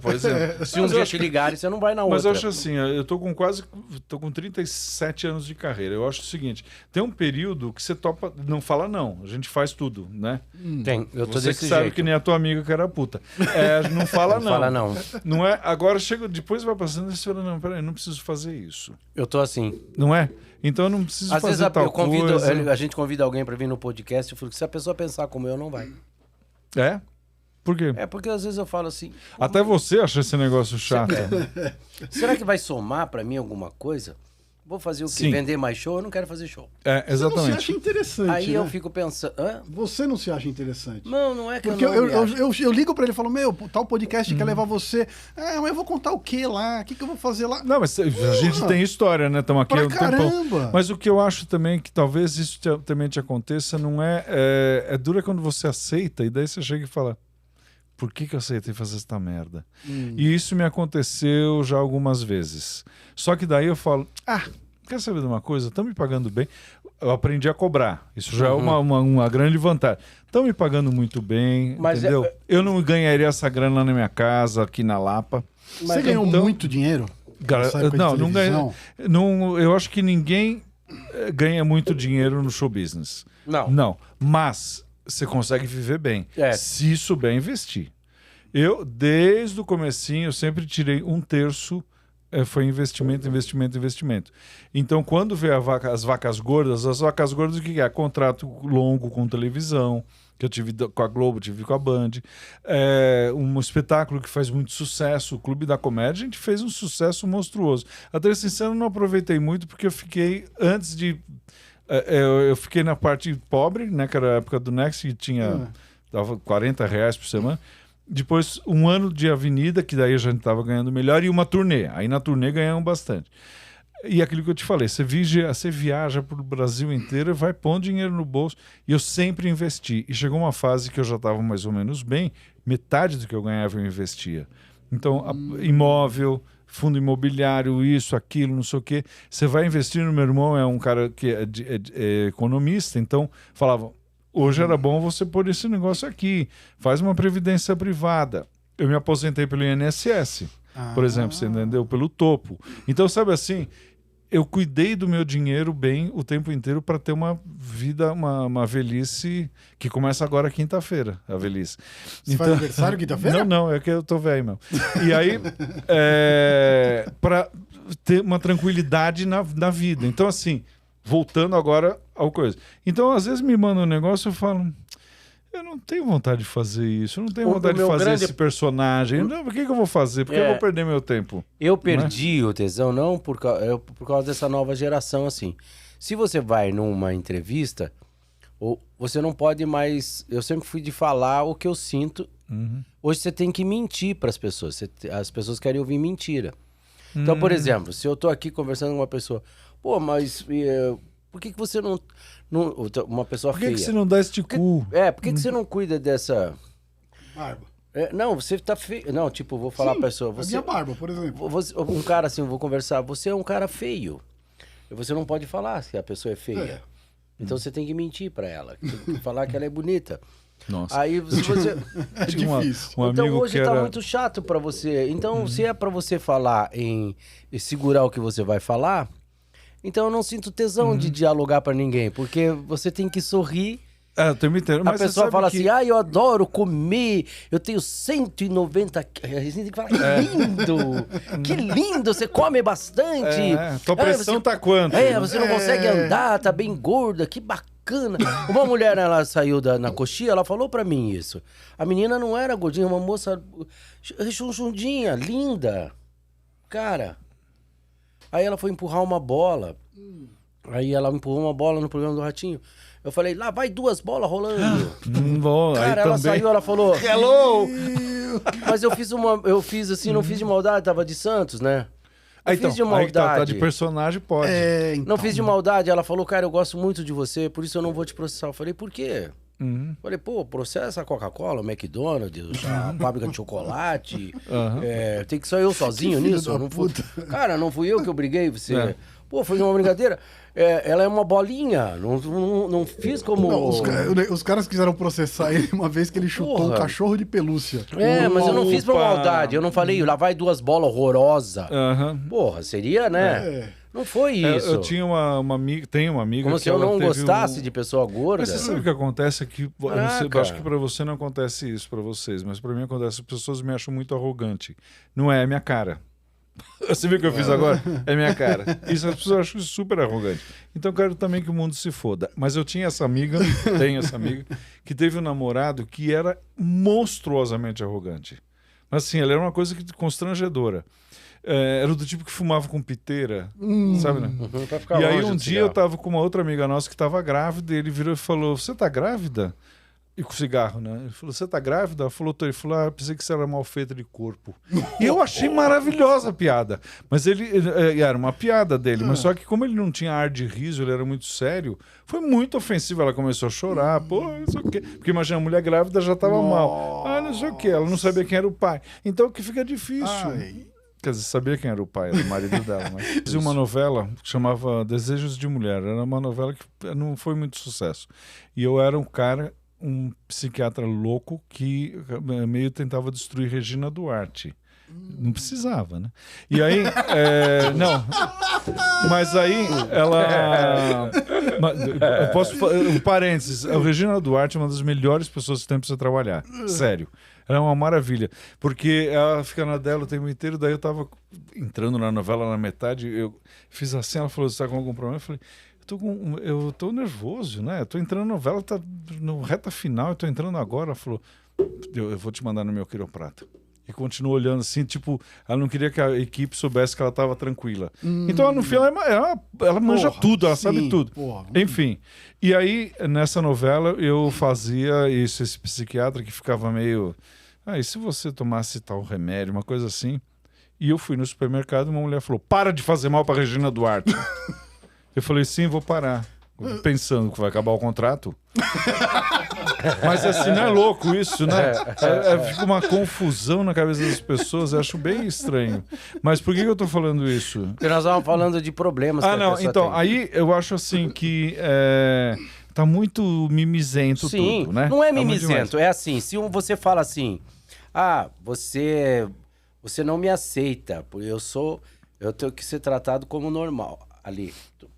Por exemplo. Se um dia te ligarem, você não vai na outra. Mas eu acho assim, eu tô com 37 anos de carreira. Eu acho o seguinte, tem um período que você topa, não fala não, a gente faz tudo, né? Tem, eu tô você desse que sabe jeito. que nem a tua amiga que era puta. Não fala não. Não fala não. Não é? Agora chega, depois vai passando e você fala, não, peraí, não preciso fazer isso. Eu tô assim. Não é? Então eu não preciso fazer tal coisa. A gente convida alguém pra vir no podcast, eu falo que se a pessoa pensar como eu, não vai. É? Por quê? Porque às vezes eu falo assim... Até você acha esse negócio chato. Será que vai somar pra mim alguma coisa? Vou fazer o quê? Sim. Vender mais show? Eu não quero fazer show. Exatamente. Você não se acha interessante, Aí né? eu fico pensando... Você não se acha interessante? Não é que porque eu ligo pra ele e falo, tal podcast quer levar você. Mas eu vou contar o que lá? O que eu vou fazer lá? Não, mas a gente tem história, né? Estamos aqui há um tempão. Mas o que eu acho também que talvez isso também te aconteça não é dura quando você aceita e daí você chega e fala, por que eu aceitei fazer essa merda? E isso me aconteceu já algumas vezes. Só que daí eu falo, quer saber de uma coisa? Estão me pagando bem. Eu aprendi a cobrar. Isso já é uma grande vantagem. Estão me pagando muito bem, entendeu? Eu não ganharia essa grana lá na minha casa, aqui na Lapa. Você ganhou muito dinheiro? Não ganhei. Eu acho que ninguém ganha muito dinheiro no show business. Não. Mas você consegue viver bem. Se souber investir. Eu, desde o comecinho, eu sempre tirei 1/3 foi investimento. Então, quando veio as vacas gordas, o que é? Contrato longo com televisão, que eu tive com a Globo, tive com a Band. Um espetáculo que faz muito sucesso, o Clube da Comédia, a gente fez um sucesso monstruoso. A Ter Sincero eu não aproveitei muito, porque eu fiquei, antes de... eu fiquei na parte pobre, né, que era a época do Next, que dava R$40 por semana. Depois, 1 ano de avenida, que daí a gente estava ganhando melhor, e uma turnê. Aí na turnê ganhamos bastante. E aquilo que eu te falei, você viaja para o Brasil inteiro e vai pondo dinheiro no bolso. E eu sempre investi. E chegou uma fase que eu já estava mais ou menos bem, metade do que eu ganhava eu investia. Então, imóvel, fundo imobiliário, isso, aquilo, não sei o quê. Você vai investir no meu irmão, é um cara que é economista, então falava, hoje era bom você pôr esse negócio aqui, faz uma previdência privada. Eu me aposentei pelo INSS, por exemplo, você entendeu? Pelo topo. Então, sabe assim, eu cuidei do meu dinheiro bem o tempo inteiro para ter uma vida, uma velhice que começa agora quinta-feira, a velhice. Você faz aniversário quinta-feira? Não, é que eu tô velho mesmo. E aí, para ter uma tranquilidade na vida. Então, assim, voltando agora ao coisa. Então, às vezes me mandam um negócio e eu falo... Eu não tenho vontade de fazer isso, eu não tenho vontade de fazer esse personagem. Não, por que eu vou fazer? Porque eu vou perder meu tempo. Eu perdi o tesão, não por causa dessa nova geração, assim. Se você vai numa entrevista, você não pode mais... Eu sempre fui de falar o que eu sinto. Hoje você tem que mentir para as pessoas. As pessoas querem ouvir mentira. Então, por exemplo, se eu tô aqui conversando com uma pessoa... Pô, mas... por que você não... Uma pessoa feia. Por que você não dá este cu? Por que você não cuida dessa... Barba. Não, você tá feio. Não, tipo, vou falar pra pessoa... A minha barba, por exemplo. Um cara assim, eu vou conversar. Você é um cara feio. E você não pode falar se a pessoa é feia. Então você tem que mentir pra ela. Tem que falar que ela é bonita. Nossa. Aí você... É difícil. Então hoje tá muito chato pra você. Então se é pra você falar e segurar o que você vai falar... Então eu não sinto tesão de dialogar pra ninguém, porque você tem que sorrir. Eu tô me entendendo, mas a pessoa fala assim, eu adoro comer, eu tenho 190 quilos. A gente tem que falar, que lindo, que lindo, você come bastante. Tua pressão tá quanto? Você não consegue andar, tá bem gorda, que bacana. Uma mulher, ela saiu na coxinha, ela falou pra mim isso. A menina não era gordinha, uma moça rechonchudinha, linda. Cara... Aí ela foi empurrar uma bola. Aí ela empurrou uma bola no programa do Ratinho. Eu falei, lá vai 2 bolas rolando. Bom, cara, ela também... saiu, ela falou... Hello! Mas eu fiz assim, não fiz de maldade, tava de Santos, né? Fiz de maldade. Tá de personagem, pode. Então... Não fiz de maldade. Ela falou, cara, eu gosto muito de você, por isso eu não vou te processar. Eu falei, por quê? Falei, pô, processa a Coca-Cola, o McDonald's, a fábrica de chocolate. Tem que só eu sozinho nisso? Não fui... Cara, não fui eu que obriguei você. Pô, foi uma brincadeira. Ela é uma bolinha. Não fiz como... Não, os caras quiseram processar ele uma vez que ele chutou um cachorro de pelúcia. Mas eu não fiz pra maldade. Eu não falei, lá vai 2 bolas horrorosa. Porra, seria, né? Não foi isso. Eu tinha uma amiga, tenho uma amiga como que se eu não gostasse de pessoa gorda. Mas você sabe o que acontece aqui? Eu acho que pra você não acontece isso, pra vocês, mas pra mim acontece. As pessoas me acham muito arrogante. Não é minha cara. Você viu o que eu fiz agora? É minha cara. Isso as pessoas acham super arrogante. Então eu quero também que o mundo se foda. Mas eu tinha essa amiga, que teve um namorado que era monstruosamente arrogante. Mas assim, ela era uma coisa constrangedora. Era do tipo que fumava com piteira, sabe, né? E aí um dia eu tava com uma outra amiga nossa que tava grávida, e ele virou e falou, você tá grávida? E com cigarro, né? Ele falou, você tá grávida? Ela falou, tô. Ele falou, eu pensei que você era mal feita de corpo. E eu achei maravilhosa a piada. Mas era uma piada dele, mas só que como ele não tinha ar de riso, ele era muito sério, foi muito ofensivo. Ela começou a chorar, não sei o quê. Porque imagina, a mulher grávida já tava mal. Não sei o quê. Ela não sabia quem era o pai. Então o que fica difícil. Quer dizer, sabia quem era o pai, era o marido dela. Mas... Fiz uma novela que chamava Desejos de Mulher. Era uma novela que não foi muito sucesso. E eu era um psiquiatra louco que meio tentava destruir Regina Duarte. Não precisava, né? E aí... não. Mas aí ela... Eu posso... Parênteses. A Regina Duarte é uma das melhores pessoas que tem pra você trabalhar. Sério. Ela é uma maravilha, porque ela fica na dela o tempo inteiro, daí eu tava entrando na novela na metade, eu fiz assim, ela falou, você tá com algum problema? Eu falei, eu tô nervoso, né? Eu tô entrando na novela, tá no reta final, eu tô entrando agora. Ela falou, eu vou te mandar no meu quiroprata. E continuou olhando assim, tipo, ela não queria que a equipe soubesse que ela tava tranquila. Então, ela, no fim, ela manja tudo, ela sabe tudo. Enfim, e aí, nessa novela, eu fazia isso, esse psiquiatra que ficava meio... e se você tomasse tal remédio, uma coisa assim... E eu fui no supermercado e uma mulher falou, para de fazer mal pra Regina Duarte. Eu falei, sim, vou parar. Pensando que vai acabar o contrato. Mas assim, não é louco isso, né? Fica uma confusão na cabeça das pessoas, eu acho bem estranho. Mas por que eu tô falando isso? Porque nós estávamos falando de problemas. Não, então, tem. Aí eu acho assim que tá muito mimizento. Sim, tudo, né? Não é mimizento, é assim, se você fala assim, você não me aceita, porque eu tenho que ser tratado como normal ali.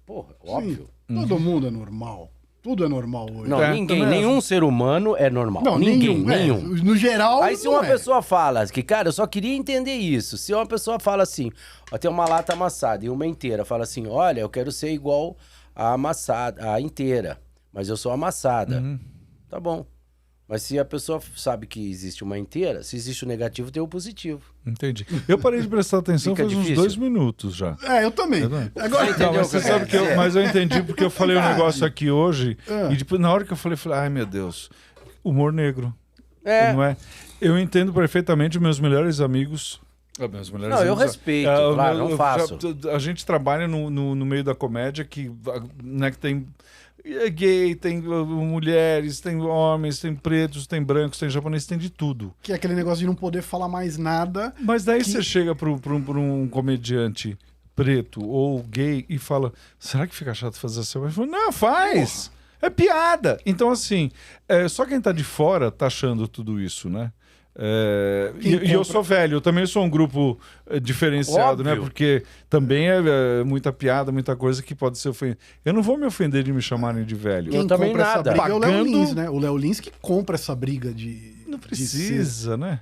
Porra, óbvio. Todo mundo é normal. Tudo é normal hoje. Não, nenhum ser humano é normal. Não, nenhum. No geral, aí se uma pessoa fala que, cara, eu só queria entender isso. Se uma pessoa fala assim, tem uma lata amassada e uma inteira, fala assim, olha, eu quero ser igual a amassada, a inteira, mas eu sou amassada. Tá bom. Mas se a pessoa sabe que existe uma inteira, se existe o negativo, tem o positivo. Entendi. Eu parei de prestar atenção faz uns 2 minutos já. Eu também. Agora, mas você sabe que mas eu entendi porque eu falei um negócio aqui hoje e depois, na hora que eu falei, ai meu Deus, humor negro. Não é? Eu entendo perfeitamente meus melhores amigos. Meus melhores amigos, eu respeito, claro, não faço. A gente trabalha no meio da comédia que tem... É gay, tem mulheres, tem homens, tem pretos, tem brancos, tem japoneses, tem de tudo. Que é aquele negócio de não poder falar mais nada. Mas daí você chega para um comediante preto ou gay e fala, será que fica chato fazer assim? Ele fala, não, faz! Porra. É piada! Então, assim, só quem tá de fora tá achando tudo isso, né? E eu sou velho, eu também sou um grupo diferenciado, né? Porque também é muita piada, muita coisa que pode ser ofendida. Eu não vou me ofender de me chamarem de velho. Quem também nada. Briga é o Léo Lins, né? O Léo Lins que compra essa briga de... Não precisa, né?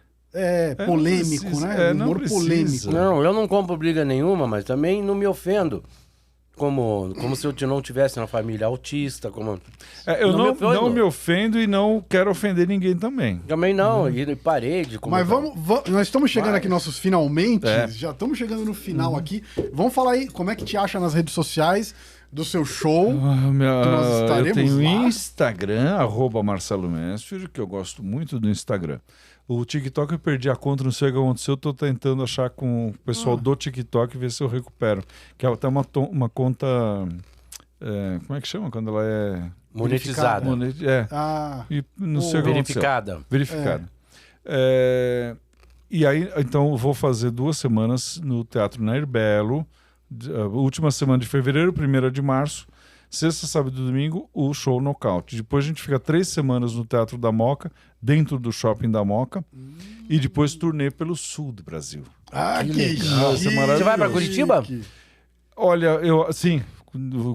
Polêmico, né? Humor polêmico. Não, eu não compro briga nenhuma, mas também não me ofendo. Como se eu não tivesse uma família autista. Eu não me ofendo e não quero ofender ninguém também. Também não, e parei de comentar. Mas nós estamos chegando aqui nossos finalmente, já estamos chegando no final aqui. Vamos falar aí como é que te acha nas redes sociais do seu show. Nós estaremos eu tenho lá. Instagram, @MarceloMansfield, que eu gosto muito do Instagram. O TikTok eu perdi a conta, não sei o que aconteceu, eu tô tentando achar com o pessoal do TikTok, ver se eu recupero. Que é até uma conta... como é que chama quando ela é... Monetizada. E não sei o que verificada. Verificada. E aí, então, eu vou fazer 2 semanas no Teatro Nair Belo, última semana de fevereiro, 1ª de março, sexta, sábado e domingo, o show Nocaute. Depois a gente fica 3 semanas no Teatro da Moca, dentro do Shopping da Moca, e depois turnê pelo sul do Brasil. Que legal. Você vai para Curitiba? Olha, sim,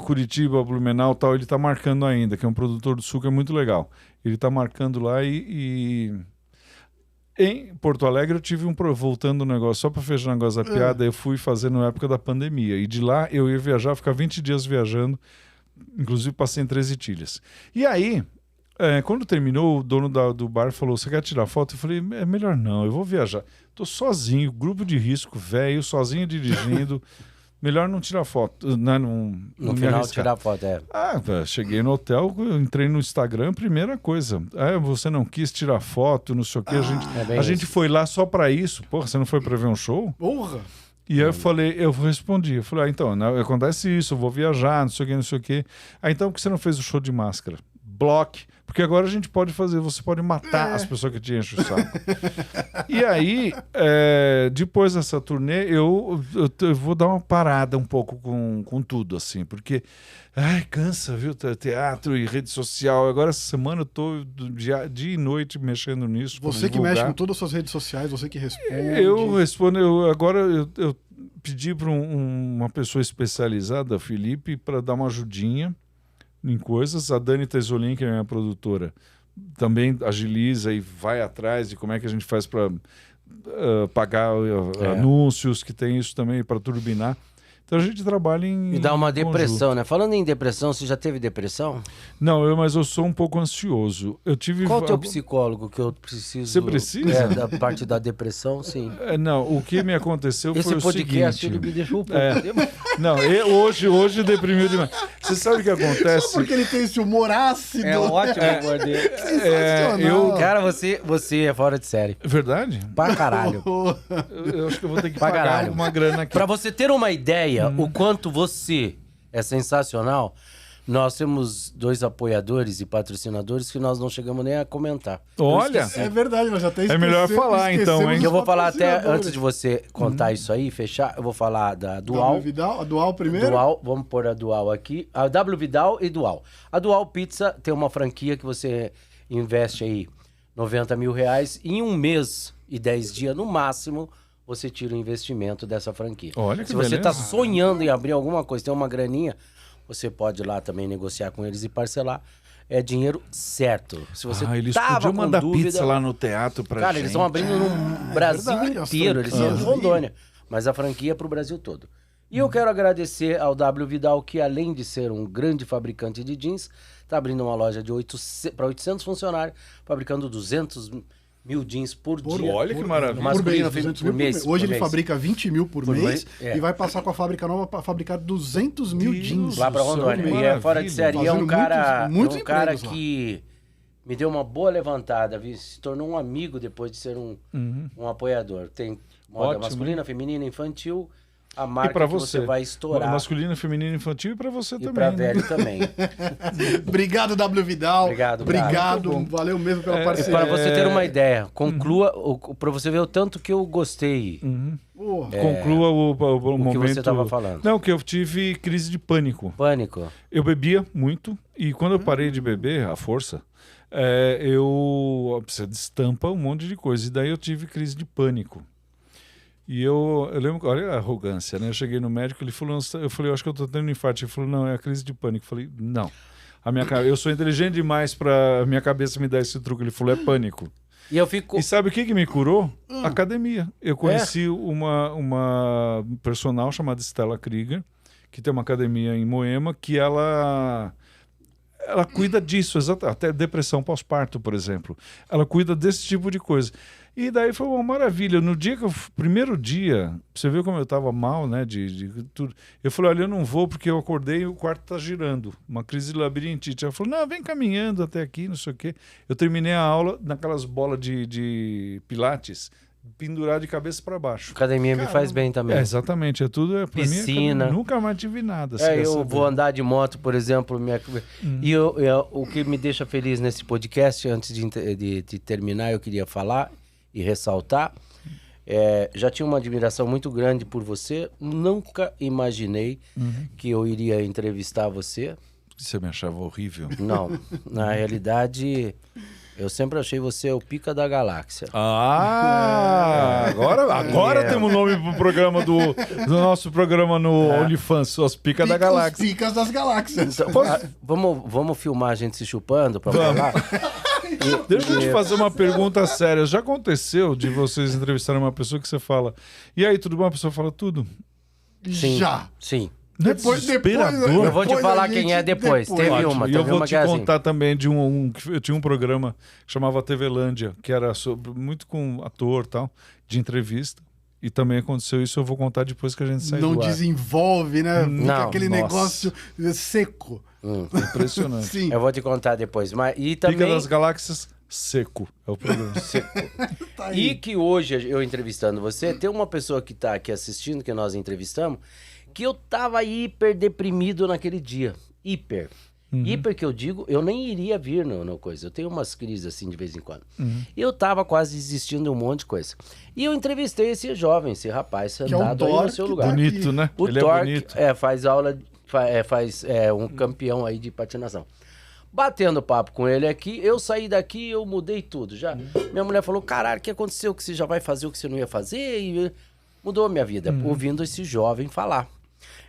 Curitiba, Blumenau, tal, ele tá marcando ainda, que é um produtor do sul que é muito legal. Ele tá marcando lá e... Em Porto Alegre eu tive voltando o negócio, só para fechar o negócio da piada, eu fui fazer na época da pandemia. E de lá eu ia viajar, ficar 20 dias viajando, inclusive passei em 13 Itilhas. E aí, quando terminou, o dono do bar falou, você quer tirar foto? Eu falei, é melhor não, eu vou viajar. Tô sozinho, grupo de risco, velho, sozinho dirigindo. Melhor não tirar foto, né? No final tirar foto, cheguei no hotel, entrei no Instagram, primeira coisa. Você não quis tirar foto, não sei o quê. A gente foi lá só pra isso. Porra, você não foi pra ver um show? Porra! E aí eu respondi. Eu falei, então, acontece isso, eu vou viajar, não sei o quê, não sei o quê. Então, por que você não fez o show de máscara? Bloque. Porque agora a gente pode fazer, você pode matar as pessoas que te enchem o saco. E aí, depois dessa turnê, eu vou dar uma parada um pouco com tudo, assim, porque cansa, viu? Teatro e rede social. Agora, essa semana, eu tô dia e noite mexendo nisso. Você que mexe com todas as suas redes sociais, você que responde. Eu respondo, agora eu pedi para uma pessoa especializada, Felipe, para dar uma ajudinha em coisas. A Dani Tesolin, que é minha produtora, também agiliza e vai atrás de como é que a gente faz para pagar anúncios, que tem isso também para turbinar. Então a gente trabalha em E dá uma conjunto. depressão, né? Falando em depressão, você já teve depressão? Não, mas eu sou um pouco ansioso. Eu tive... Qual o teu psicólogo que eu preciso... Você precisa? Da parte da depressão, sim. Não, o que me aconteceu foi o seguinte... Esse podcast ele me deixou um pouco... Não, hoje deprimiu demais. Você sabe o que acontece? Só porque ele tem esse humor ácido. É ótimo o humor dele. Cara, você é fora de série. Verdade? Pra caralho. Eu acho que eu vou ter que Pra pagar caralho. uma grana aqui. Pra você ter uma ideia, o quanto você é sensacional, nós temos 2 apoiadores e patrocinadores que nós não chegamos nem a comentar. Olha! É verdade, nós já até É melhor falar, então, hein? Eu vou falar até, antes de você contar isso aí, fechar, eu vou falar da Dual. Vidal, a Dual primeiro? Dual, vamos pôr a Dual aqui. A W Vidal e Dual. A Dual Pizza tem uma franquia que você investe aí R$90 mil em um mês e 10 dias no máximo, você tira o investimento dessa franquia. Olha que Se você beleza. está sonhando em abrir alguma coisa, tem uma graninha, você pode ir lá também negociar com eles e parcelar. É dinheiro certo. Se você eles tava podiam com mandar dúvida, pizza lá no teatro pra cara, gente. eles estão abrindo no Brasil verdade, inteiro. Eles são de Rondônia. Mas a franquia é pro Brasil todo. E eu quero agradecer ao W Vidal, que além de ser um grande fabricante de jeans, está abrindo uma loja de 800 funcionários, fabricando 200 mil jeans por dia. Olha que maravilha. Masculino, por mês. Hoje ele mês. fabrica 20 mil por mês mês, e vai passar com a fábrica nova para fabricar 200 mil jeans. Lá pra Rondônia. Maravilha. E é fora de série. E é um Fazendo cara, muitos é um cara empregos lá. que me deu uma boa levantada, viu? Se tornou um amigo depois de ser um apoiador. Tem moda Ótimo. masculina, feminina, infantil, a E marca pra que você vai estourar. Masculino, feminino, infantil e pra você E também. pra né? velho também. Obrigado, W Vidal. Obrigado, Obrigado. Valeu mesmo pela E parceria. para você ter uma ideia, conclua, para você ver o tanto que eu gostei. Porra. Conclua o momento... que você tava falando. Não, que eu tive crise de pânico. Pânico. Eu bebia muito e quando eu parei de beber, à força, você destampa um monte de coisa. E daí eu tive crise de pânico. E eu lembro, olha a arrogância, né? Eu cheguei no médico, ele falou, eu falei, eu acho que eu tô tendo um infarto. Ele falou, não, é a crise de pânico. Eu falei, não. Eu sou inteligente demais pra minha cabeça me dar esse truque. Ele falou, é pânico. E eu fico... E sabe o que me curou? Academia. Eu conheci uma personal chamada Stella Krieger, que tem uma academia em Moema, que ela cuida disso, até depressão pós-parto, por exemplo. Ela cuida desse tipo de coisa. E daí foi uma maravilha. No dia primeiro dia, você viu como eu estava mal, né? De tudo. Eu falei, olha, eu não vou porque eu acordei e o quarto está girando. Uma crise de labirintite. Ela falou, não, vem caminhando até aqui, não sei o quê. Eu terminei a aula naquelas bolas de pilates, pendurar de cabeça para baixo. Academia me faz bem também. Exatamente, pra Piscina. Mim, nunca mais tive nada. Eu vou andar de moto, por exemplo. E o que me deixa feliz nesse podcast, antes de terminar, eu queria falar e ressaltar. Já tinha uma admiração muito grande por você. Nunca imaginei que eu iria entrevistar você. Você me achava horrível? Não. Na realidade... Eu sempre achei você o pica da galáxia. Agora temos nome pro programa do nosso programa no OnlyFans, as picas da galáxia. Picas das galáxias. Então, vamos filmar a gente se chupando pra falar? Deixa eu te fazer uma pergunta séria. Já aconteceu de vocês entrevistarem uma pessoa que você fala, e aí, tudo bom? A pessoa fala tudo? Sim. Já. Sim. Depois, eu vou te falar quem é depois. Teve uma, e eu vou uma te contar também de eu tinha um programa que chamava TVlândia, que era muito com ator e tal, de entrevista. E também aconteceu isso, eu vou contar depois que a gente sair Não do ar. desenvolve, né? Não, aquele negócio seco. Impressionante. Sim. Eu vou te contar depois. E Pica também... das Galáxias, seco. É o programa. Seco. Tá E que hoje, eu entrevistando você, tem uma pessoa que tá aqui assistindo, que nós entrevistamos, que eu tava hiper deprimido naquele dia. Hiper. Hiper que eu digo, eu nem iria vir no coisa. Eu tenho umas crises assim de vez em quando. Eu tava quase desistindo de um monte de coisa. E eu entrevistei esse jovem, esse rapaz sentado aí no seu lugar. Bonito, né? O Ele Torque, é bonito. faz aula, faz um campeão aí de patinação. Batendo papo com ele aqui, eu saí daqui, eu mudei tudo já. Minha mulher falou, caralho, o que aconteceu? Que você já vai fazer o que você não ia fazer? E mudou a minha vida, ouvindo esse jovem falar.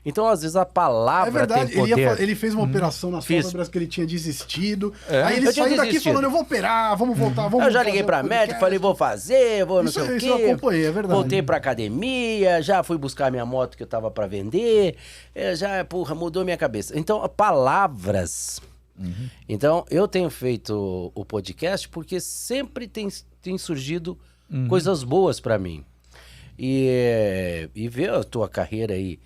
Então, às vezes, a palavra tem poder. Ele fez uma operação nas costas que ele tinha desistido. Aí ele saiu daqui falando, eu vou operar, vamos voltar, vamos. Eu já liguei pra médico, falei, vou fazer, vou não sei o quê. Isso eu acompanhei, é verdade. Voltei pra academia, já fui buscar minha moto que eu tava pra vender. Mudou minha cabeça. Então, palavras. Então, eu tenho feito o podcast porque sempre tem surgido coisas boas pra mim. E ver a tua carreira aí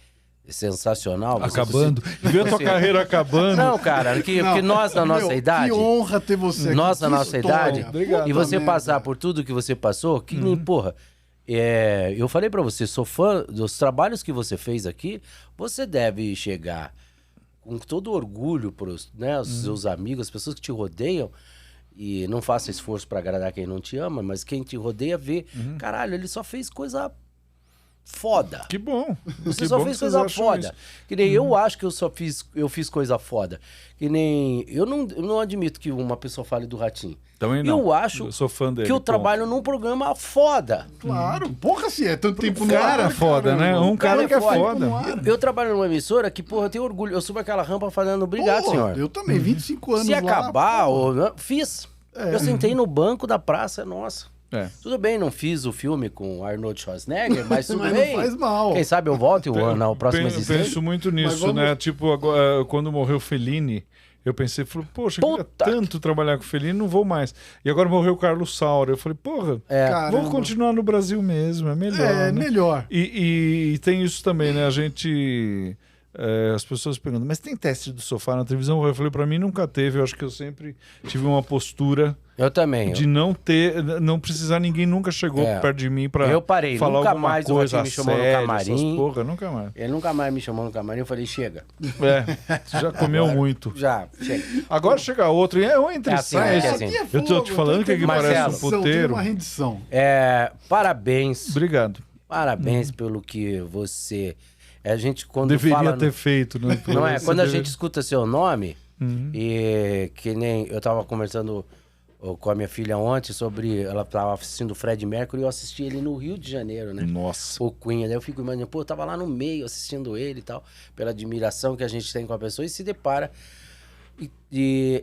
sensacional. Acabando. Ver a tua carreira acabando. Não, cara, porque nós na nossa idade... Que honra ter você aqui. Nós na nossa idade. Obrigado, e você passar por tudo que você passou, que nem, porra... eu falei pra você, sou fã dos trabalhos que você fez aqui, você deve chegar com todo orgulho pros, né, os seus amigos, as pessoas que te rodeiam, e não faça esforço pra agradar quem não te ama, mas quem te rodeia vê, caralho, ele só fez coisa foda. Que bom. Você só fez coisa foda. Que nem eu acho que eu fiz coisa foda. Que nem... Eu não admito que uma pessoa fale do Ratinho. Também não. Eu acho sou fã dele, que eu trabalho num programa foda. Claro. Porra, se é tanto tempo no cara foda, né? Um cara que é foda. Eu trabalho numa emissora que, porra, eu tenho orgulho. Eu subo aquela rampa falando, obrigado, senhor. Eu também, 25 anos Se acabar, fiz. Eu sentei no banco da praça, nossa. Tudo bem, não fiz o filme com Arnold Schwarzenegger, mas tudo bem. Não faz mal. Quem sabe eu volto na próxima existência. Penso muito nisso, né? Tipo, agora, quando morreu Fellini, eu pensei, poxa, eu queria tanto trabalhar com o Fellini, não vou mais. E agora morreu o Carlos Saura. Eu falei, porra, vamos continuar no Brasil mesmo, é melhor. É, né? melhor. E tem isso também, né? A gente... as pessoas perguntam, mas tem teste do sofá na televisão? Eu falei, pra mim nunca teve. Eu acho que eu sempre tive uma postura... Eu também. De não precisar, ninguém nunca chegou perto de mim pra falar nunca alguma mais coisa me chamou séria, no camarim. Porra, nunca mais. Ele nunca mais me chamou no camarim, eu falei, chega. Você já comeu muito. Já, chega. Agora chega outro, e entre sai. Eu tô te falando que aqui parece um puteiro. Uma rendição. Parabéns. Obrigado. Parabéns pelo que você... A gente quando deveria ter feito, né? Não é? Quando a gente escuta seu nome, e que nem eu tava conversando com a minha filha ontem sobre... Ela tava assistindo o Fred Mercury e eu assisti ele no Rio de Janeiro, né? Nossa. O Queen. Daí eu fico imaginando, eu tava lá no meio assistindo ele e tal, pela admiração que a gente tem com a pessoa e se depara. E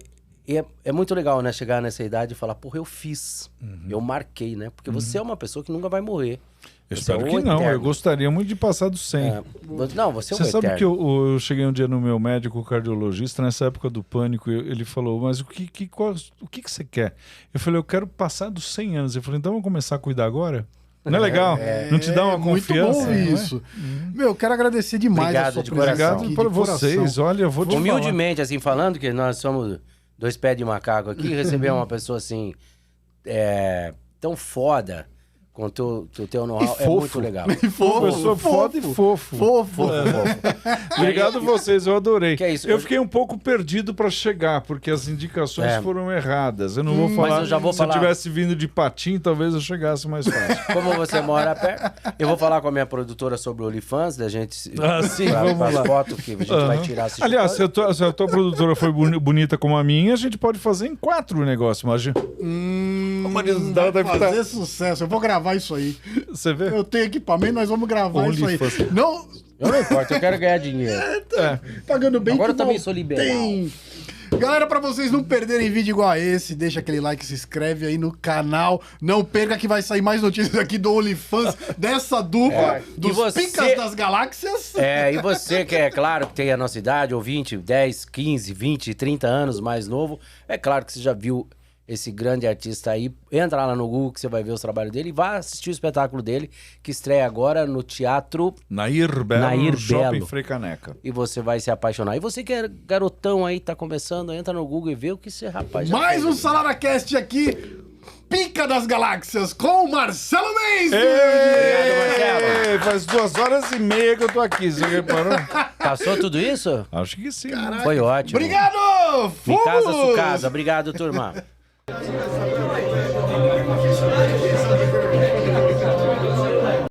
é muito legal, né? Chegar nessa idade e falar, porra, eu fiz. Eu marquei, né? Porque você é uma pessoa que nunca vai morrer. Eu espero que não, eu gostaria muito de passar dos 100. Não, você é um Você sabe que eu cheguei um dia no meu médico cardiologista, nessa época do pânico, ele falou, mas o que você quer? Eu falei, eu quero passar dos 100 anos. Ele falou, então vamos começar a cuidar agora? Não é legal? Não te dá uma confiança? Muito bom isso. Meu, eu quero agradecer demais a sua presença. Obrigado para vocês. Olha, eu vou te humildemente, assim, falando que nós somos 2 pés de macaco aqui, receber uma pessoa assim, tão foda... Com o teu know-how é muito legal. Pessoa foda e fofo. Fofo. Obrigado a vocês, eu adorei. Que é isso? Eu fiquei um pouco perdido para chegar, porque as indicações foram erradas. Eu não vou falar. Mas eu já vou falar. Se eu tivesse vindo de patim, talvez eu chegasse mais fácil. Como você mora perto, eu vou falar com a minha produtora sobre o OnlyFans, da gente... sim, vamos lá. Fotos que a gente vai tirar. Aliás, se a tua produtora foi bonita como a minha, a gente pode fazer em 4 negócios, imagina. Vai fazer sucesso. Eu vou gravar isso aí. Você vê? Eu tenho equipamento, nós vamos gravar isso aí. Não... Eu não importa, eu quero ganhar dinheiro. Pagando bem. Agora eu também sou liberal. Galera, pra vocês não perderem vídeo igual a esse, deixa aquele like, se inscreve aí no canal. Não perca que vai sair mais notícias aqui do OnlyFans, dessa dupla dos Picas das Galáxias. E você que é claro que tem a nossa idade, ou 20, 10, 15, 20, 30 anos mais novo, é claro que você já viu esse grande artista aí. Entra lá no Google que você vai ver os trabalhos dele e vá assistir o espetáculo dele, que estreia agora no Teatro Nair Belo, Shopping Frei Caneca. E você vai se apaixonar. E você que é garotão aí, tá começando, entra no Google e vê o que esse rapaz já mais fez, um SalaraCast aqui, Pica das Galáxias, com o Marcelo Mendes. Obrigado, Marcelo. Faz 2h30 que eu tô aqui, você reparou? Passou tudo isso? Acho que sim. Caraca. Foi ótimo. Obrigado! Em casa, sua casa. Obrigado, turma.